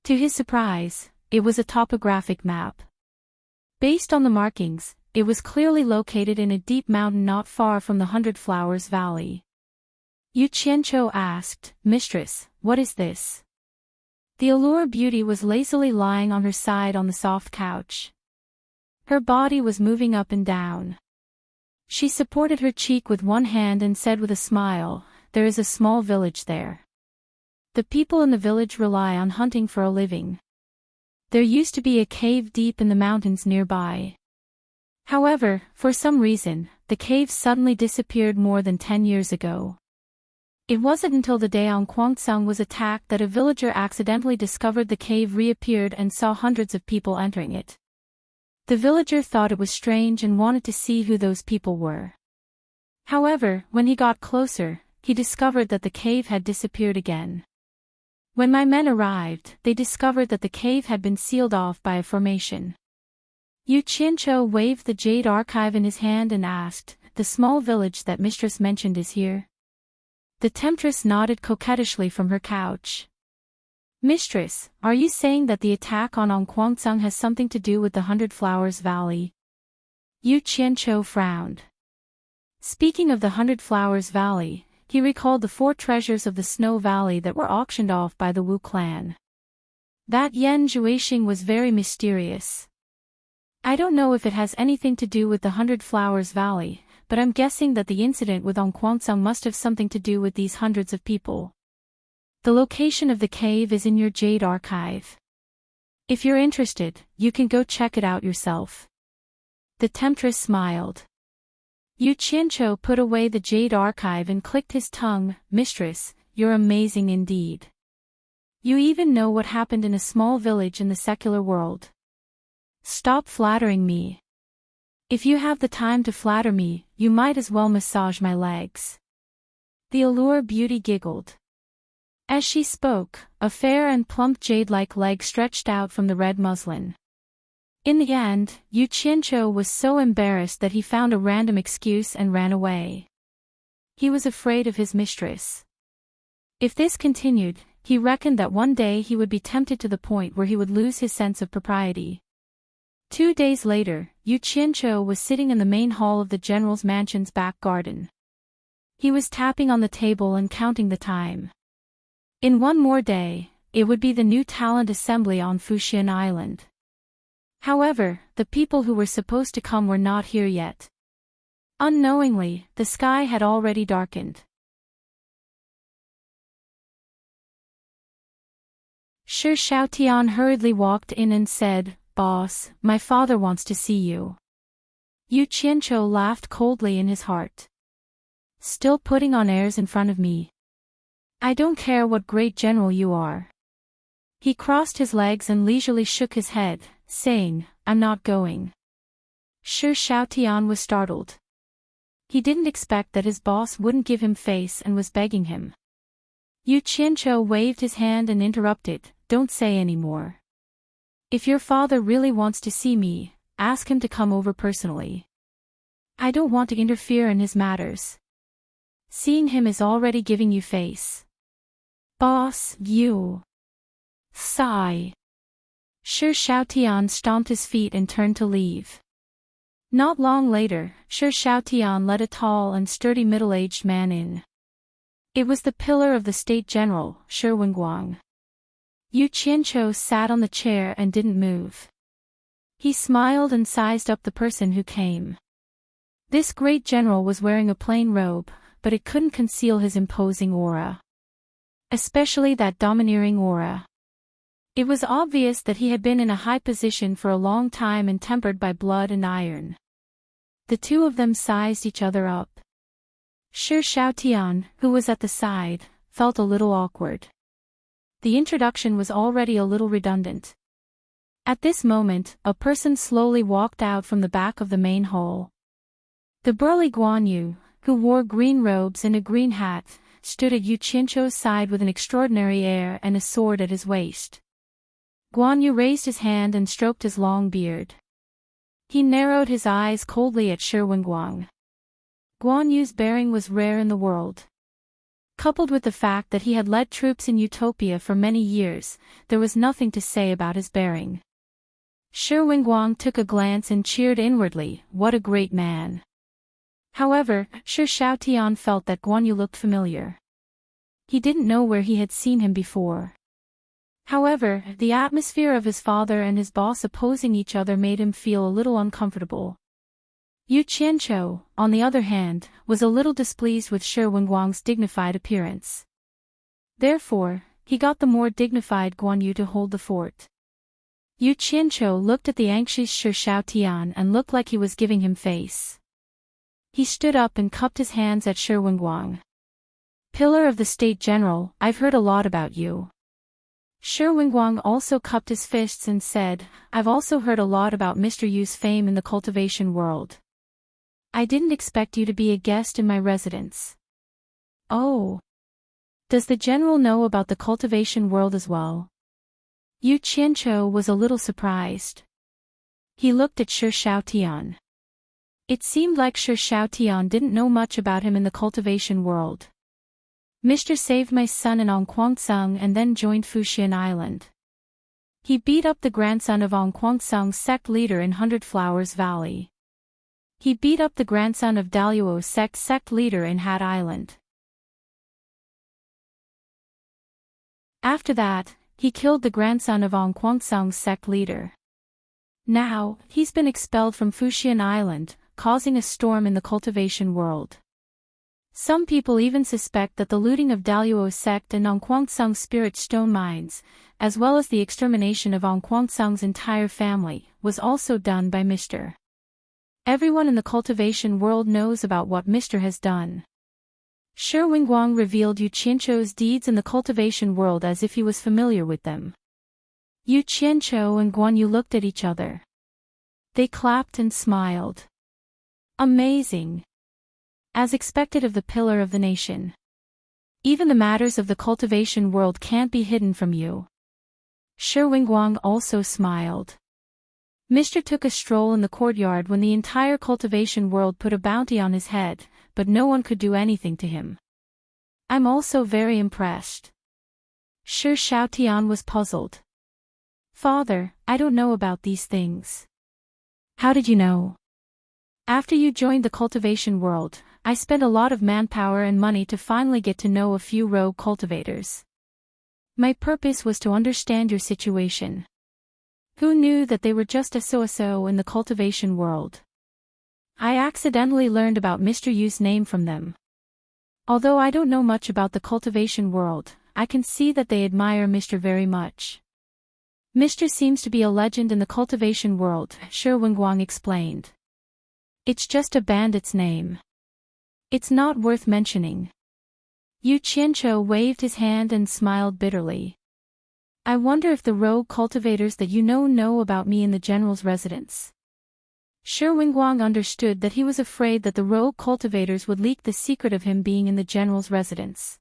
To his surprise, it was a topographic map. Based on the markings, it was clearly located in a deep mountain not far from the 100 Flowers Valley. Yu Qianqiu asked, Mistress, what is this? The allure beauty was lazily lying on her side on the soft couch. Her body was moving up and down. She supported her cheek with one hand and said with a smile, there is a small village there. The people in the village rely on hunting for a living. There used to be a cave deep in the mountains nearby. However, for some reason, the cave suddenly disappeared more than 10 years ago. It wasn't until the day on Guangcang was attacked that a villager accidentally discovered the cave reappeared and saw hundreds of people entering it. The villager thought it was strange and wanted to see who those people were. However, when he got closer, he discovered that the cave had disappeared again. When my men arrived, they discovered that the cave had been sealed off by a formation. Yu Qianqiu waved the jade archive in his hand and asked, the small village that mistress mentioned is here? The temptress nodded coquettishly from her couch. Mistress, are you saying that the attack on Guangcang has something to do with the 100 Flowers Valley? Yu Qianqiu frowned. Speaking of the 100 Flowers Valley, he recalled the 4 treasures of the Snow Valley that were auctioned off by the Wu clan. That Yan Zhuixing was very mysterious. I don't know if it has anything to do with the 100 Flowers Valley, but I'm guessing that the incident with Guangcang must have something to do with these hundreds of people. The location of the cave is in your jade archive. If you're interested, you can go check it out yourself. The temptress smiled. Yu Qianqiu put away the jade archive and clicked his tongue. Mistress, you're amazing indeed. You even know what happened in a small village in the secular world. Stop flattering me. If you have the time to flatter me, you might as well massage my legs. The allure beauty giggled. As she spoke, a fair and plump jade-like leg stretched out from the red muslin. In the end, Yu Qianqiu was so embarrassed that he found a random excuse and ran away. He was afraid of his mistress. If this continued, he reckoned that one day he would be tempted to the point where he would lose his sense of propriety. 2 days later, Yu Qianqiu was sitting in the main hall of the general's mansion's back garden. He was tapping on the table and counting the time. In one more day, it would be the new talent assembly on Fuxian Island. However, the people who were supposed to come were not here yet. Unknowingly, the sky had already darkened. Shi Xiaotian hurriedly walked in and said, "Boss, my father wants to see you." Yu Qianqiu laughed coldly in his heart. Still putting on airs in front of me? I don't care what great general you are. He crossed his legs and leisurely shook his head, saying, "I'm not going." Shi Xiaotian was startled. He didn't expect that his boss wouldn't give him face and was begging him. Yu Qianqiu waved his hand and interrupted, "Don't say any more. If your father really wants to see me, ask him to come over personally. I don't want to interfere in his matters. Seeing him is already giving you face." "Boss, you." Sigh. Shi Xiaotian stomped his feet and turned to leave. Not long later, Shi Xiaotian led a tall and sturdy middle-aged man in. It was the pillar of the state general, Shi Wenguang. Yu Qianqiu sat on the chair and didn't move. He smiled and sized up the person who came. This great general was wearing a plain robe, but it couldn't conceal his imposing aura. Especially that domineering aura. It was obvious that he had been in a high position for a long time and tempered by blood and iron. The two of them sized each other up. Shi Xiaotian, who was at the side, felt a little awkward. The introduction was already a little redundant. At this moment, a person slowly walked out from the back of the main hall. The burly Guan Yu, who wore green robes and a green hat, stood at Yu Qianqiu's side with an extraordinary air and a sword at his waist. Guan Yu raised his hand and stroked his long beard. He narrowed his eyes coldly at Shi Wenguang. Guan Yu's bearing was rare in the world. Coupled with the fact that he had led troops in Utopia for many years, there was nothing to say about his bearing. Shi Wenguang took a glance and cheered inwardly, "What a great man." However, Shi Xiaotian felt that Guan Yu looked familiar. He didn't know where he had seen him before. However, the atmosphere of his father and his boss opposing each other made him feel a little uncomfortable. Yu Qianqiu, on the other hand, was a little displeased with Shi Wenguang's dignified appearance. Therefore, he got the more dignified Guan Yu to hold the fort. Yu Qianqiu looked at the anxious Shi Xiaotian and looked like he was giving him face. He stood up and cupped his hands at Shi Wenguang. "Pillar of the State General, I've heard a lot about you." Shi Wenguang also cupped his fists and said, "I've also heard a lot about Mr. Yu's fame in the cultivation world. I didn't expect you to be a guest in my residence." "Oh. Does the general know about the cultivation world as well?" Yu Qianqiu was a little surprised. He looked at Shi Xiaotian. It seemed like Shi Xiaotian didn't know much about him in the cultivation world. Mr. saved my son in Onquangsung and then joined Fuxian Island. He beat up the grandson of Onquangsung's sect leader in Hundred Flowers Valley. He beat up the grandson of Daluo's sect leader in Hat Island. After that, he killed the grandson of Onquangsung's sect leader. Now, he's been expelled from Fuxian Island, causing a storm in the cultivation world. Some people even suspect that the looting of Daluo's sect and Onquangsung's spirit stone mines, as well as the extermination of Onquangsung's entire family, was also done by Mr. Everyone in the cultivation world knows about what Mr. has done. Shi Wenguang revealed Yu Qianzhou's deeds in the cultivation world as if he was familiar with them. Yu Qianzhou and Guan Yu looked at each other. They clapped and smiled. Amazing! As expected of the pillar of the nation. Even the matters of the cultivation world can't be hidden from you. Shi Wenguang also smiled. Mr. took a stroll in the courtyard when the entire cultivation world put a bounty on his head, but no one could do anything to him. I'm also very impressed. Shi Xiaotian was puzzled. Father, I don't know about these things. How did you know? After you joined the cultivation world, I spent a lot of manpower and money to finally get to know a few rogue cultivators. My purpose was to understand your situation. Who knew that they were just a so-so in the cultivation world? I accidentally learned about Mr. Yu's name from them. Although I don't know much about the cultivation world, I can see that they admire Mr. very much. Mr. seems to be a legend in the cultivation world, Shi Wenguang explained. It's just a bandit's name. It's not worth mentioning. Yu Qianzhou waved his hand and smiled bitterly. I wonder if the rogue cultivators that you know about me in the general's residence. Shi Wenguang understood that he was afraid that the rogue cultivators would leak the secret of him being in the general's residence.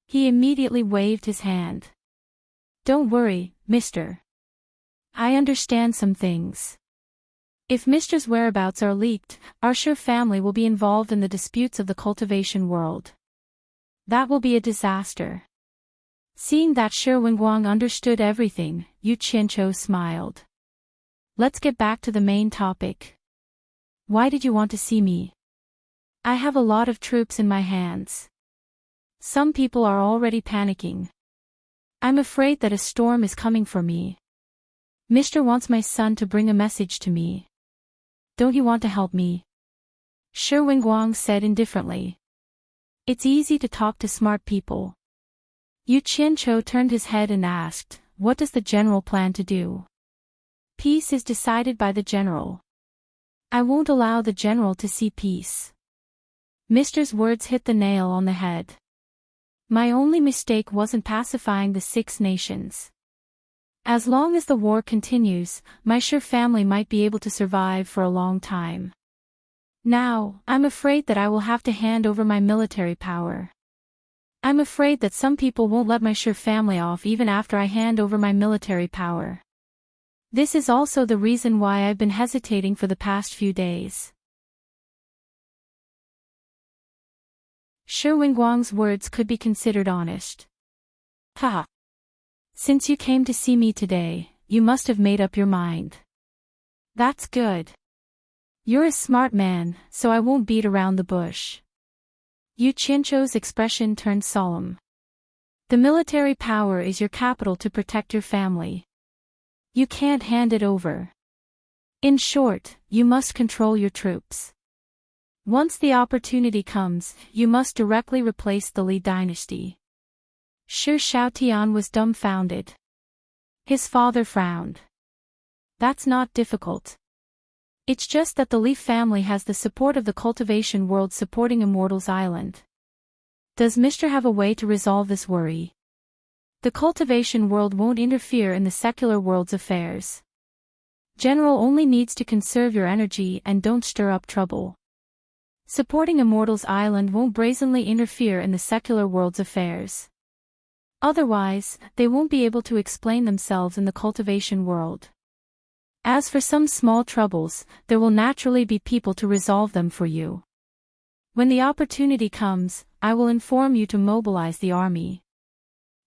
He immediately waved his hand. Don't worry, Mr. I understand some things. If Mr.'s whereabouts are leaked, our Shi family will be involved in the disputes of the cultivation world. That will be a disaster. Seeing that Shi Wenguang understood everything, Yu Qianzhou smiled. Let's get back to the main topic. Why did you want to see me? I have a lot of troops in my hands. Some people are already panicking. I'm afraid that a storm is coming for me. Mr. wants my son to bring a message to me. Don't you want to help me? Shi Wenguang said indifferently. It's easy to talk to smart people. Yu Qianzhou turned his head and asked, what does the general plan to do? Peace is decided by the general. I won't allow the general to see peace. Mr.'s words hit the nail on the head. My only mistake wasn't pacifying the 6 nations. As long as the war continues, my Shi family might be able to survive for a long time. Now, I'm afraid that I will have to hand over my military power. I'm afraid that some people won't let my Shi family off even after I hand over my military power. This is also the reason why I've been hesitating for the past few days. Shi Wenguang's words could be considered honest. Ha! Since you came to see me today, you must have made up your mind. That's good. You're a smart man, so I won't beat around the bush. Yu Qianzhou's expression turned solemn. The military power is your capital to protect your family. You can't hand it over. In short, you must control your troops. Once the opportunity comes, you must directly replace the Li dynasty. Shi Xiaotian was dumbfounded. His father frowned. That's not difficult. It's just that the Li family has the support of the cultivation world supporting Immortals Island. Does Mr. have a way to resolve this worry? The cultivation world won't interfere in the secular world's affairs. General only needs to conserve your energy and don't stir up trouble. Supporting Immortals Island won't brazenly interfere in the secular world's affairs. Otherwise, they won't be able to explain themselves in the cultivation world. As for some small troubles, there will naturally be people to resolve them for you. When the opportunity comes, I will inform you to mobilize the army.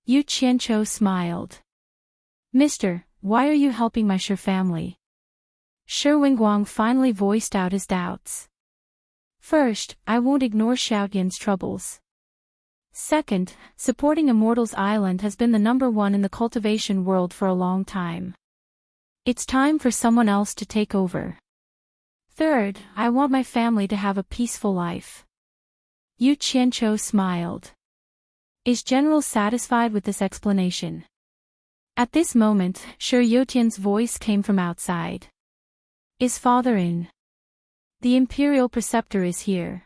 Yu Qianzhou smiled. Mister, why are you helping my Shi family? Shi Wenguang finally voiced out his doubts. First, I won't ignore Xiaotian's troubles. Second, supporting Immortals Island has been the #1 in the cultivation world for a long time. It's time for someone else to take over. Third, I want my family to have a peaceful life. Yu Qianzhou smiled. Is General satisfied with this explanation? At this moment, Shi Yotian's voice came from outside. Is father in? The Imperial Preceptor is here.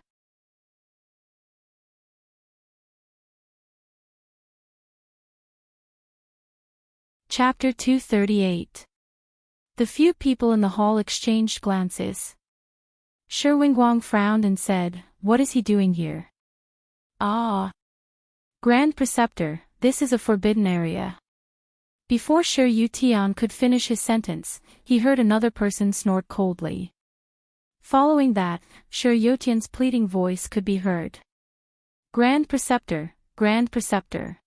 Chapter 238. The few people in the hall exchanged glances. Shi Wingguang frowned and said, "What is he doing here?" "Ah. Grand Preceptor, this is a forbidden area." Before Shi Yutian could finish his sentence, he heard another person snort coldly. Following that, Shi Yutian's pleading voice could be heard. "Grand Preceptor, Grand Preceptor."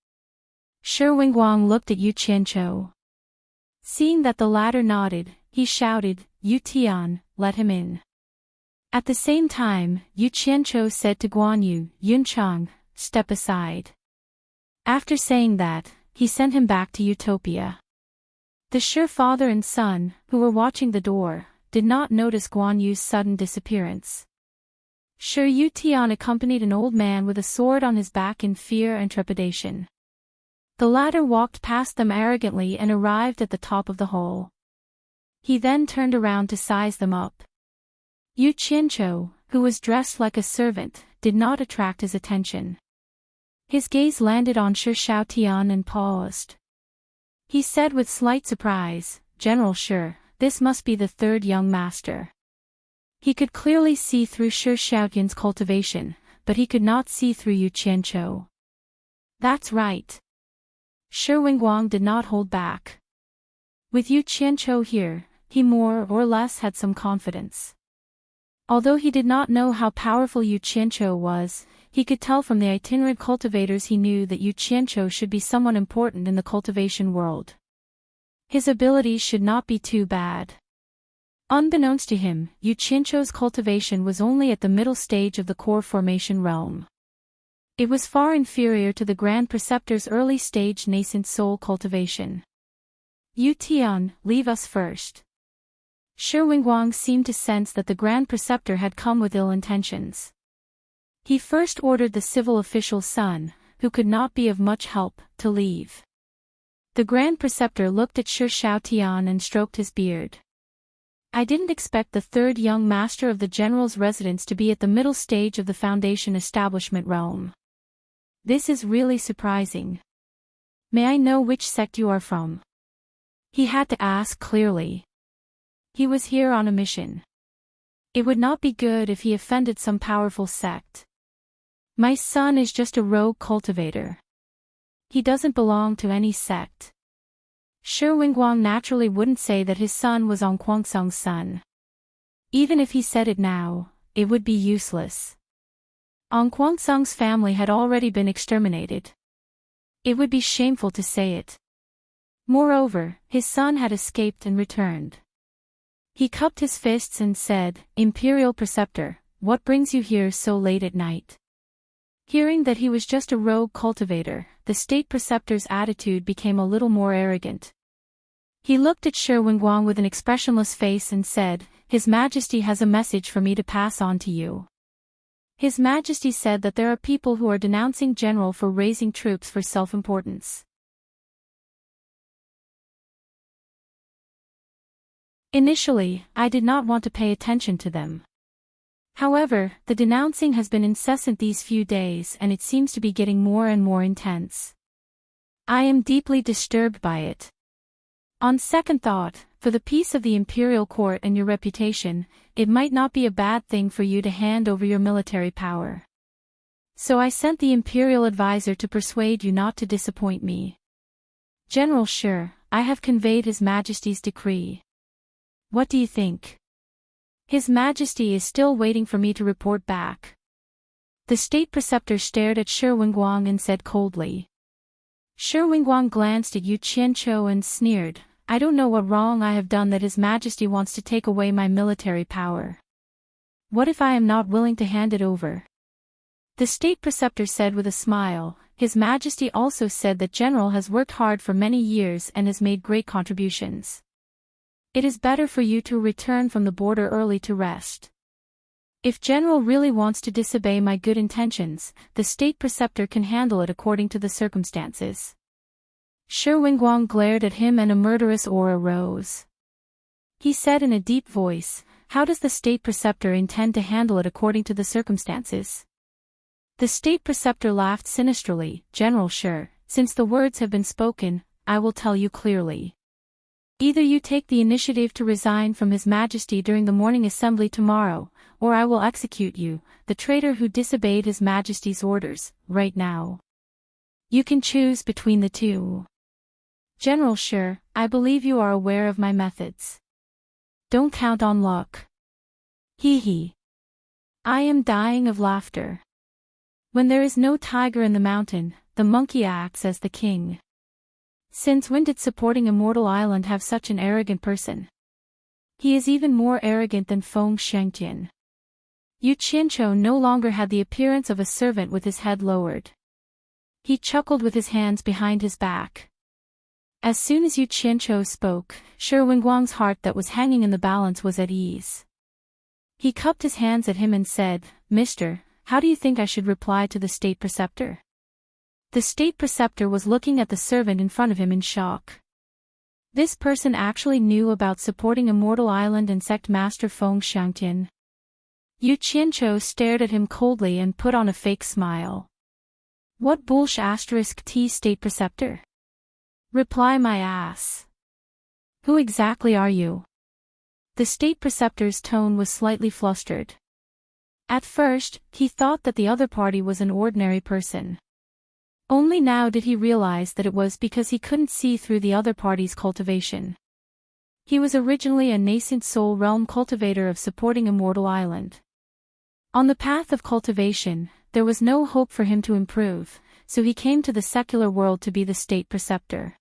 Shi Wingguang looked at Yu Qianqiu. Seeing that the latter nodded, he shouted, "Yutian, let him in." At the same time, Yu Qianqiu said to Guan Yu, "Yunchang, step aside." After saying that, he sent him back to Utopia. The Shi father and son, who were watching the door, did not notice Guan Yu's sudden disappearance. Shi Yutian accompanied an old man with a sword on his back in fear and trepidation. The latter walked past them arrogantly and arrived at the top of the hall. He then turned around to size them up. Yu Qianqiu, who was dressed like a servant, did not attract his attention. His gaze landed on Shi Shaotian and paused. He said with slight surprise, "General Shi, this must be the third young master." He could clearly see through Shi Shaotian's cultivation, but he could not see through Yu Qianqiu. "That's right." Shi Wingguang did not hold back. With Yu Qianqiu here, he more or less had some confidence. Although he did not know how powerful Yu Qianqiu was, he could tell from the itinerant cultivators he knew that Yu Qianqiu should be someone important in the cultivation world. His abilities should not be too bad. Unbeknownst to him, Yu Qianqiu's cultivation was only at the middle stage of the core formation realm. It was far inferior to the Grand Preceptor's early stage nascent soul cultivation. "Yu Tian, leave us first." Shi Wingguang seemed to sense that the Grand Preceptor had come with ill intentions. He first ordered the civil official's son, who could not be of much help, to leave. The Grand Preceptor looked at Shi Shaotian and stroked his beard. "I didn't expect the third young master of the general's residence to be at the middle stage of the foundation establishment realm. This is really surprising. May I know which sect you are from?" He had to ask clearly. He was here on a mission. It would not be good if he offended some powerful sect. "My son is just a rogue cultivator. He doesn't belong to any sect." Shi Wingguang naturally wouldn't say that his son was Ong Guangsong's son. Even if he said it now, it would be useless. Ong Guangsong's family had already been exterminated. It would be shameful to say it. Moreover, his son had escaped and returned. He cupped his fists and said, "Imperial Preceptor, what brings you here so late at night?" Hearing that he was just a rogue cultivator, the state preceptor's attitude became a little more arrogant. He looked at Shi Wingguang with an expressionless face and said, "His Majesty has a message for me to pass on to you. His Majesty said that there are people who are denouncing General for raising troops for self-importance." Initially, I did not want to pay attention to them. However, the denouncing has been incessant these few days and it seems to be getting more and more intense. I am deeply disturbed by it. On second thought, for the peace of the imperial court and your reputation, it might not be a bad thing for you to hand over your military power. So I sent the imperial advisor to persuade you not to disappoint me. General Shi, I have conveyed His Majesty's decree. What do you think? His Majesty is still waiting for me to report back. The state preceptor stared at Shi Wingguang and said coldly. Shi Wingguang glanced at Yu Qianqiu and sneered, "I don't know what wrong I have done that His Majesty wants to take away my military power. What if I am not willing to hand it over?" The state preceptor said with a smile, "His Majesty also said that General has worked hard for many years and has made great contributions. It is better for you to return from the border early to rest. If General really wants to disobey my good intentions, the state preceptor can handle it according to the circumstances." Shi Wingguang glared at him and a murderous aura rose. He said in a deep voice, how does the state preceptor intend to handle it according to the circumstances? The state preceptor laughed sinisterly. General Sure, since the words have been spoken, I will tell you clearly. Either you take the initiative to resign from His Majesty during the morning assembly tomorrow, or I will execute you, the traitor who disobeyed His Majesty's orders, right now. You can choose between the two. General Sure, I believe you are aware of my methods. Don't count on luck. Hee hee. I am dying of laughter. When there is no tiger in the mountain, the monkey acts as the king. Since when did supporting Immortal Island have such an arrogant person? He is even more arrogant than Feng Shengtian. Yu Qianqiu no longer had the appearance of a servant with his head lowered. He chuckled with his hands behind his back. As soon as Yu Qianqiu spoke, Shi Wenguang's heart that was hanging in the balance was at ease. He cupped his hands at him and said, Mister, how do you think I should reply to the state preceptor? The state preceptor was looking at the servant in front of him in shock. This person actually knew about supporting Immortal Island and sect master Feng Shangtian. Yu Qianqiu stared at him coldly and put on a fake smile. What bullsh *t state preceptor? Reply my ass. Who exactly are you? The state preceptor's tone was slightly flustered. At first, he thought that the other party was an ordinary person. Only now did he realize that it was because he couldn't see through the other party's cultivation. He was originally a nascent soul realm cultivator of supporting Immortal Island. On the path of cultivation, there was no hope for him to improve, so he came to the secular world to be the state preceptor.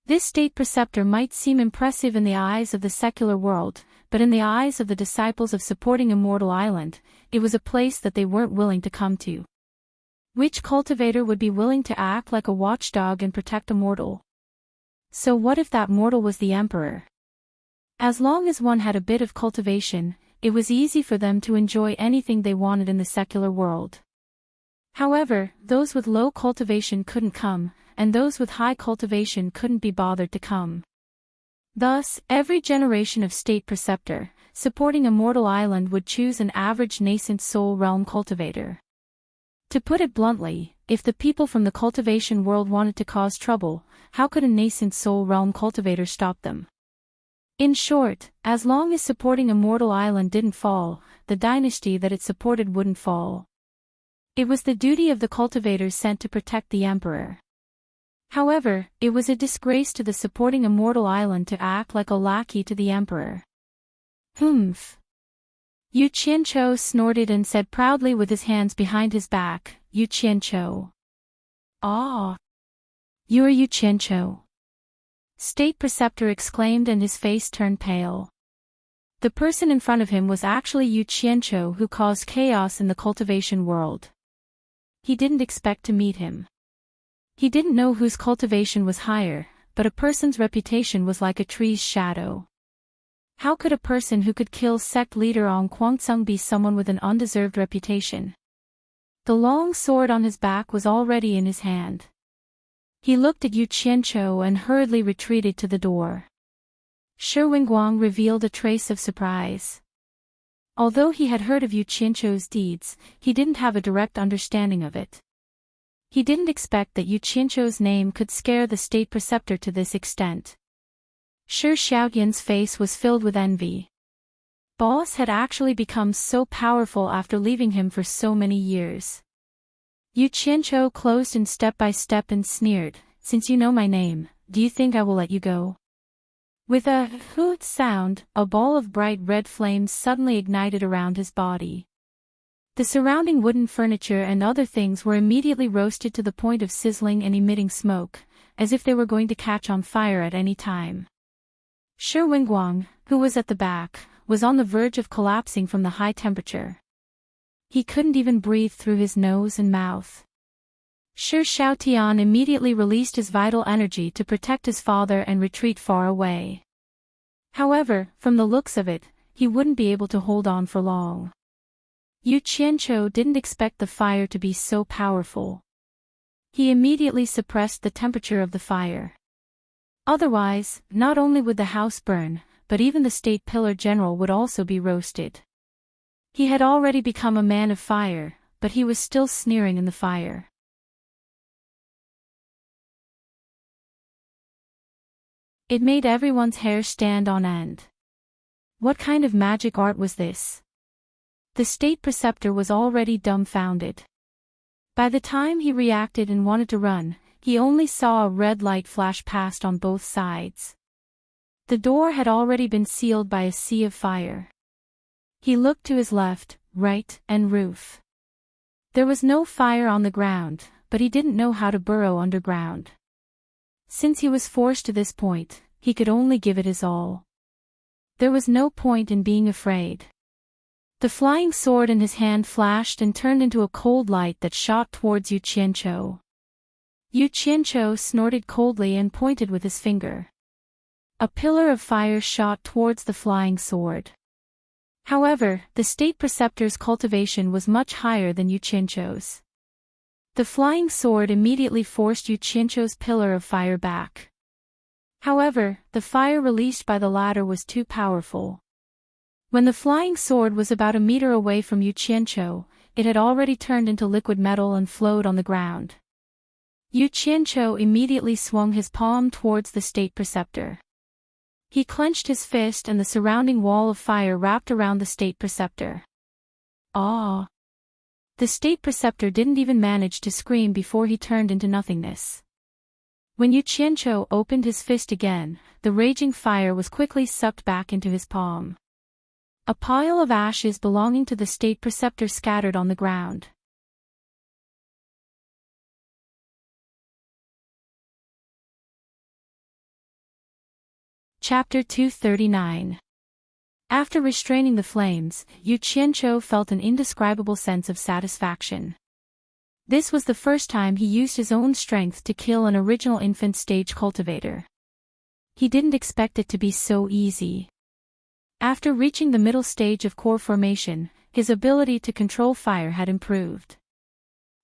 This state preceptor might seem impressive in the eyes of the secular world, but in the eyes of the disciples of supporting Immortal Island, it was a place that they weren't willing to come to. Which cultivator would be willing to act like a watchdog and protect a mortal? So what if that mortal was the emperor? As long as one had a bit of cultivation, it was easy for them to enjoy anything they wanted in the secular world. However, those with low cultivation couldn't come, and those with high cultivation couldn't be bothered to come. Thus, every generation of state preceptor, supporting Immortal Island would choose an average nascent soul realm cultivator. To put it bluntly, if the people from the cultivation world wanted to cause trouble, how could a nascent soul realm cultivator stop them? In short, as long as supporting Immortal Island didn't fall, the dynasty that it supported wouldn't fall. It was the duty of the cultivators sent to protect the emperor. However, it was a disgrace to the supporting Immortal Island to act like a lackey to the emperor. Humph. Yu Qianqiu snorted and said proudly with his hands behind his back, Yu Qianqiu. Ah. You are Yu Qianqiu. State preceptor exclaimed and his face turned pale. The person in front of him was actually Yu Qianqiu who caused chaos in the cultivation world. He didn't expect to meet him. He didn't know whose cultivation was higher, but a person's reputation was like a tree's shadow. How could a person who could kill sect leader Ong Guangceng be someone with an undeserved reputation? The long sword on his back was already in his hand. He looked at Yu Qianqiu and hurriedly retreated to the door. Shi Wenguang revealed a trace of surprise. Although he had heard of Yu Qianqiu's deeds, he didn't have a direct understanding of it. He didn't expect that Yu Qianqiu's name could scare the state preceptor to this extent. Shi Xiaoyan's face was filled with envy. Boss had actually become so powerful after leaving him for so many years. Yu Qianqiu closed in step by step and sneered, "Since you know my name, do you think I will let you go?" With a hoot sound, a ball of bright red flames suddenly ignited around his body. The surrounding wooden furniture and other things were immediately roasted to the point of sizzling and emitting smoke, as if they were going to catch on fire at any time. Shi Wenguang, who was at the back, was on the verge of collapsing from the high temperature. He couldn't even breathe through his nose and mouth. Shi Xiaotian immediately released his vital energy to protect his father and retreat far away. However, from the looks of it, he wouldn't be able to hold on for long. Yu Qianqiu didn't expect the fire to be so powerful. He immediately suppressed the temperature of the fire. Otherwise, not only would the house burn, but even the state pillar general would also be roasted. He had already become a man of fire, but he was still sneering in the fire. It made everyone's hair stand on end. What kind of magic art was this? The state preceptor was already dumbfounded. By the time he reacted and wanted to run, he only saw a red light flash past on both sides. The door had already been sealed by a sea of fire. He looked to his left, right, and roof. There was no fire on the ground, but he didn't know how to burrow underground. Since he was forced to this point, he could only give it his all. There was no point in being afraid. The flying sword in his hand flashed and turned into a cold light that shot towards Yu Qianqiu. Yu Qianqiu snorted coldly and pointed with his finger. A pillar of fire shot towards the flying sword. However, the state preceptor's cultivation was much higher than Yu Qianqiu's. The flying sword immediately forced Yu Qianqiu's pillar of fire back. However, the fire released by the latter was too powerful. When the flying sword was about a meter away from Yu Qianqiu, it had already turned into liquid metal and flowed on the ground. Yu Qianqiu immediately swung his palm towards the state preceptor. He clenched his fist and the surrounding wall of fire wrapped around the state preceptor. Ah! The state preceptor didn't even manage to scream before he turned into nothingness. When Yu Qianqiu opened his fist again, the raging fire was quickly sucked back into his palm. A pile of ashes belonging to the state preceptor scattered on the ground. Chapter 239. After restraining the flames, Yu Qianqiu felt an indescribable sense of satisfaction. This was the first time he used his own strength to kill an original infant stage cultivator. He didn't expect it to be so easy. After reaching the middle stage of core formation, his ability to control fire had improved.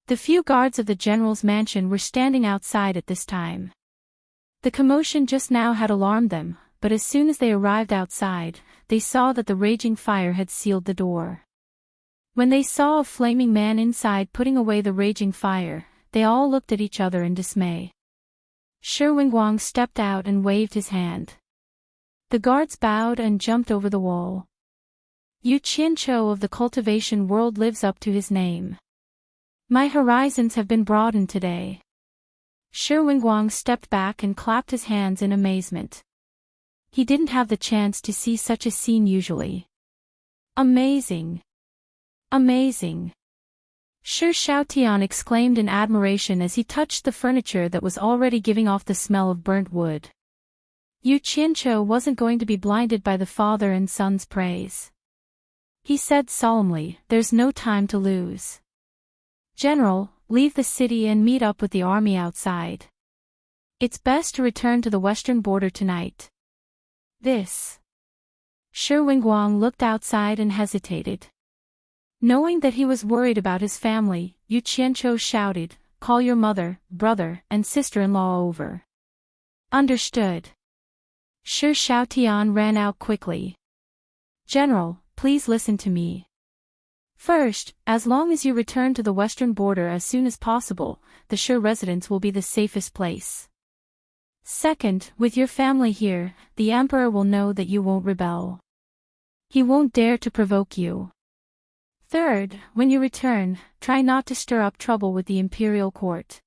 The few guards of the general's mansion were standing outside at this time. The commotion just now had alarmed them, but as soon as they arrived outside, they saw that the raging fire had sealed the door. When they saw a flaming man inside putting away the raging fire, they all looked at each other in dismay. Shi Wenguang stepped out and waved his hand. The guards bowed and jumped over the wall. Yu Qianqiu of the cultivation world lives up to his name. My horizons have been broadened today. Shi Wenguang stepped back and clapped his hands in amazement. He didn't have the chance to see such a scene usually. Amazing! Amazing! Shi Xiaotian exclaimed in admiration as he touched the furniture that was already giving off the smell of burnt wood. Yu Qianqiu wasn't going to be blinded by the father and son's praise. He said solemnly, "There's no time to lose. General, leave the city and meet up with the army outside. It's best to return to the western border tonight." Shi Wenguang looked outside and hesitated. Knowing that he was worried about his family, Yu Qianqiu shouted, "Call your mother, brother, and sister-in-law over." Understood. Shi Xiaotian ran out quickly. "General, please listen to me. First, as long as you return to the western border as soon as possible, the Shi residence will be the safest place. Second, with your family here, the emperor will know that you won't rebel. He won't dare to provoke you. Third, when you return, try not to stir up trouble with the imperial court.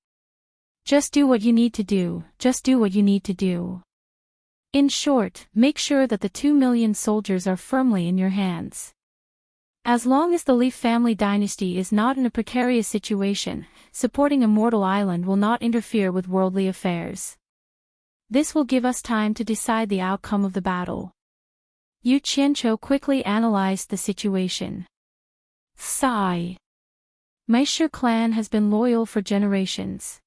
Just do what you need to do, just do what you need to do. In short, make sure that the 2 million soldiers are firmly in your hands. As long as the Li family dynasty is not in a precarious situation, supporting a mortal island will not interfere with worldly affairs. This will give us time to decide the outcome of the battle." Yu Qianqiu quickly analyzed the situation. Sigh. My Shi clan has been loyal for generations.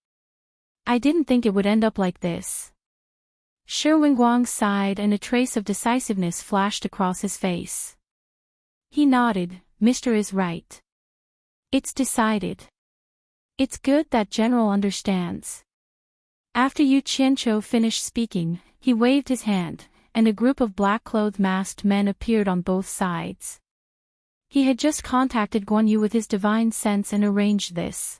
I didn't think it would end up like this. Shi Wenguang sighed and a trace of decisiveness flashed across his face. He nodded. "Mr. is right. It's decided. It's good that General understands. After Yu Qianzhou finished speaking, he waved his hand, and a group of black-clothed masked men appeared on both sides. He had just contacted Guan Yu with his divine sense and arranged this.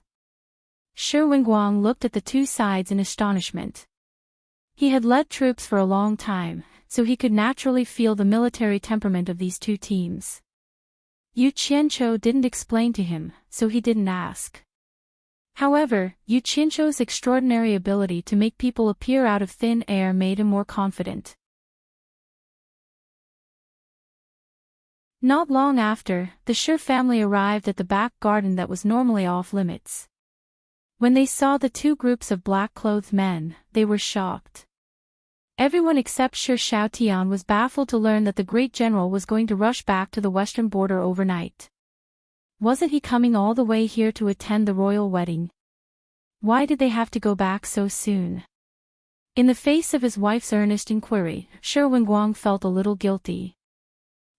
Shi Wenguang looked at the two sides in astonishment. He had led troops for a long time, so he could naturally feel the military temperament of these two teams. Yu Qianzhou didn't explain to him, so he didn't ask. However, Yu Qianzhou's extraordinary ability to make people appear out of thin air made him more confident. Not long after, the Shi family arrived at the back garden that was normally off-limits. When they saw the two groups of black-clothed men, they were shocked. Everyone except Shi Xiaotian was baffled to learn that the great general was going to rush back to the western border overnight. Wasn't he coming all the way here to attend the royal wedding? Why did they have to go back so soon? In the face of his wife's earnest inquiry, Shi Wenguang felt a little guilty.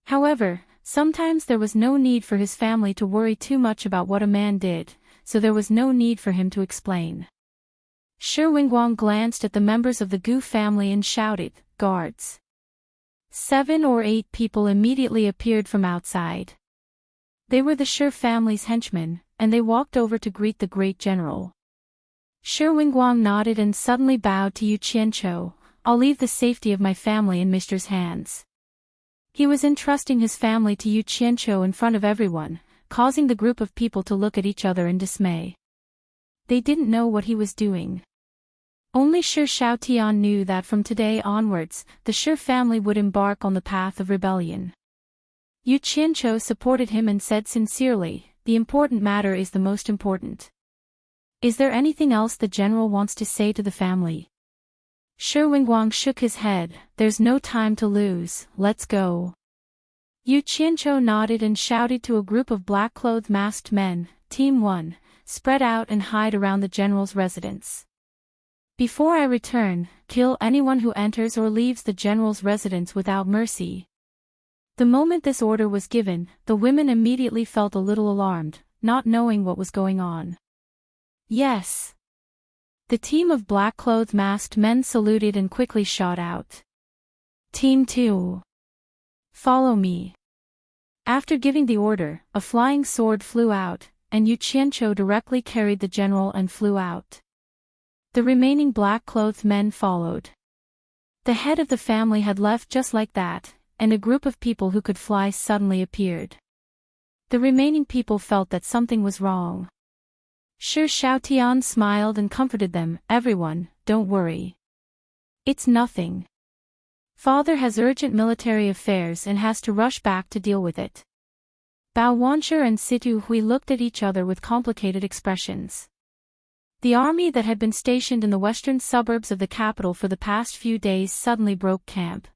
However, sometimes there was no need for his family to worry too much about what a man did, so there was no need for him to explain. Shi Wenguang glanced at the members of the Gu family and shouted, "Guards!" 7 or 8 people immediately appeared from outside. They were the Shi family's henchmen, and they walked over to greet the great general. Shi Wenguang nodded and suddenly bowed to Yu Qianzhou. "I'll leave the safety of my family in Mr.'s hands." He was entrusting his family to Yu Qianzhou in front of everyone, causing the group of people to look at each other in dismay. They didn't know what he was doing. Only Shi Xiaotian knew that from today onwards, the Shi family would embark on the path of rebellion. Yu Qianzhou supported him and said sincerely, "The important matter is the most important. Is there anything else the general wants to say to the family?" Shi Wenguang shook his head. "There's no time to lose, let's go." Yu Qianzhou nodded and shouted to a group of black-clothed masked men, "Team 1, spread out and hide around the general's residence. Before I return, kill anyone who enters or leaves the general's residence without mercy." The moment this order was given, the women immediately felt a little alarmed, not knowing what was going on. "Yes." The team of black-clothed masked men saluted and quickly shot out. "Team 2. Follow me." After giving the order, a flying sword flew out, and Yu Qianzhou directly carried the general and flew out. The remaining black-clothed men followed. The head of the family had left just like that, and a group of people who could fly suddenly appeared. The remaining people felt that something was wrong. Shi Xiaotian smiled and comforted them, "Everyone, don't worry. It's nothing. Father has urgent military affairs and has to rush back to deal with it." Bao Wanshi and Situ Hui looked at each other with complicated expressions. The army that had been stationed in the western suburbs of the capital for the past few days suddenly broke camp.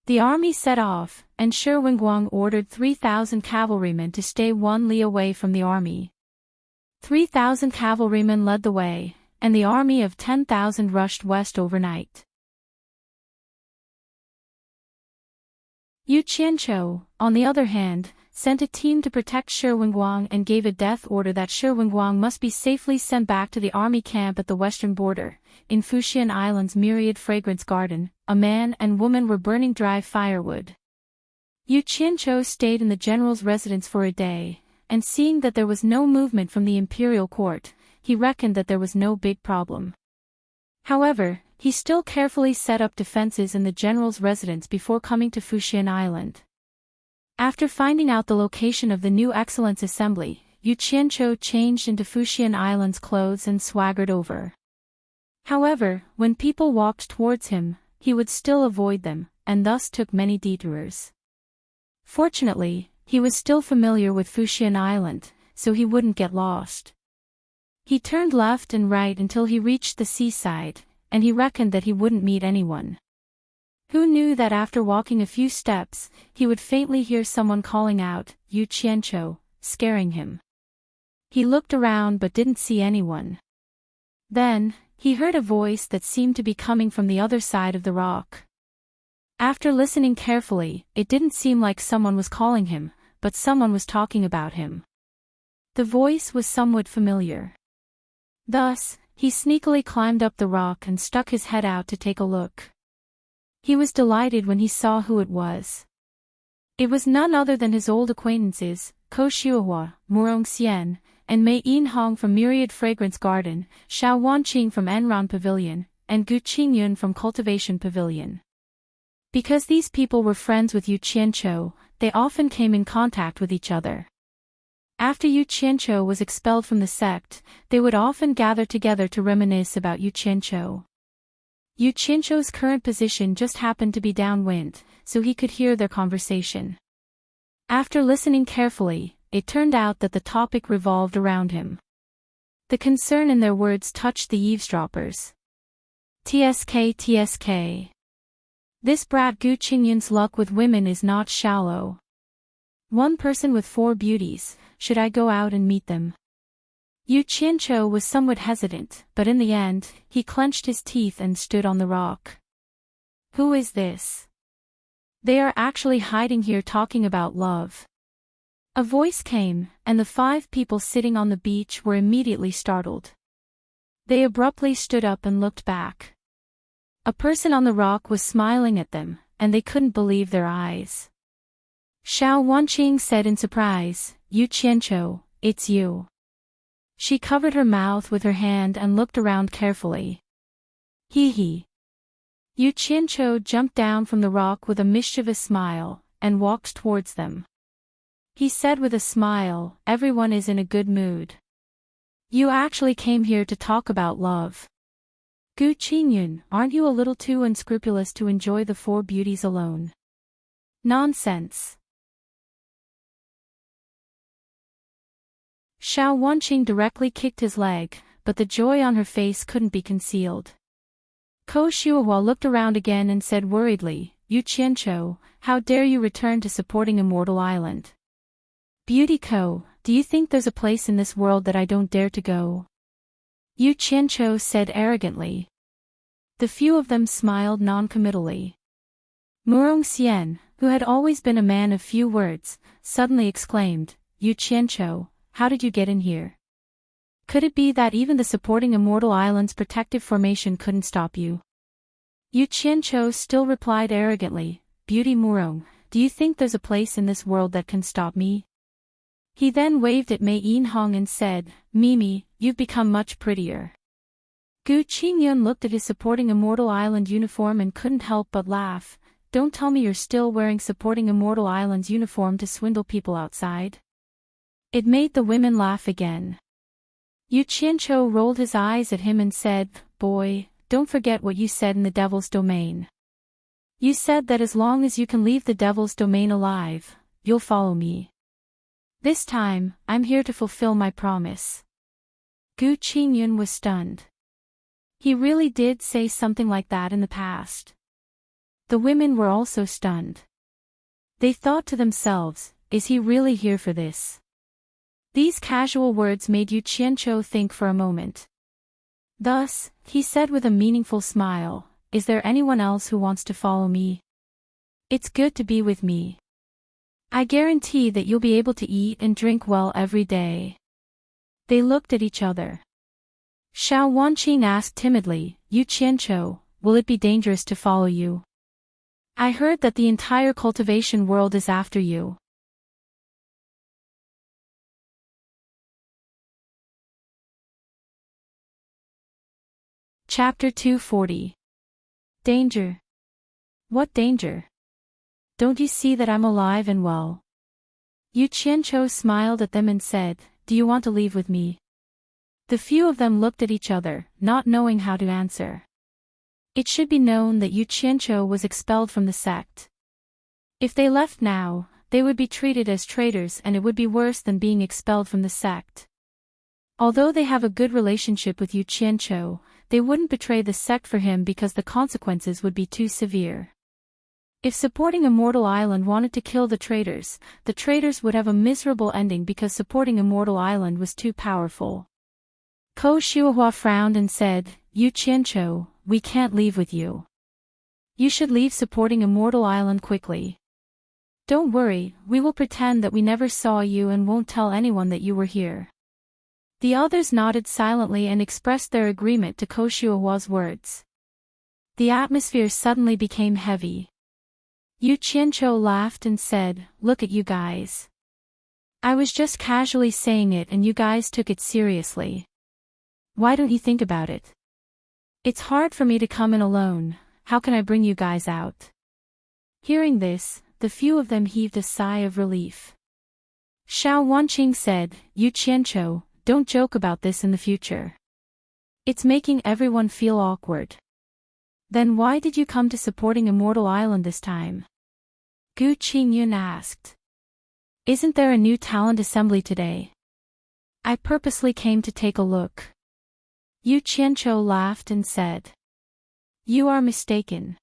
The army set off, and Shi Wenguang ordered 3,000 cavalrymen to stay 1 li away from the army. 3,000 cavalrymen led the way, and the army of 10,000 rushed west overnight. Yu Qianzhou, on the other hand, sent a team to protect Shi Wenguang and gave a death order that Shi Wenguang must be safely sent back to the army camp at the western border. In Fuxian Island's myriad fragrance garden, a man and woman were burning dry firewood. Yu Qianzhou stayed in the general's residence for a day, and seeing that there was no movement from the imperial court, he reckoned that there was no big problem. However, he still carefully set up defenses in the general's residence before coming to Fuxian Island. After finding out the location of the new Excellence Assembly, Yu Qianzhou changed into Fuxian Island's clothes and swaggered over. However, when people walked towards him, he would still avoid them, and thus took many detours. Fortunately, he was still familiar with Fuxian Island, so he wouldn't get lost. He turned left and right until he reached the seaside, and he reckoned that he wouldn't meet anyone. Who knew that after walking a few steps, he would faintly hear someone calling out, "Yu Qianzhou," scaring him. He looked around but didn't see anyone. Then, he heard a voice that seemed to be coming from the other side of the rock. After listening carefully, it didn't seem like someone was calling him, but someone was talking about him. The voice was somewhat familiar. Thus, He sneakily climbed up the rock and stuck his head out to take a look. He was delighted when he saw who it was. It was none other than his old acquaintances, Ko Xiuhua, Murong Xian, and Mei Yin Hong from Myriad Fragrance Garden, Xiao Wanqing from Enron Pavilion, and Gu Qingyun from Cultivation Pavilion. Because these people were friends with Yu Qianqiu, they often came in contact with each other. After Yu Qianqiu was expelled from the sect, they would often gather together to reminisce about Yu Qianqiu. Yu Qianqiu's current position just happened to be downwind, so he could hear their conversation. After listening carefully, it turned out that the topic revolved around him. The concern in their words touched the eavesdroppers. TSK. This brat Gu Qingyun's luck with women is not shallow. One person with 4 beauties, should I go out and meet them? Yu Qianqiu was somewhat hesitant, but in the end, he clenched his teeth and stood on the rock. Who is this? They are actually hiding here talking about love. A voice came, and the 5 people sitting on the beach were immediately startled. They abruptly stood up and looked back. A person on the rock was smiling at them, and they couldn't believe their eyes. Xiao Wanqing said in surprise, Yu Qianqiu, it's you. She covered her mouth with her hand and looked around carefully. Hee. Yu Qianqiu jumped down from the rock with a mischievous smile, and walked towards them. He said with a smile, everyone is in a good mood. You actually came here to talk about love. Gu Qingyun, aren't you a little too unscrupulous to enjoy the 4 beauties alone? Nonsense. Xiao Wanqing directly kicked his leg, but the joy on her face couldn't be concealed. Ko Xiuhua looked around again and said worriedly, Yu Qianqiu, how dare you return to supporting Immortal Island? Beauty Ko, do you think there's a place in this world that I don't dare to go? Yu Qianqiu said arrogantly. The few of them smiled non-committally. Murong Xian, who had always been a man of few words, suddenly exclaimed, Yu Qianqiu, how did you get in here? Could it be that even the supporting Immortal Island's protective formation couldn't stop you? Yu Qianqiu still replied arrogantly, Beauty Murong, do you think there's a place in this world that can stop me? He then waved at Mei Yin Hong and said, Mimi, you've become much prettier. Gu Qingyun looked at his supporting Immortal Island uniform and couldn't help but laugh. Don't tell me you're still wearing supporting Immortal Island's uniform to swindle people outside. It made the women laugh again. Yu Qianqiu rolled his eyes at him and said, Boy, don't forget what you said in the Devil's Domain. You said that as long as you can leave the Devil's Domain alive, you'll follow me. This time, I'm here to fulfill my promise. Gu Qingyun was stunned. He really did say something like that in the past. The women were also stunned. They thought to themselves, is he really here for this? These casual words made Yu Qianqiu think for a moment. Thus, he said with a meaningful smile, is there anyone else who wants to follow me? It's good to be with me. I guarantee that you'll be able to eat and drink well every day. They looked at each other. Xiao Wanqing asked timidly, Yu Qianqiu, will it be dangerous to follow you? I heard that the entire cultivation world is after you. Chapter 240. Danger. What danger? Don't you see that I'm alive and well? Yu Qianqiu smiled at them and said, do you want to leave with me? The few of them looked at each other, not knowing how to answer. It should be known that Yu Qianqiu was expelled from the sect. If they left now, they would be treated as traitors and it would be worse than being expelled from the sect. Although they have a good relationship with Yu Qianqiu, they wouldn't betray the sect for him because the consequences would be too severe. If supporting Immortal Island wanted to kill the traitors would have a miserable ending because supporting Immortal Island was too powerful. Ko Xiuhua frowned and said, Yu Qianqiu, we can't leave with you. You should leave supporting Immortal Island quickly. Don't worry, we will pretend that we never saw you and won't tell anyone that you were here. The others nodded silently and expressed their agreement to Koshua's words. The atmosphere suddenly became heavy. Yu Qianqiu laughed and said, "Look at you guys. I was just casually saying it and you guys took it seriously. Why don't you think about it? It's hard for me to come in alone, how can I bring you guys out?" Hearing this, the few of them heaved a sigh of relief. Xiao Wanqing said, "Yu Qianqiu, don't joke about this in the future. It's making everyone feel awkward." "Then why did you come to supporting Immortal Island this time?" Gu Qingyun asked. "Isn't there a new talent assembly today?" "I purposely came to take a look." Yu Qianqiu laughed and said. "You are mistaken.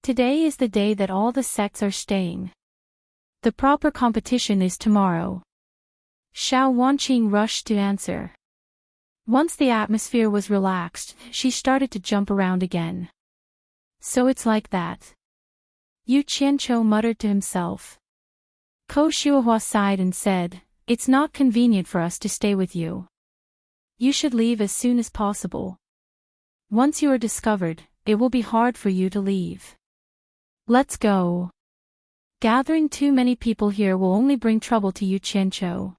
Today is the day that all the sects are staying. The proper competition is tomorrow." Xiao Wanqing rushed to answer. Once the atmosphere was relaxed, she started to jump around again. "So it's like that." Yu Qianqiu muttered to himself. Koshuahua sighed and said, "It's not convenient for us to stay with you. You should leave as soon as possible. Once you are discovered, it will be hard for you to leave. Let's go. Gathering too many people here will only bring trouble to Yu Qianqiu."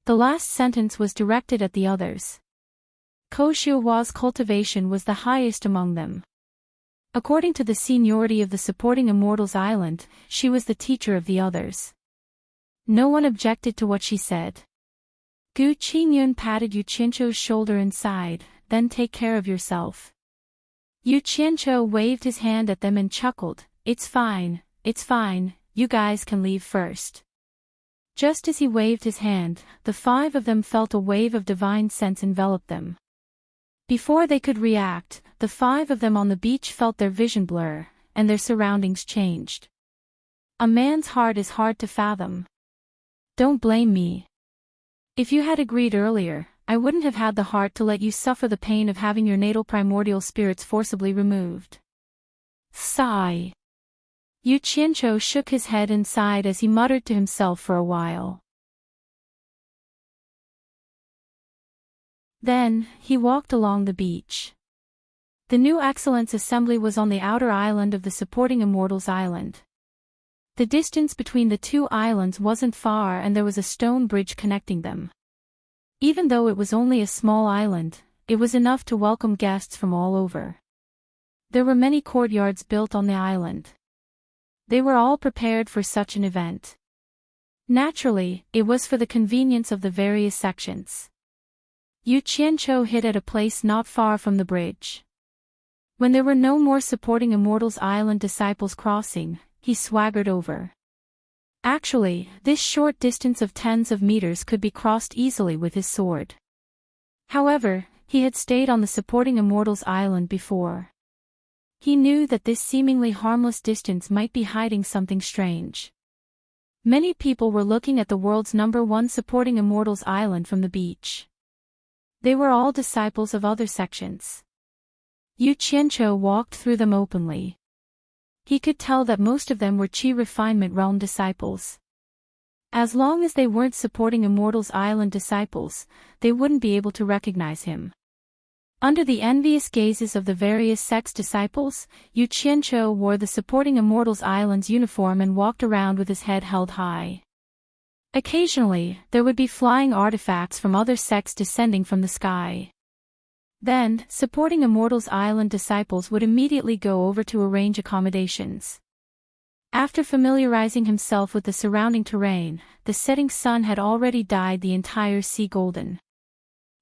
The last sentence was directed at the others. Koshua's cultivation was the highest among them. According to the seniority of the supporting Immortals Island, she was the teacher of the others. No one objected to what she said. Gu Qingyun patted Yu Qianqiu's shoulder and sighed, "Then take care of yourself." Yu Qianqiu waved his hand at them and chuckled, it's fine, you guys can leave first." Just as he waved his hand, the five of them felt a wave of divine sense envelop them. Before they could react, the five of them on the beach felt their vision blur, and their surroundings changed. A man's heart is hard to fathom. Don't blame me. If you had agreed earlier, I wouldn't have had the heart to let you suffer the pain of having your natal primordial spirits forcibly removed. Sigh. Yu Qianqiu shook his head and sighed as he muttered to himself for a while. Then, he walked along the beach. The new Excellence Assembly was on the outer island of the supporting Immortals Island. The distance between the two islands wasn't far and there was a stone bridge connecting them. Even though it was only a small island, it was enough to welcome guests from all over. There were many courtyards built on the island. They were all prepared for such an event. Naturally, it was for the convenience of the various sections. Yu Qianqiu hid at a place not far from the bridge. When there were no more supporting Immortals Island disciples crossing, he swaggered over. Actually, this short distance of tens of meters could be crossed easily with his sword. However, he had stayed on the supporting Immortals Island before. He knew that this seemingly harmless distance might be hiding something strange. Many people were looking at the world's #1 supporting Immortals Island from the beach. They were all disciples of other sections. Yu Qianqiu walked through them openly. He could tell that most of them were Qi Refinement Realm disciples. As long as they weren't supporting Immortals Island disciples, they wouldn't be able to recognize him. Under the envious gazes of the various sects disciples, Yu Qianqiu wore the supporting Immortals Island's uniform and walked around with his head held high. Occasionally, there would be flying artifacts from other sects descending from the sky. Then, supporting Immortals Island disciples would immediately go over to arrange accommodations. After familiarizing himself with the surrounding terrain, the setting sun had already dyed the entire sea golden.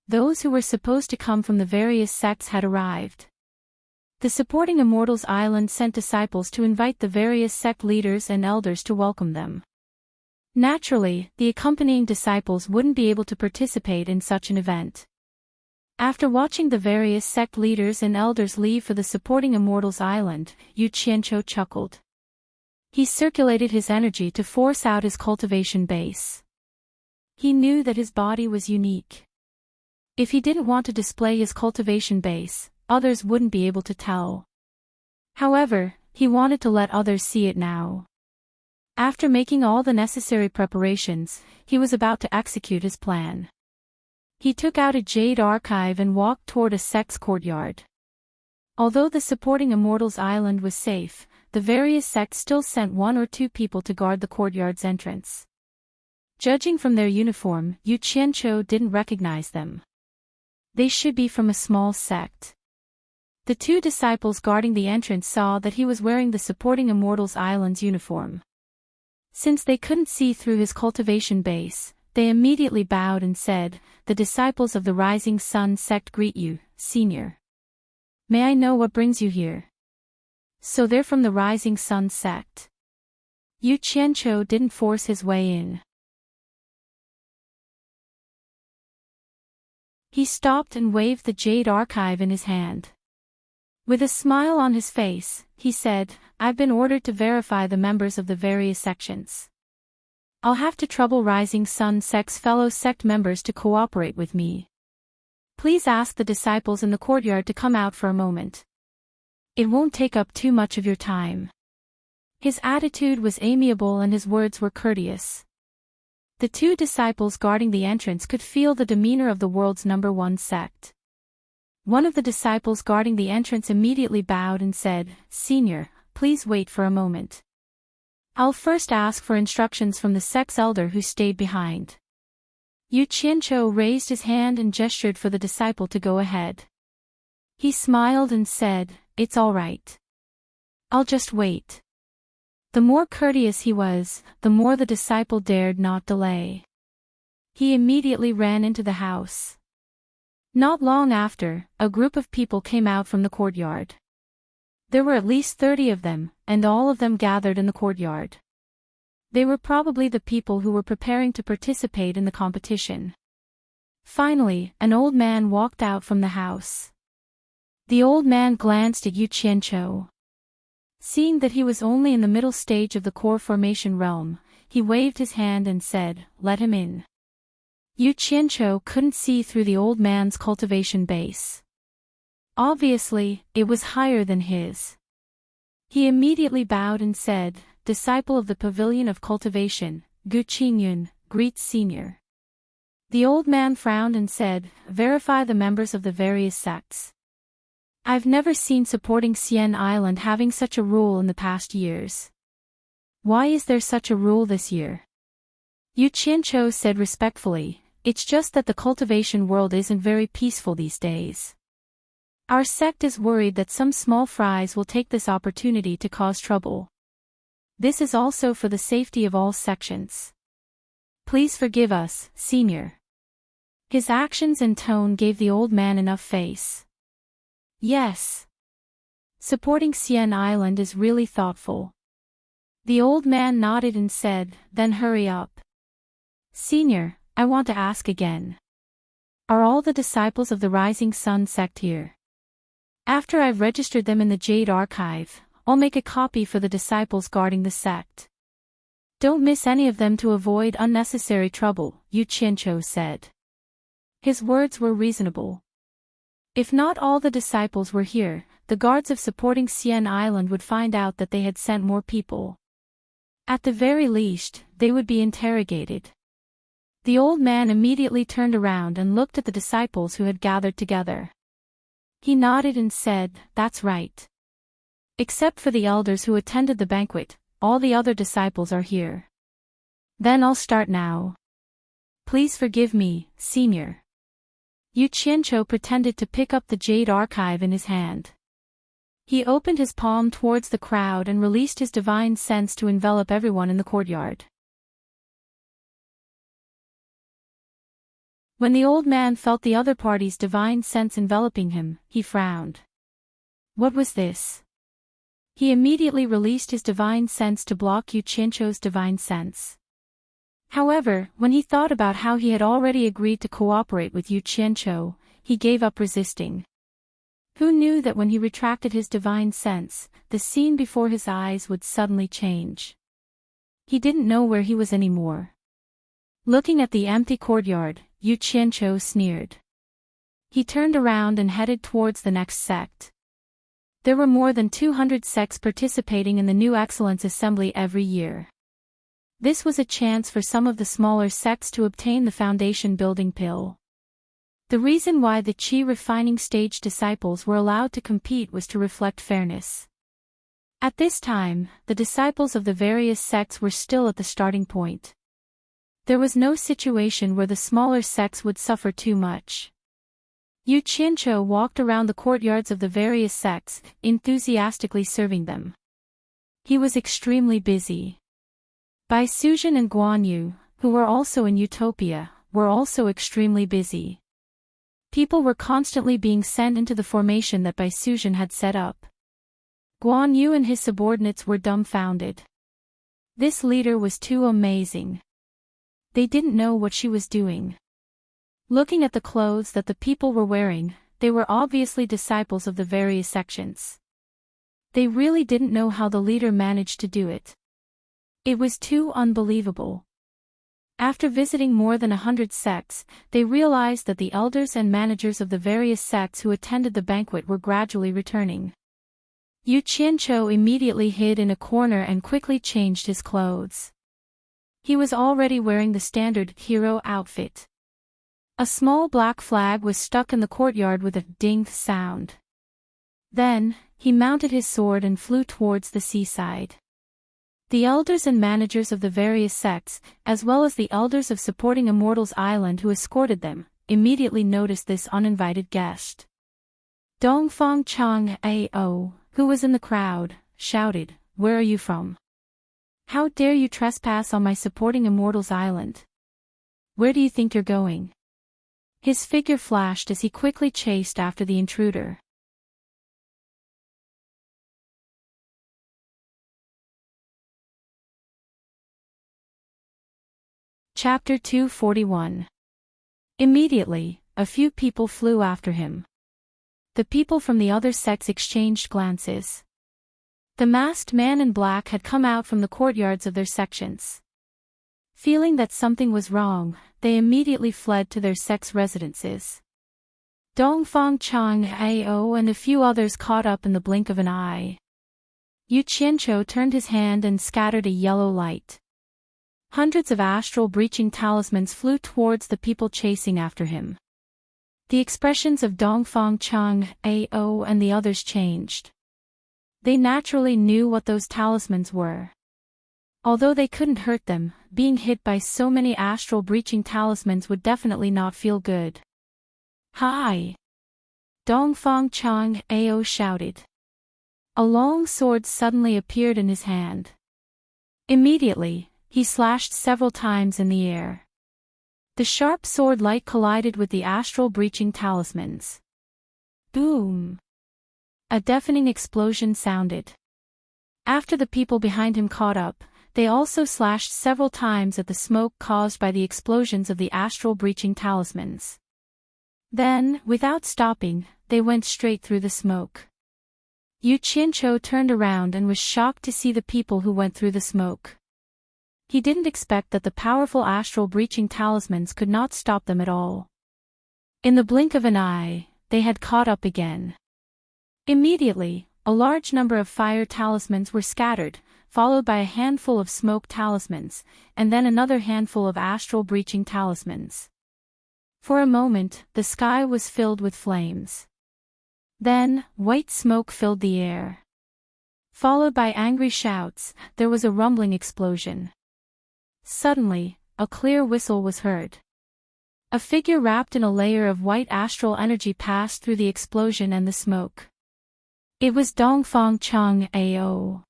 Those who were supposed to come from the various sects had arrived. The supporting Immortals Island sent disciples to invite the various sect leaders and elders to welcome them. Naturally, the accompanying disciples wouldn't be able to participate in such an event. After watching the various sect leaders and elders leave for the supporting Immortals Island, Yu Qianqiu chuckled. He circulated his energy to force out his cultivation base. He knew that his body was unique. If he didn't want to display his cultivation base, others wouldn't be able to tell. However, he wanted to let others see it now. After making all the necessary preparations, he was about to execute his plan. He took out a jade archive and walked toward a sect's courtyard. Although the supporting Immortals Island was safe, the various sects still sent 1 or 2 people to guard the courtyard's entrance. Judging from their uniform, Yu Qianqiu didn't recognize them. They should be from a small sect. The 2 disciples guarding the entrance saw that he was wearing the supporting Immortals Island's uniform. Since they couldn't see through his cultivation base, they immediately bowed and said, "The disciples of the Rising Sun sect greet you, Senior. May I know what brings you here?" So they're from the Rising Sun sect. Yu Qianqiu didn't force his way in. He stopped and waved the jade archive in his hand. With a smile on his face, he said, "I've been ordered to verify the members of the various sections. I'll have to trouble Rising Sun sect's fellow sect members to cooperate with me. Please ask the disciples in the courtyard to come out for a moment. It won't take up too much of your time." His attitude was amiable and his words were courteous. The 2 disciples guarding the entrance could feel the demeanor of the world's #1 sect. One of the disciples guarding the entrance immediately bowed and said, "Senior, please wait for a moment. I'll first ask for instructions from the sect's elder who stayed behind." Yu Qianqiu raised his hand and gestured for the disciple to go ahead. He smiled and said, "It's all right. I'll just wait." The more courteous he was, the more the disciple dared not delay. He immediately ran into the house. Not long after, a group of people came out from the courtyard. There were at least 30 of them, and all of them gathered in the courtyard. They were probably the people who were preparing to participate in the competition. Finally, an old man walked out from the house. The old man glanced at Yu Qianqiu. Seeing that he was only in the middle stage of the core formation realm, he waved his hand and said, "Let him in." Yu Qianqiu couldn't see through the old man's cultivation base. Obviously, it was higher than his. He immediately bowed and said, "Disciple of the Pavilion of Cultivation, Gu Qingyun, greets Senior." The old man frowned and said, "Verify the members of the various sects. I've never seen supporting Xian Island having such a rule in the past years. Why is there such a rule this year?" Yu Qianqiu said respectfully, "It's just that the cultivation world isn't very peaceful these days. Our sect is worried that some small fries will take this opportunity to cause trouble. This is also for the safety of all sections. Please forgive us, Senior." His actions and tone gave the old man enough face. Yes. Supporting Xian Island is really thoughtful. The old man nodded and said, "Then hurry up. Senior, I want to ask again. Are all the disciples of the Rising Sun sect here? After I've registered them in the Jade Archive, I'll make a copy for the disciples guarding the sect. Don't miss any of them to avoid unnecessary trouble," Yu Qianqiu said. His words were reasonable. If not all the disciples were here, the guards of supporting Xian Island would find out that they had sent more people. At the very least, they would be interrogated. The old man immediately turned around and looked at the disciples who had gathered together. He nodded and said, "That's right. Except for the elders who attended the banquet, all the other disciples are here. Then I'll start now. Please forgive me, Senior." Yu Qianqiu pretended to pick up the jade archive in his hand. He opened his palm towards the crowd and released his divine sense to envelop everyone in the courtyard. When the old man felt the other party's divine sense enveloping him, he frowned. What was this? He immediately released his divine sense to block Yu Qianqiu's divine sense. However, when he thought about how he had already agreed to cooperate with Yu Qianqiu, he gave up resisting. Who knew that when he retracted his divine sense, the scene before his eyes would suddenly change? He didn't know where he was anymore. Looking at the empty courtyard, Yu Qianqiu sneered. He turned around and headed towards the next sect. There were more than 200 sects participating in the new Excellence Assembly every year. This was a chance for some of the smaller sects to obtain the foundation building pill. The reason why the Qi refining stage disciples were allowed to compete was to reflect fairness. At this time, the disciples of the various sects were still at the starting point. There was no situation where the smaller sects would suffer too much. Yu Qianzhou walked around the courtyards of the various sects, enthusiastically serving them. He was extremely busy. Bai Suzhen and Guan Yu, who were also in Utopia, were also extremely busy. People were constantly being sent into the formation that Bai Suzhen had set up. Guan Yu and his subordinates were dumbfounded. This leader was too amazing. They didn't know what she was doing. Looking at the clothes that the people were wearing, they were obviously disciples of the various sections. They really didn't know how the leader managed to do it. It was too unbelievable. After visiting more than 100 sects, they realized that the elders and managers of the various sects who attended the banquet were gradually returning. Yu Qianzhou immediately hid in a corner and quickly changed his clothes. He was already wearing the standard hero outfit. A small black flag was stuck in the courtyard with a ding sound. Then, he mounted his sword and flew towards the seaside. The elders and managers of the various sects, as well as the elders of supporting Immortals Island who escorted them, immediately noticed this uninvited guest. Dongfang Chang Ao, who was in the crowd, shouted, "Where are you from? How dare you trespass on my supporting Immortals Island? Where do you think you're going?" His figure flashed as he quickly chased after the intruder. Chapter 241. Immediately, a few people flew after him. The people from the other sects exchanged glances. The masked man in black had come out from the courtyards of their sections. Feeling that something was wrong, they immediately fled to their sect's residences. Dongfang Chang Ao and a few others caught up in the blink of an eye. Yu Qianzhou turned his hand and scattered a yellow light. Hundreds of astral breaching talismans flew towards the people chasing after him. The expressions of Dongfang Chang Ao and the others changed. They naturally knew what those talismans were. Although they couldn't hurt them, being hit by so many astral breaching talismans would definitely not feel good. "Hi!" Dongfang Chang Ao shouted. A long sword suddenly appeared in his hand. Immediately, he slashed several times in the air. The sharp sword light collided with the astral breaching talismans. Boom! A deafening explosion sounded. After the people behind him caught up, they also slashed several times at the smoke caused by the explosions of the astral breaching talismans. Then, without stopping, they went straight through the smoke. Yu Qianzhou turned around and was shocked to see the people who went through the smoke. He didn't expect that the powerful astral breaching talismans could not stop them at all. In the blink of an eye, they had caught up again. Immediately, a large number of fire talismans were scattered, followed by a handful of smoke talismans, and then another handful of astral breaching talismans. For a moment, the sky was filled with flames. Then, white smoke filled the air. Followed by angry shouts, there was a rumbling explosion. Suddenly, a clear whistle was heard. A figure wrapped in a layer of white astral energy passed through the explosion and the smoke. It was Dongfang Chang Ao.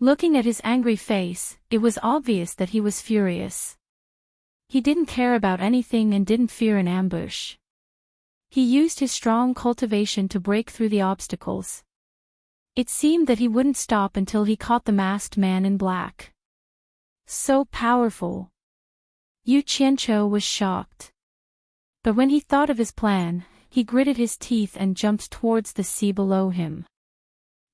Looking at his angry face, it was obvious that he was furious. He didn't care about anything and didn't fear an ambush. He used his strong cultivation to break through the obstacles. It seemed that he wouldn't stop until he caught the masked man in black. So powerful. Yu Qianzhou was shocked. But when he thought of his plan, he gritted his teeth and jumped towards the sea below him.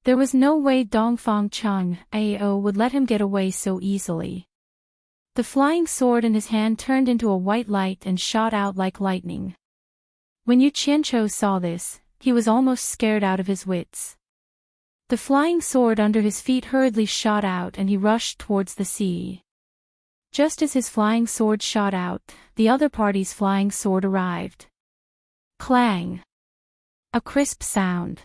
There was no way Dongfang Chang Ao would let him get away so easily. The flying sword in his hand turned into a white light and shot out like lightning. When Yu Qianzhou saw this, he was almost scared out of his wits. The flying sword under his feet hurriedly shot out and he rushed towards the sea. Just as his flying sword shot out, the other party's flying sword arrived. Clang. A crisp sound.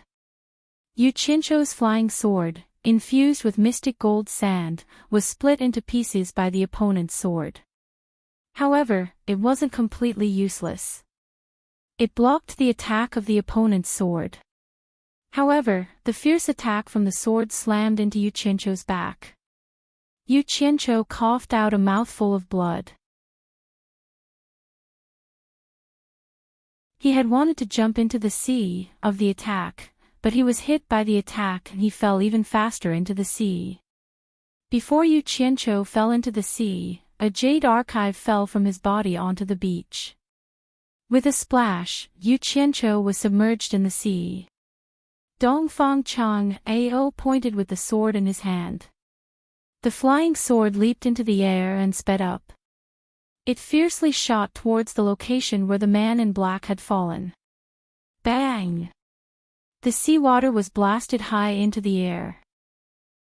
Yu Qianzhou's flying sword, infused with mystic gold sand, was split into pieces by the opponent's sword. However, it wasn't completely useless. It blocked the attack of the opponent's sword. However, the fierce attack from the sword slammed into Yu Qianzhou's back. Yu Qianzhou coughed out a mouthful of blood. He had wanted to jump into the sea of the attack, but he was hit by the attack and he fell even faster into the sea. Before Yu Qianzhou fell into the sea, a jade archive fell from his body onto the beach. With a splash, Yu Qianzhou was submerged in the sea. Dongfang Chang Ao pointed with the sword in his hand. The flying sword leaped into the air and sped up. It fiercely shot towards the location where the man in black had fallen. Bang! The seawater was blasted high into the air.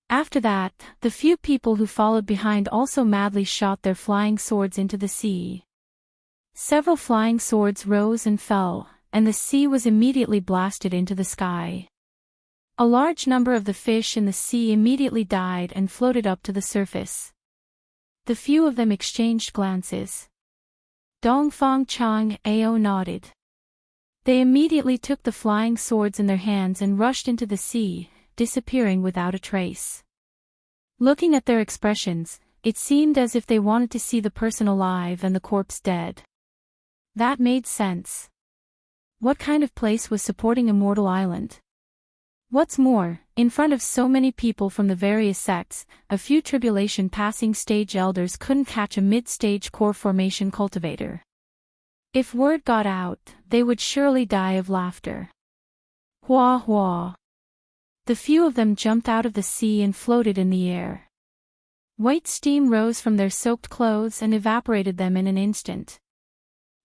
After that, the few people who followed behind also madly shot their flying swords into the sea. Several flying swords rose and fell, and the sea was immediately blasted into the sky. A large number of the fish in the sea immediately died and floated up to the surface. The few of them exchanged glances. Dongfang Chang Ao nodded. They immediately took the flying swords in their hands and rushed into the sea, disappearing without a trace. Looking at their expressions, it seemed as if they wanted to see the person alive and the corpse dead. That made sense. What kind of place was supporting Immortal Island? What's more, in front of so many people from the various sects, a few tribulation passing stage elders couldn't catch a mid-stage core formation cultivator. If word got out, they would surely die of laughter. Hua hua. The few of them jumped out of the sea and floated in the air. White steam rose from their soaked clothes and evaporated them in an instant.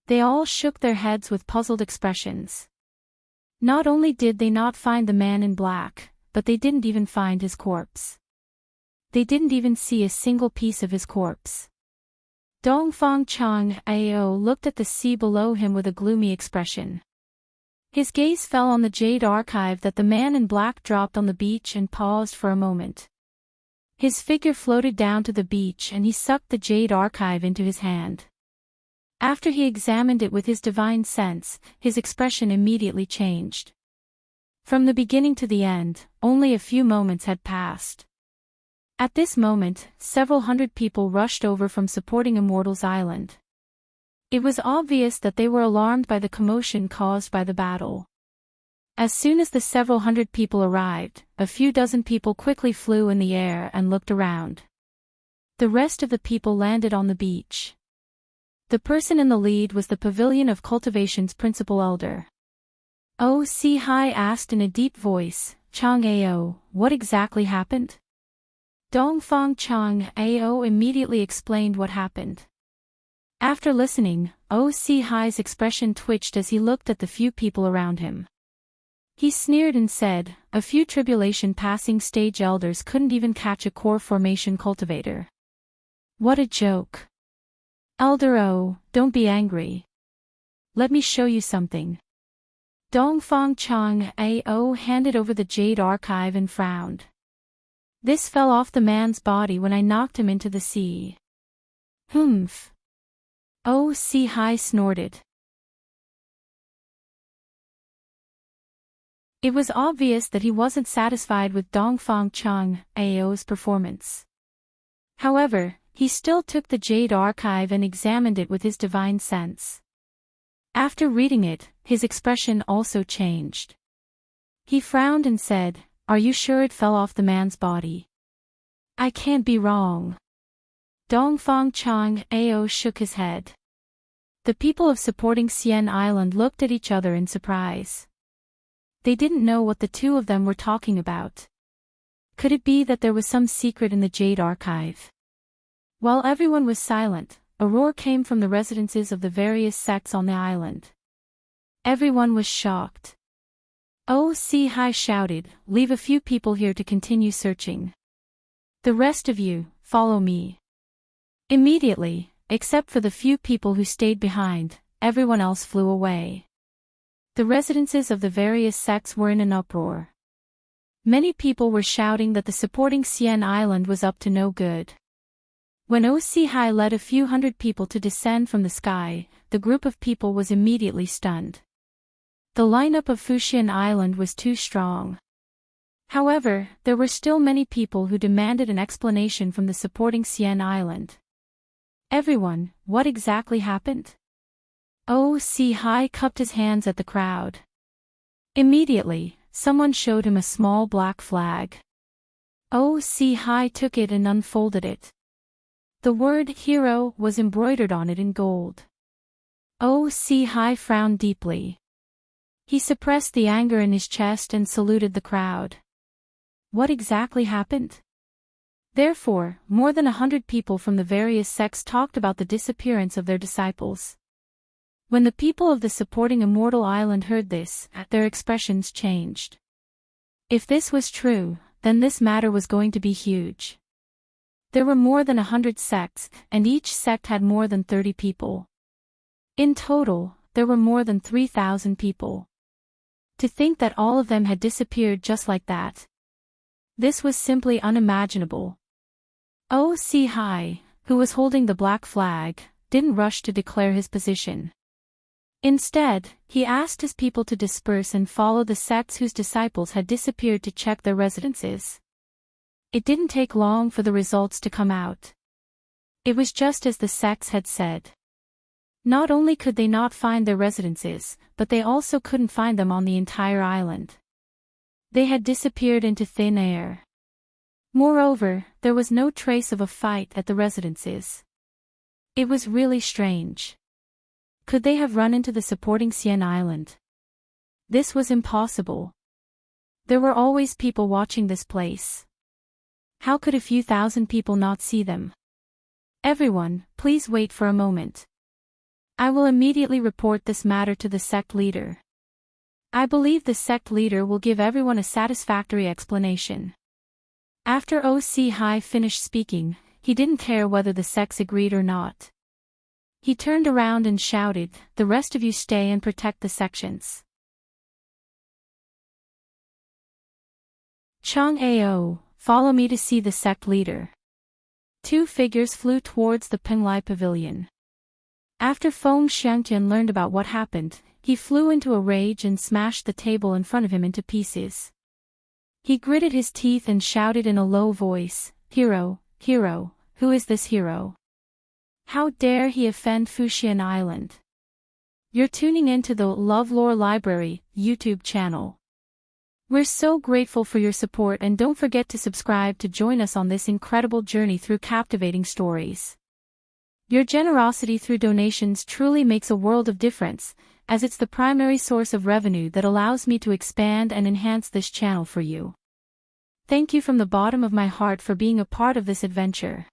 They all shook their heads with puzzled expressions. Not only did they not find the man in black, but they didn't even find his corpse. They didn't even see a single piece of his corpse. Dongfang Chang Ao looked at the sea below him with a gloomy expression. His gaze fell on the jade archive that the man in black dropped on the beach and paused for a moment. His figure floated down to the beach and he sucked the jade archive into his hand. After he examined it with his divine sense, his expression immediately changed. From the beginning to the end, only a few moments had passed. At this moment, several hundred people rushed over from supporting Immortal's Island. It was obvious that they were alarmed by the commotion caused by the battle. As soon as the several hundred people arrived, a few dozen people quickly flew in the air and looked around. The rest of the people landed on the beach. The person in the lead was the Pavilion of Cultivation's principal elder. Oh, Si Hai asked in a deep voice, Chang Ao, what exactly happened? Dongfang Chang Ao immediately explained what happened. After listening, Oh Si Hai's expression twitched as he looked at the few people around him. He sneered and said, a few tribulation passing stage elders couldn't even catch a core formation cultivator. What a joke. Elder O, don't be angry. Let me show you something. Dongfang Chang Ao handed over the jade archive and frowned. This fell off the man's body when I knocked him into the sea. Humph. Oh Si Hai snorted. It was obvious that he wasn't satisfied with Dongfang Chang Ao's performance. However, he still took the jade archive and examined it with his divine sense. After reading it, his expression also changed. He frowned and said, are you sure it fell off the man's body? I can't be wrong. Dongfang Chang Ao shook his head. The people of supporting Xian Island looked at each other in surprise. They didn't know what the two of them were talking about. Could it be that there was some secret in the jade archive? While everyone was silent, a roar came from the residences of the various sects on the island. Everyone was shocked. Oh Si Hai shouted, leave a few people here to continue searching. The rest of you, follow me. Immediately, except for the few people who stayed behind, everyone else flew away. The residences of the various sects were in an uproar. Many people were shouting that the supporting Xian Island was up to no good. When Hai led a few hundred people to descend from the sky, the group of people was immediately stunned. The lineup of Fuxian Island was too strong. However, there were still many people who demanded an explanation from the supporting Xian Island. Everyone, what exactly happened? Hai cupped his hands at the crowd. Immediately, someone showed him a small black flag. Hai took it and unfolded it. The word hero was embroidered on it in gold. Hai frowned deeply. He suppressed the anger in his chest and saluted the crowd. What exactly happened? Therefore, more than 100 people from the various sects talked about the disappearance of their disciples. When the people of the supporting Immortal Island heard this, their expressions changed. If this was true, then this matter was going to be huge. There were more than 100 sects, and each sect had more than 30 people. In total, there were more than 3,000 people. To think that all of them had disappeared just like that. This was simply unimaginable. Hai, who was holding the black flag, didn't rush to declare his position. Instead, he asked his people to disperse and follow the sects whose disciples had disappeared to check their residences. It didn't take long for the results to come out. It was just as the sects had said. Not only could they not find their residences, but they also couldn't find them on the entire island. They had disappeared into thin air. Moreover, there was no trace of a fight at the residences. It was really strange. Could they have run into the supporting Xian Island? This was impossible. There were always people watching this place. How could a few thousand people not see them? Everyone, please wait for a moment. I will immediately report this matter to the sect leader. I believe the sect leader will give everyone a satisfactory explanation. After Hai finished speaking, he didn't care whether the sects agreed or not. He turned around and shouted, "The rest of you stay and protect the sections." Chang follow me to see the sect leader. Two figures flew towards the Penglai pavilion. After Feng Xiangtian learned about what happened, he flew into a rage and smashed the table in front of him into pieces. He gritted his teeth and shouted in a low voice, "Hero, hero, who is this hero? How dare he offend Fuxian Island?" You're tuning into the LoveLore Library YouTube channel. We're so grateful for your support, and don't forget to subscribe to join us on this incredible journey through captivating stories. Your generosity through donations truly makes a world of difference, as it's the primary source of revenue that allows me to expand and enhance this channel for you. Thank you from the bottom of my heart for being a part of this adventure.